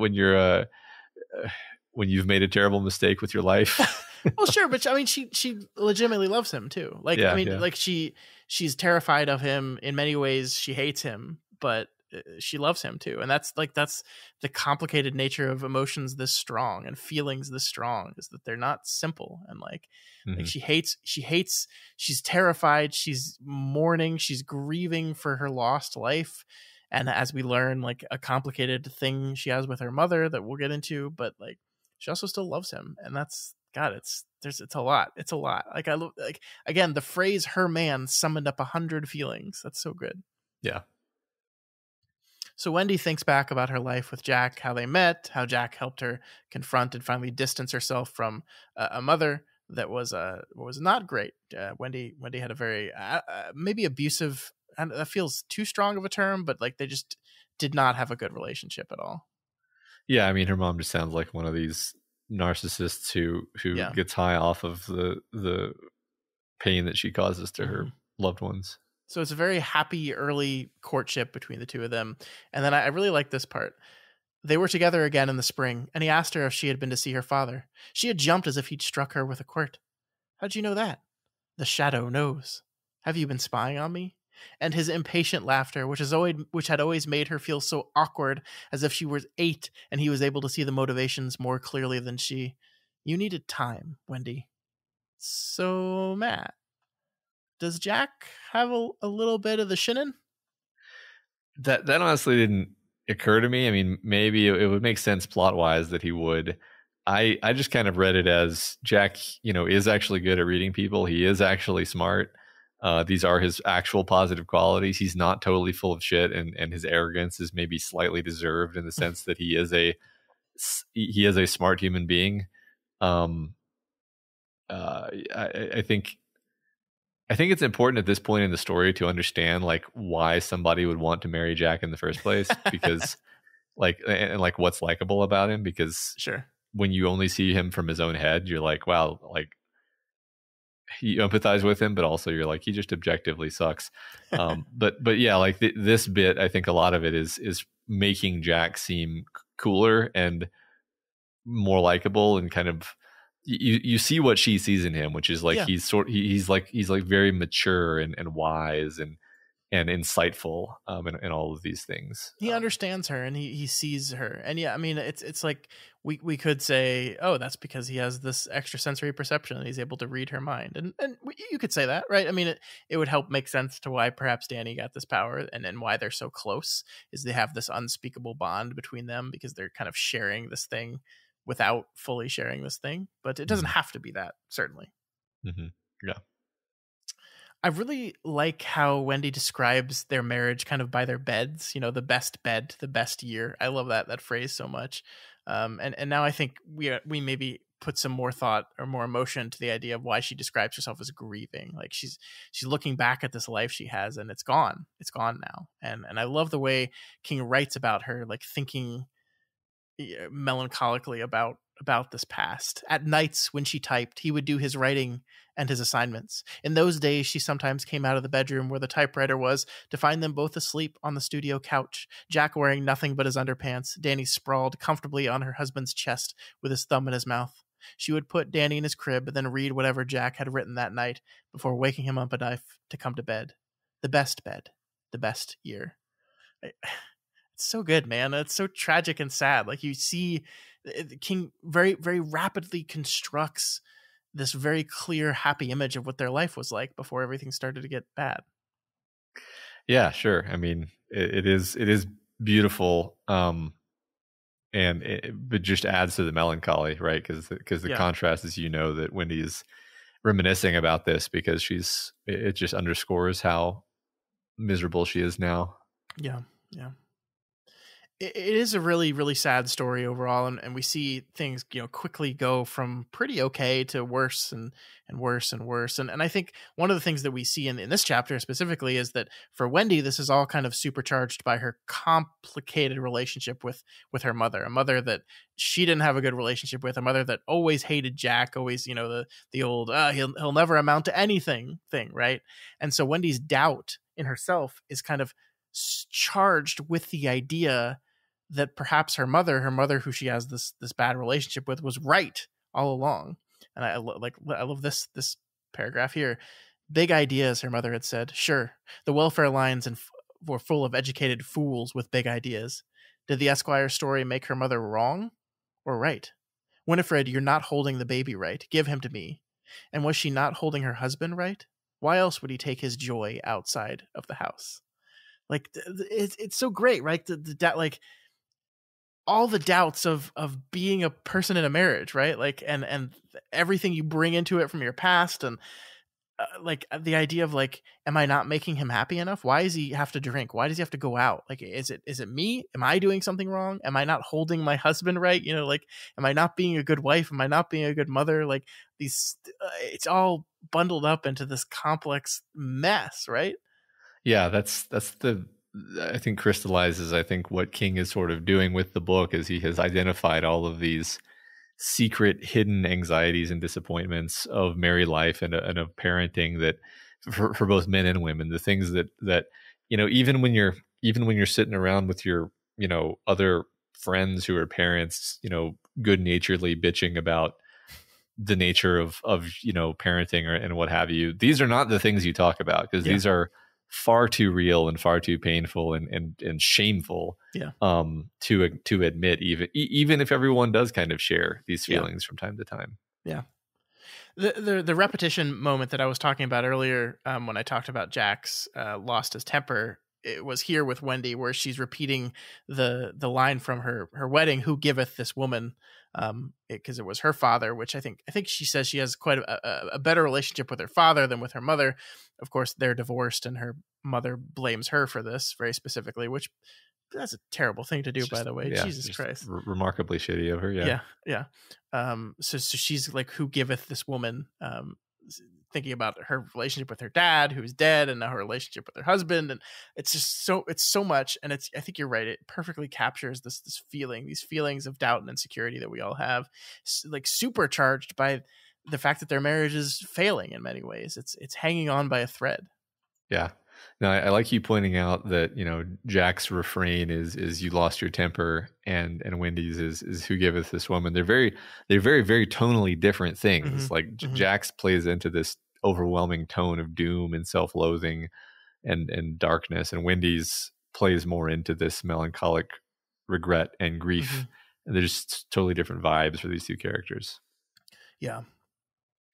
made a terrible mistake with your life. Well, sure, but I mean, she legitimately loves him too. Like, like she's terrified of him in many ways. She hates him, but she loves him too, and that's the complicated nature of emotions this strong and feelings this strong, is that they're not simple. And like she hates, she's terrified, she's mourning, she's grieving for her lost life, and as we learn, like a complicated thing she has with her mother that we'll get into, but like she also still loves him, and that's God. It's a lot. It's a lot. Like like again, the phrase "her man" summoned up 100 feelings. That's so good. Yeah. So Wendy thinks back about her life with Jack, how they met, how Jack helped her confront and finally distance herself from a mother that was not great. Wendy had a very maybe abusive, and that feels too strong of a term, but like they just did not have a good relationship at all. Yeah, I mean, her mom just sounds like one of these narcissists who gets high off of the pain that she causes to her loved ones. So it's a very happy early courtship between the two of them. And then I really like this part. They were together again in the spring, and he asked her if she had been to see her father. She had jumped as if he'd struck her with a quirt. How'd you know that? The shadow knows. Have you been spying on me? And his impatient laughter, which had always made her feel so awkward, as if she was 8 and he was able to see the motivations more clearly than she. You needed time, Wendy. So, Matt, does Jack have a little bit of the shinin? That honestly didn't occur to me. I mean, maybe it would make sense plot wise that he would. I just kind of read it as Jack, is actually good at reading people. He is actually smart. These are his actual positive qualities. He's not totally full of shit, and his arrogance is maybe slightly deserved in the sense that he is a smart human being. I think it's important at this point in the story to understand like why somebody would want to marry Jack in the first place, because like, and like what's likable about him, because sure, when you only see him from his own head, you're like, wow, like you empathize with him, but also you're like, he just objectively sucks. But yeah, like this bit, I think a lot of it is making Jack seem cooler and more likable, and kind of you see what she sees in him, which is like Yeah. he's like very mature and wise and insightful, and all of these things. He understands her and he sees her. And yeah, I mean, it's like we could say, oh, that's because he has this extrasensory perception and he's able to read her mind. And you could say that, right? I mean, it would help make sense to why perhaps Danny got this power, and why they're so close is they have this unspeakable bond between them because they're kind of sharing this thing without fully sharing this thing. But it doesn't Mhm. have to be that, certainly. Mhm. Yeah. I really like how Wendy describes their marriage kind of by their beds, the best bed, the best year. I love that phrase so much. And now I think we maybe put some more thought or more emotion to the idea of why she describes herself as grieving. Like she's looking back at this life she has, and it's gone. It's gone now. And I love the way King writes about her, like thinking melancholically about this past. At nights when she typed, he would do his writing and his assignments. In those days, she sometimes came out of the bedroom where the typewriter was to find them both asleep on the studio couch, Jack wearing nothing but his underpants, Danny sprawled comfortably on her husband's chest with his thumb in his mouth. She would put Danny in his crib and then read whatever Jack had written that night before waking him up enough to come to bed. The best bed, the best year. It's so good, man. It's so tragic and sad. Like you see King very, very rapidly constructs this very clear, happy image of what their life was like before everything started to get bad. Yeah, sure. I mean, it is beautiful, and but just adds to the melancholy, right? Because the Yeah. contrast is, that Wendy's reminiscing about this because it just underscores how miserable she is now. Yeah. Yeah. It is a really, really sad story overall, and we see things quickly go from pretty okay to worse and worse and worse. And I think one of the things that we see in this chapter specifically is that for Wendy, this is all kind of supercharged by her complicated relationship with her mother, a mother that she didn't have a good relationship with, a mother that always hated Jack, always the old he'll never amount to anything thing, right? And so Wendy's doubt in herself is kind of charged with the idea that perhaps her mother who she has this bad relationship with, was right all along. And I love this paragraph here. Big ideas, her mother had said. Sure, the welfare lines were full of educated fools with big ideas. Did the Esquire story make her mother wrong or right? Winifred, you're not holding the baby right. Give him to me. And was she not holding her husband right? Why else would he take his joy outside of the house? Like it's so great, right? Like all the doubts of being a person in a marriage, right? Like and everything you bring into it from your past, and like the idea of like, am I not making him happy enough? Why does he have to drink? Why does he have to go out? Like, is it me? Am I doing something wrong? Am I not holding my husband right? Like, am I not being a good wife? Am I not being a good mother? Like it's all bundled up into this complex mess, right? Yeah, that's I think crystallizes, I think, what King is sort of doing with the book is he has identified all of these secret hidden anxieties and disappointments of married life and of parenting, that for both men and women, the things that even when you're sitting around with your other friends who are parents, good naturedly bitching about the nature of parenting and what have you, these are not the things you talk about, because Yeah. these are far too real and far too painful and shameful, Yeah. to admit, even if everyone does kind of share these Yeah. feelings from time to time. Yeah. The repetition moment that I was talking about earlier, when I talked about Jack's lost his temper, it was here with Wendy, where she's repeating the line from her wedding, "Who giveth this woman?" Because it was her father, which I think she says she has quite a better relationship with her father than with her mother. Of course, they're divorced, and her mother blames her for this very specifically, which that's a terrible thing to do, by the way. Yeah, Jesus Christ. Remarkably shitty of her. Yeah. Yeah. So she's like, "Who giveth this woman?" thinking about her relationship with her dad, who's dead, and now her relationship with her husband, and it's so much. And I think you're right. It perfectly captures this feeling, these feelings of doubt and insecurity that we all have, like supercharged by the fact that their marriage is failing in many ways. It's hanging on by a thread. Yeah. Now I like you pointing out that, Jack's refrain is you lost your temper, and Wendy's is who giveth this woman. They're very, very tonally different things. Mm-hmm. Like Mm-hmm. Jack's plays into this overwhelming tone of doom and self-loathing and darkness, and Wendy's plays more into this melancholic regret and grief. Mm-hmm. And they're just totally different vibes for these two characters. Yeah.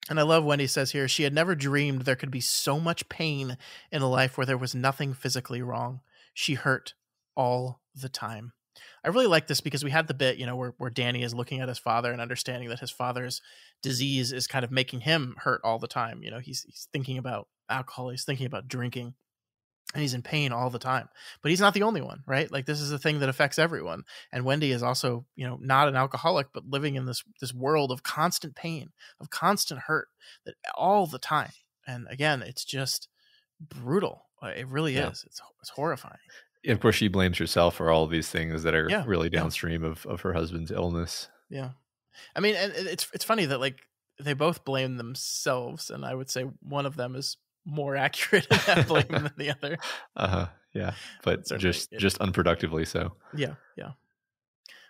And I love Wendy says here, she had never dreamed there could be so much pain in a life where there was nothing physically wrong. She hurt all the time. I really like this because we had the bit, where Danny is looking at his father and understanding that his father's disease is kind of making him hurt all the time. He's thinking about alcohol, he's thinking about drinking, and he's in pain all the time. But he's not the only one, right? Like, this is a thing that affects everyone. And Wendy is also, not an alcoholic, but living in this world of constant pain, of constant hurt, that all the time. And again, it's just brutal. It really is. It's horrifying. Of course, she blames herself for all of these things that are really downstream of her husband's illness. Yeah. I mean, and it's funny that, like, they both blame themselves, and I would say one of them is more accurate in that blame than the other. Yeah, but just unproductively so. Yeah.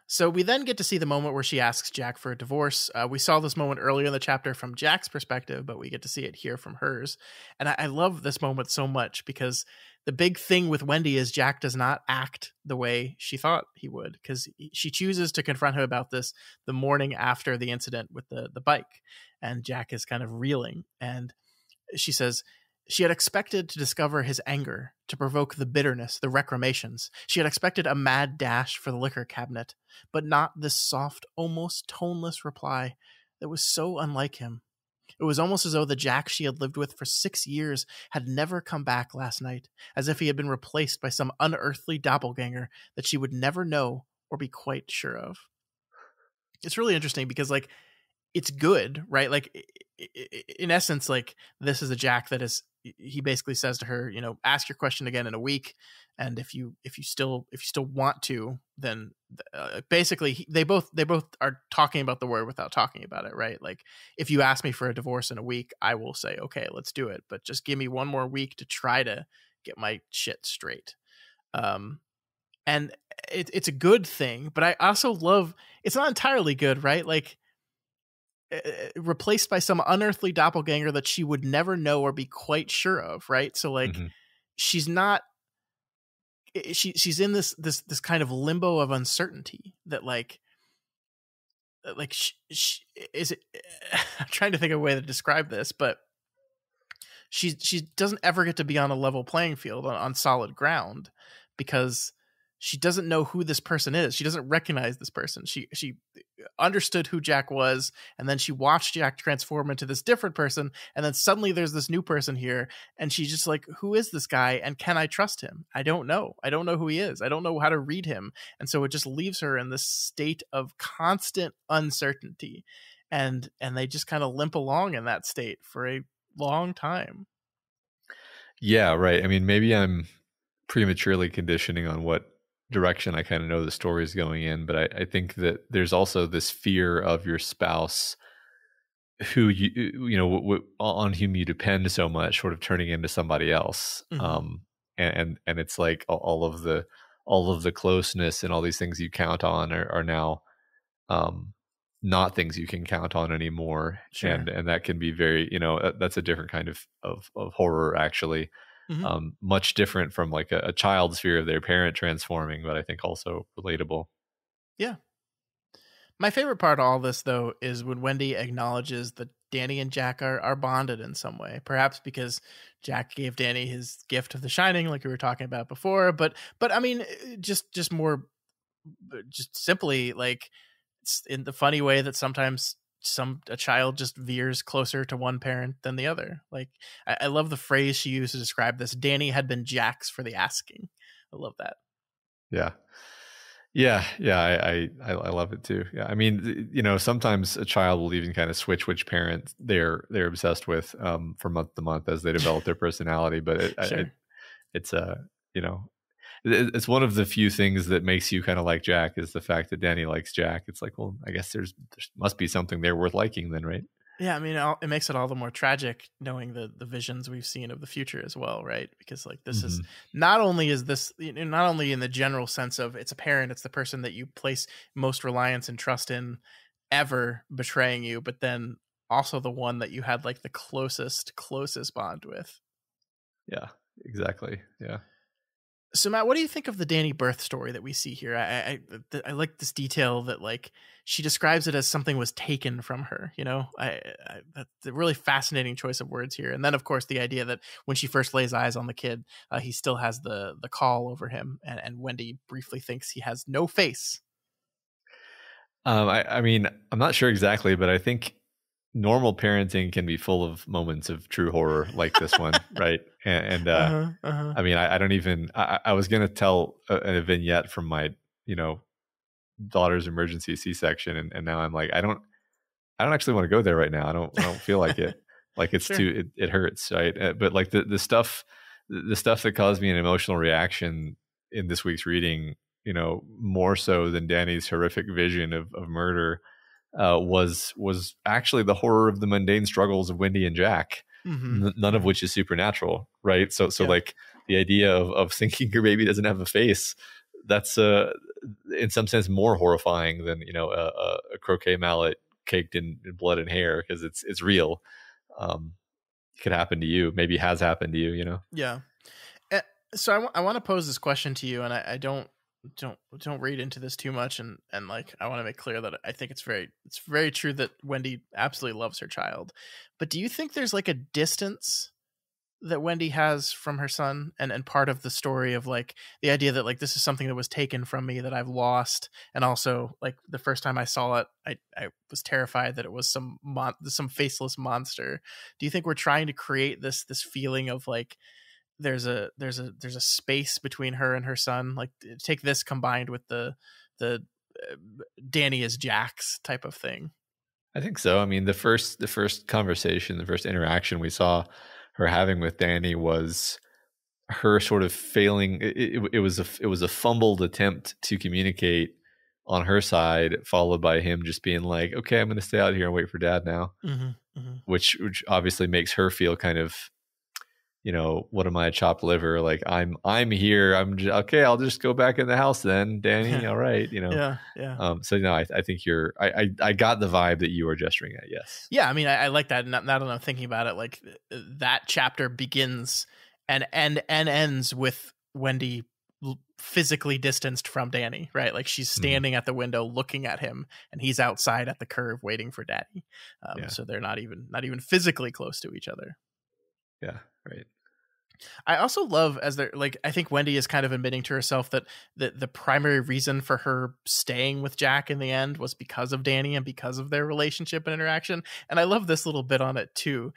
So we then get to see the moment where she asks Jack for a divorce. We saw this moment earlier in the chapter from Jack's perspective, but we get to see it here from hers. And I love this moment so much because the big thing with Wendy is Jack does not act the way she thought he would, because she chooses to confront him about this the morning after the incident with the bike. And Jack is kind of reeling. And she says, she had expected to discover his anger, to provoke the bitterness, the recriminations. She had expected a mad dash for the liquor cabinet, but not this soft, almost toneless reply that was so unlike him. It was almost as though the Jack she had lived with for 6 years had never come back last night, as if he had been replaced by some unearthly doppelganger that she would never know or be quite sure of. It's really interesting because, like, it's good, right? Like, in essence, like, this is a Jack that is, he basically says to her, ask your question again in a week, and if you still want to, then basically they both are talking about the word without talking about it, right? Like, if you ask me for a divorce in a week, I will say, okay, let's do it, but just give me one more week to try to get my shit straight. And it's a good thing, but I also love, it's not entirely good, right? Like, replaced by some unearthly doppelganger that she would never know or be quite sure of, right? So, like, she's not, she's in this kind of limbo of uncertainty that, like she is it, I'm trying to think of a way to describe this, but she doesn't ever get to be on a level playing field, on solid ground, because she doesn't know who this person is. She doesn't recognize this person. She understood who Jack was, and then she watched Jack transform into this different person, and then suddenly there's this new person here, and she's just like, who is this guy, and can I trust him? I don't know who he is. I don't know how to read him. And so it just leaves her in this state of constant uncertainty, and they just kind of limp along in that state for a long time. Yeah, right. I mean, maybe I'm prematurely conditioning on what direction I kind of know the story is going in, but I think that there's also this fear of your spouse, who on whom you depend so much, sort of turning into somebody else. And it's like all of the closeness and all these things you count on are now not things you can count on anymore. Sure. And that can be very, that's a different kind of horror, actually. Much different from like a child's fear of their parent transforming, but I think also relatable. Yeah. My favorite part of all this, though, is when Wendy acknowledges that Danny and Jack are bonded in some way. Perhaps because Jack gave Danny his gift of the Shining, like we were talking about before. But I mean, just simply, like, it's in the funny way that sometimes a child just veers closer to one parent than the other. Like, I love the phrase she used to describe this. Danny had been Jack's for the asking. I love that. Yeah. Yeah, I love it too. Yeah, I mean, sometimes a child will even kind of switch which parent they're obsessed with from month to month as they develop their personality. But Sure. it's you know, it's one of the few things that makes you kind of like Jack is the fact that Danny likes Jack. It's like, well, I guess there must be something there worth liking then, right? Yeah, I mean, it makes it all the more tragic knowing the visions we've seen of the future as well, right? Because like this is Hmm. not only is this not only in the general sense of it's a parent, it's the person that you place most reliance and trust in ever betraying you, but then also the one that you had like the closest bond with. Yeah, exactly. Yeah. So Matt, what do you think of the Danny birth story that we see here? I like this detail that like she describes it as something was taken from her. You know, that's a really fascinating choice of words here. And then of course the idea that when she first lays eyes on the kid, he still has the call over him, and Wendy briefly thinks he has no face. I mean, I'm not sure exactly, but I think normal parenting can be full of moments of true horror like this one, right? Uh huh. Uh huh. I mean, I don't even. I was gonna tell a vignette from my, you know, daughter's emergency C-section, and now I'm like, I don't actually want to go there right now. I don't feel like it. Like it's Sure. too. It hurts, right? But like the stuff that caused me an emotional reaction in this week's reading, more so than Danny's horrific vision of murder, was actually the horror of the mundane struggles of Wendy and Jack, Mm-hmm. none of Mm-hmm. which is supernatural, right? So Yeah. like the idea of thinking your baby doesn't have a face, that's in some sense more horrifying than a croquet mallet caked in blood and hair, because it's real. Um, it could happen to you, maybe has happened to you, Yeah. Eh, So I want to pose this question to you, and I don't read into this too much, and like I want to make clear that I think it's very true that Wendy absolutely loves her child, but do you think there's like a distance that Wendy has from her son, and part of the story of like the idea that like this is something that was taken from me that I've lost, and also like the first time I saw it, I was terrified that it was some faceless monster. Do you think we're trying to create this feeling of like there's a space between her and her son, like take this combined with the uh, Danny is Jax type of thing? I think so. I mean, the first conversation, the first interaction we saw her having with Danny was her sort of failing. It was a fumbled attempt to communicate on her side, followed by him just being like, "Okay, I'm going to stay out here and wait for Dad now," Mm-hmm, mm-hmm. which obviously makes her feel kind of, what am I, a chopped liver? Like I'm here. Okay. I'll just go back in the house then, Danny. Yeah, All right. yeah, yeah. So no, I think I got the vibe that you were gesturing at. Yes. Yeah, I mean, I like that. Now that I'm thinking about it, like that chapter begins and ends with Wendy physically distanced from Danny, right? Like she's Mhm. standing at the window looking at him, and he's outside at the curve waiting for Daddy. Yeah. So they're not even physically close to each other. Yeah. Right. I also love as they're like I think Wendy is kind of admitting to herself that the primary reason for her staying with Jack in the end was because of Danny and because of their relationship and interaction. And I love this little bit on it too,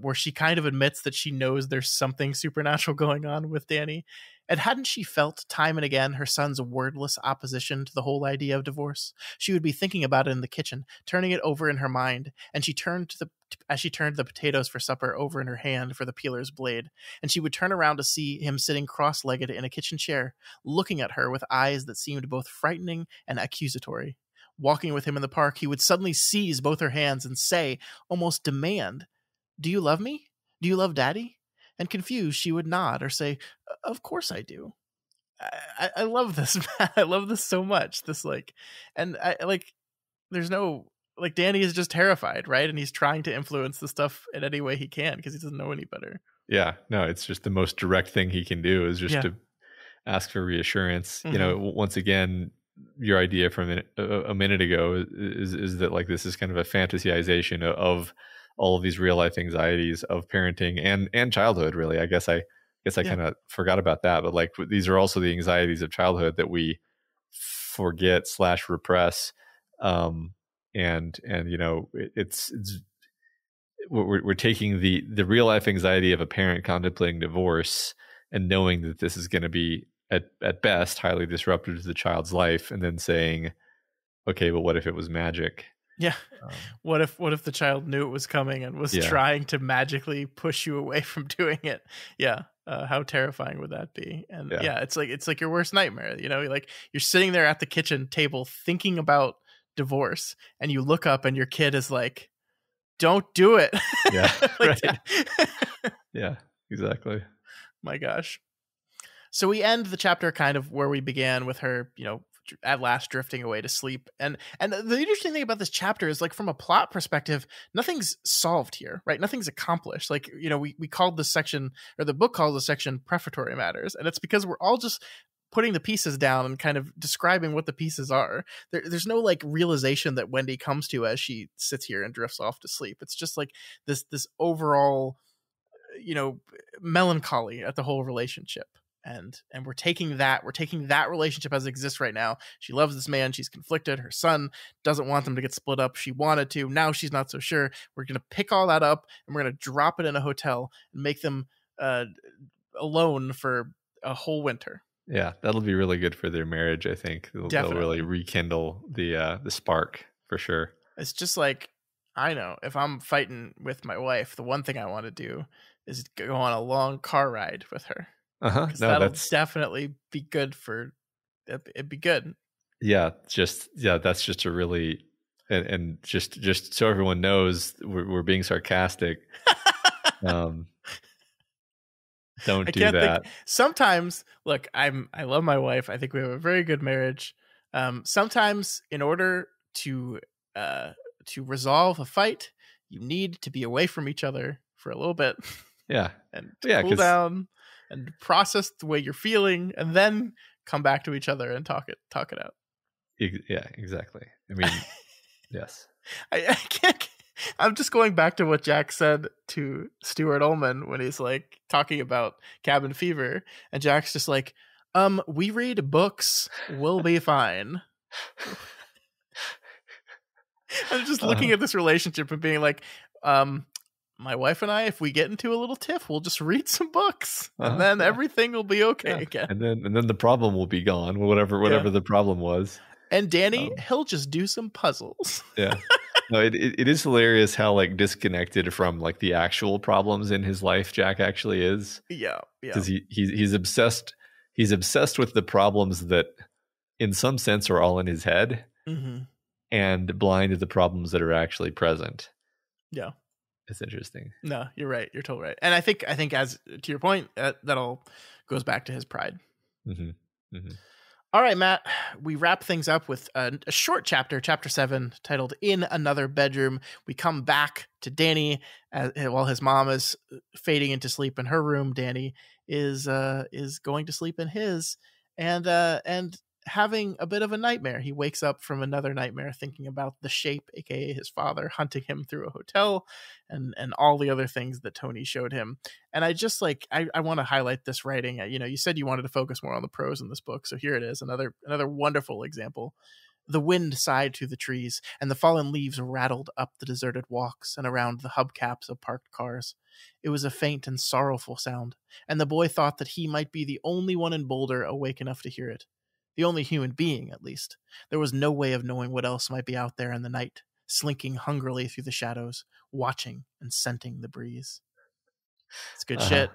where she kind of admits that she knows there's something supernatural going on with Danny. And hadn't she felt time and again her son's wordless opposition to the whole idea of divorce? She would be thinking about it in the kitchen, turning it over in her mind, and as she turned the potatoes for supper over in her hand for the peeler's blade, and she would turn around to see him sitting cross-legged in a kitchen chair, looking at her with eyes that seemed both frightening and accusatory. Walking with him in the park, he would suddenly seize both her hands and say, almost demand, "Do you love me? Do you love Daddy?" And confused, she would nod or say, "Of course I do." I love this. I love this so much. This like, and I like. There's no like Danny is just terrified, right? And he's trying to influence the stuff in any way he can because he doesn't know any better. Yeah. No, it's just the most direct thing he can do is just Yeah. to ask for reassurance. Mm-hmm. Once again, your idea from a minute ago is that like this is kind of a fantasization of all of these real life anxieties of parenting and childhood. Really, I guess I Yeah. kind of forgot about that, but like these are also the anxieties of childhood that we forget/repress. And it's we're taking the real life anxiety of a parent contemplating divorce and knowing that this is going to be at best highly disruptive to the child's life, and then saying, okay, but what if it was magic? Yeah. Um, What if the child knew it was coming and was yeah, trying to magically push you away from doing it? Yeah. How terrifying would that be? And yeah, yeah, it's like your worst nightmare. Like you're sitting there at the kitchen table thinking about divorce, and you look up and your kid is like, "Don't do it." yeah, Like right, that. yeah, exactly. My gosh. So we end the chapter kind of where we began, with her, at last drifting away to sleep. And the interesting thing about this chapter is, like, from a plot perspective, nothing's solved here, right? Nothing's accomplished. Like, we called this section, or the book calls this section, prefatory matters, and it's because we're all just putting the pieces down and kind of describing what the pieces are. There's no, like, realization that Wendy comes to as she sits here and drifts off to sleep. It's just like this overall, you know melancholy at the whole relationship. And we're taking that relationship as it exists right now. She loves this man, she's conflicted, her son doesn't want them to get split up, she wanted to, now she's not so sure. We're going to pick all that up and we're going to drop it in a hotel and make them alone for a whole winter. Yeah, that'll be really good for their marriage. I think they'll really Definitely. rekindle the spark for sure. It's just like, I know if I'm fighting with my wife, the one thing I want to do is go on a long car ride with her, because No, that'll that's definitely be good for it'd be good. that's just a really, and just so everyone knows, we're being sarcastic. Um, don't I do can't think. that. Sometimes, look, I love my wife. I think we have a very good marriage. Sometimes, in order uh to resolve a fight, you need to be away from each other for a little bit Yeah, and to yeah, cool because down and process the way you're feeling, and then come back to each other and talk it out. yeah, exactly. I mean, yes. I can't. I'm just going back to what Jack said to Stuart Ullman when he's, like, talking about Cabin Fever, and Jack's just like, we read books, we'll be fine. I'm just looking at this relationship and being like, my wife and I, if we get into a little tiff, we'll just read some books, and then Yeah, everything will be okay yeah, again. and then the problem will be gone. Yeah. Whatever the problem was. And Danny, Um, he'll just do some puzzles. yeah. No, it is hilarious how, like, disconnected from, like, the actual problems in his life Jack actually is, Yeah, yeah. because he's obsessed with the problems that in some sense are all in his head, Mm-hmm. and blind to the problems that are actually present. Yeah. It's interesting. No, you're right. You're totally right. And I think, as to your point, that all goes back to his pride. Hmm. Hmm. All right, Matt, we wrap things up with a short chapter, chapter 7, titled "In Another Bedroom." We come back to Danny while his mom is fading into sleep in her room. Danny is going to sleep in his, and having a bit of a nightmare. He wakes up from another nightmare thinking about the Shape, aka his father, hunting him through a hotel, and all the other things that Tony showed him. And I just, like, I want to highlight this writing. You said you wanted to focus more on the prose in this book, so here it is, another wonderful example. The wind sighed through the trees, and the fallen leaves rattled up the deserted walks and around the hubcaps of parked cars. It was a faint and sorrowful sound, and the boy thought that he might be the only one in Boulder awake enough to hear it. The only human being, at least. There was no way of knowing what else might be out there in the night, slinking hungrily through the shadows, watching and scenting the breeze. It's good Uh-huh. shit.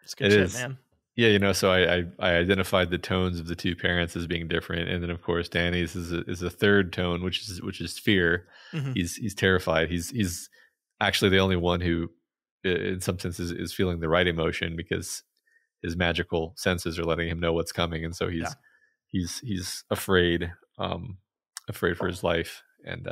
It's good It shit, is. man. Yeah, so I identified the tones of the two parents as being different, and then of course Danny's is a third tone, which is fear. Mm-hmm. He's terrified. He's actually the only one who, in some senses, is feeling the right emotion, because his magical senses are letting him know what's coming, and so Yeah. he's afraid, afraid for his life. And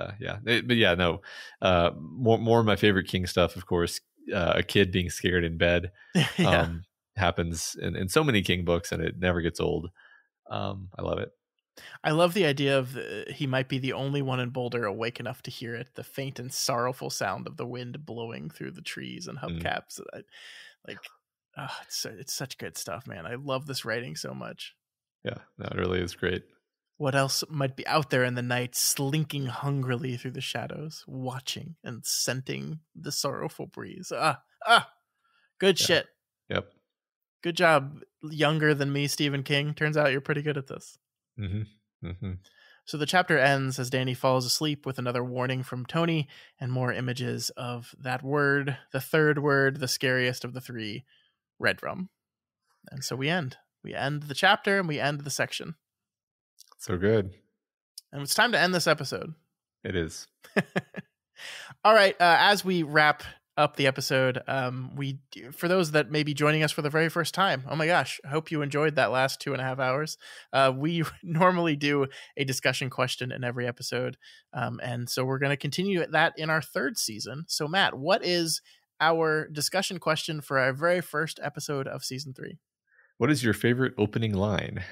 more of my favorite King stuff, of course. A kid being scared in bed. Yeah. Happens in so many King books, and it never gets old. I love it. I love the idea of he might be the only one in Boulder awake enough to hear it, the faint and sorrowful sound of the wind blowing through the trees and hubcaps. It's such good stuff, man. I love this writing so much. Yeah, no, it really is great. What else might be out there in the night, slinking hungrily through the shadows, watching and scenting the sorrowful breeze? Good Yeah. shit. Yep. Good job, younger than me, Stephen King. Turns out you're pretty good at this. Mm-hmm. Mm-hmm. So the chapter ends as Danny falls asleep with another warning from Tony and more images of that word, the third word, the scariest of the three, Red Rum. And so we end. We end the chapter and we end the section. So good. And it's time to end this episode. It is. All right. As we wrap up the episode, for those that may be joining us for the very first time, oh my gosh, I hope you enjoyed that last 2.5 hours. We normally do a discussion question in every episode, and so we're going to continue that in our third season. So Matt, what is our discussion question for our very first episode of season 3? What is your favorite opening line?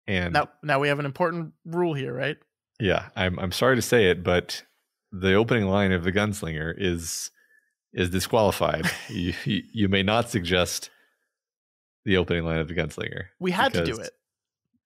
And now we have an important rule here, right? Yeah, I'm sorry to say it, but the opening line of The Gunslinger is disqualified. you may not suggest the opening line of The Gunslinger. We had to do it.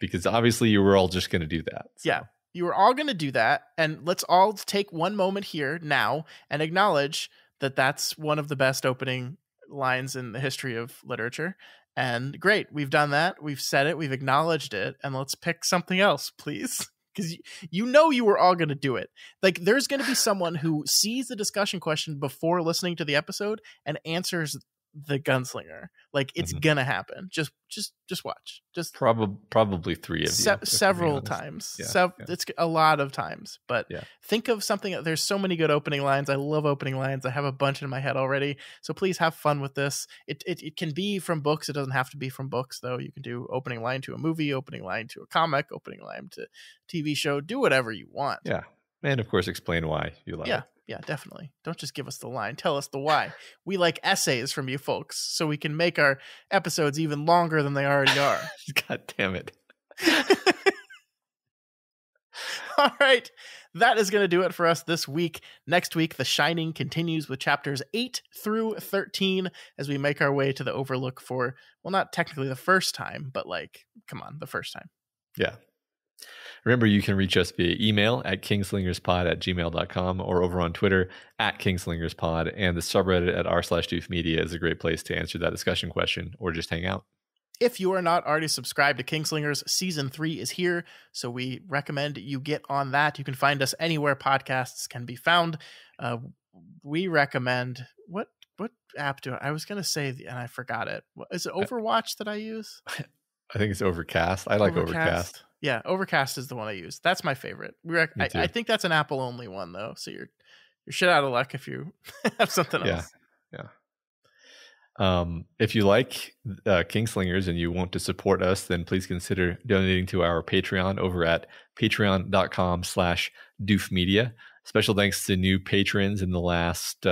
Because obviously you were all just going to do that. So. Yeah, you were all going to do that. And let's all take one moment here now and acknowledge that that's one of the best opening lines in the history of literature. And great, we've done that. We've said it. We've acknowledged it. And let's pick something else, please. Because you were all going to do it. Like, there's going to be someone who sees the discussion question before listening to the episode and answers The Gunslinger. Like, it's going to happen. Just watch. Just probably 3 of you. Several times. Yeah, It's a lot of times. But think of something. There's so many good opening lines. I love opening lines. I have a bunch in my head already. So please have fun with this. It can be from books. It doesn't have to be from books, though. You can do opening line to a movie, opening line to a comic, opening line to TV show. Do whatever you want. Yeah. And of course, explain why you love it. Yeah, definitely. Don't just give us the line. Tell us the why. We like essays from you folks so we can make our episodes even longer than they already are. God damn it. All right. That is going to do it for us this week. Next week, The Shining continues with chapters 8 through 13 as we make our way to the Overlook for, well, not technically the first time, but come on, the first time. Yeah. Remember, you can reach us via email at kingslingerspod@gmail.com or over on Twitter at kingslingerspod, and the subreddit at r/doofmedia is a great place to answer that discussion question or just hang out. If you are not already subscribed to Kingslingers, season 3 is here, so we recommend you get on that. You can find us anywhere podcasts can be found. We recommend what app do I was going to say, and I forgot it. Is it Overwatch that I use? I think it's Overcast. I like Overcast. Yeah, Overcast is the one I use. That's my favorite. I think that's an Apple only one though, so you're shit out of luck if you have something else. Yeah. If you like Kingslingers and you want to support us, then please consider donating to our Patreon over at patreon.com/doofmedia. Special thanks to new patrons in the last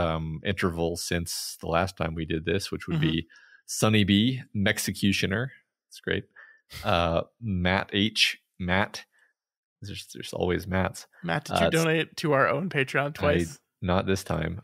interval since the last time we did this, which would be Sunny B, Mexicutioner. It's great. Matt H. Matt. There's always Matts. Matt, did you donate to our own Patreon twice? Not this time.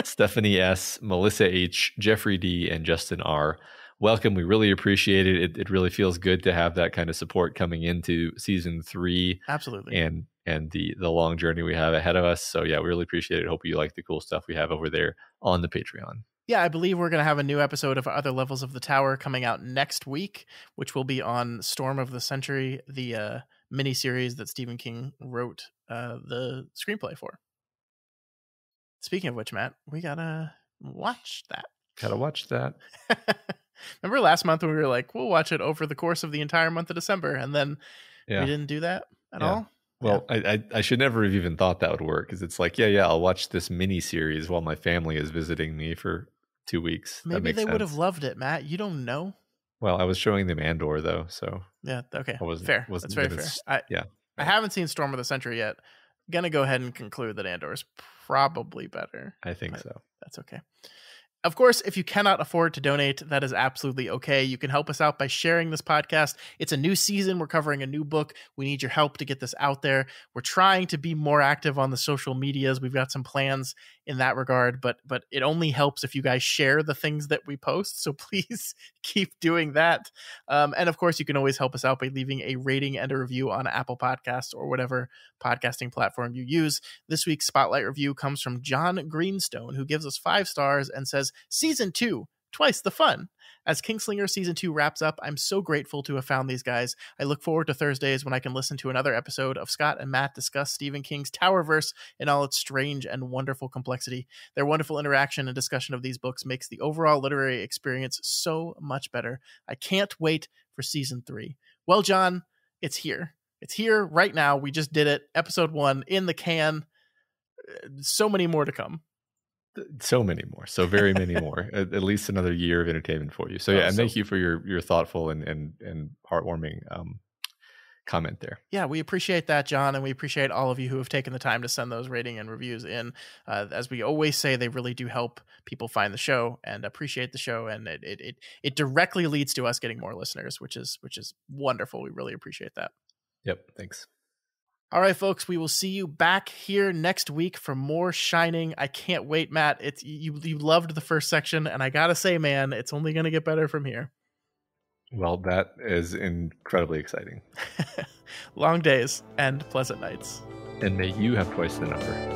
Stephanie S., Melissa H., Jeffrey D., and Justin R. Welcome. We really appreciate it. It really feels good to have that kind of support coming into season 3. Absolutely. And the long journey we have ahead of us. So yeah, we really appreciate it. Hope you like the cool stuff we have over there on the Patreon. Yeah, I believe we're going to have a new episode of Other Levels of the Tower coming out next week, which will be on Storm of the Century, the miniseries that Stephen King wrote the screenplay for. Speaking of which, Matt, we got to watch that. Gotta watch that. Remember last month when we were like, we'll watch it over the course of the entire month of December, and then we didn't do that at all? Well, I should never have even thought that would work, because it's like, I'll watch this mini series while my family is visiting me for 2 weeks. Maybe they would have loved it, Matt. You don't know. Well, I was showing them Andor though, so yeah, okay, fair. That's very fair. I haven't seen Storm of the Century yet. Gonna go ahead and conclude that Andor is probably better. I think so. That's okay. Of course, if you cannot afford to donate, that is absolutely okay. You can help us out by sharing this podcast. It's a new season. We're covering a new book. We need your help to get this out there. We're trying to be more active on the social medias. We've got some plans in that regard, but it only helps if you guys share the things that we post. So please keep doing that. And of course, you can always help us out by leaving a rating and a review on Apple Podcasts or whatever podcasting platform you use. This week's Spotlight review comes from John Greenstone, who gives us 5 stars and says, Season 2, twice the fun. As Kingslinger Season 2 wraps up, I'm so grateful to have found these guys. I look forward to Thursdays when I can listen to another episode of Scott and Matt discuss Stephen King's Towerverse in all its strange and wonderful complexity. Their wonderful interaction and discussion of these books makes the overall literary experience so much better. I can't wait for Season 3. Well, John, it's here. It's here right now. We just did it. Episode 1 in the can. So many more to come. So many more. So very many more. At least another year of entertainment for you. So yeah, and thank you for your thoughtful and heartwarming comment there. Yeah, we appreciate that, John, and we appreciate all of you who have taken the time to send those rating and reviews in. As we always say, they really do help people find the show and appreciate the show, and it directly leads to us getting more listeners, which is wonderful. We really appreciate that. Yep, thanks. All right, folks, we will see you back here next week for more Shining. I can't wait, Matt. It's you loved the first section, and I gotta say, man, it's only gonna get better from here. Well, that is incredibly exciting. Long days and pleasant nights. And may you have twice the number.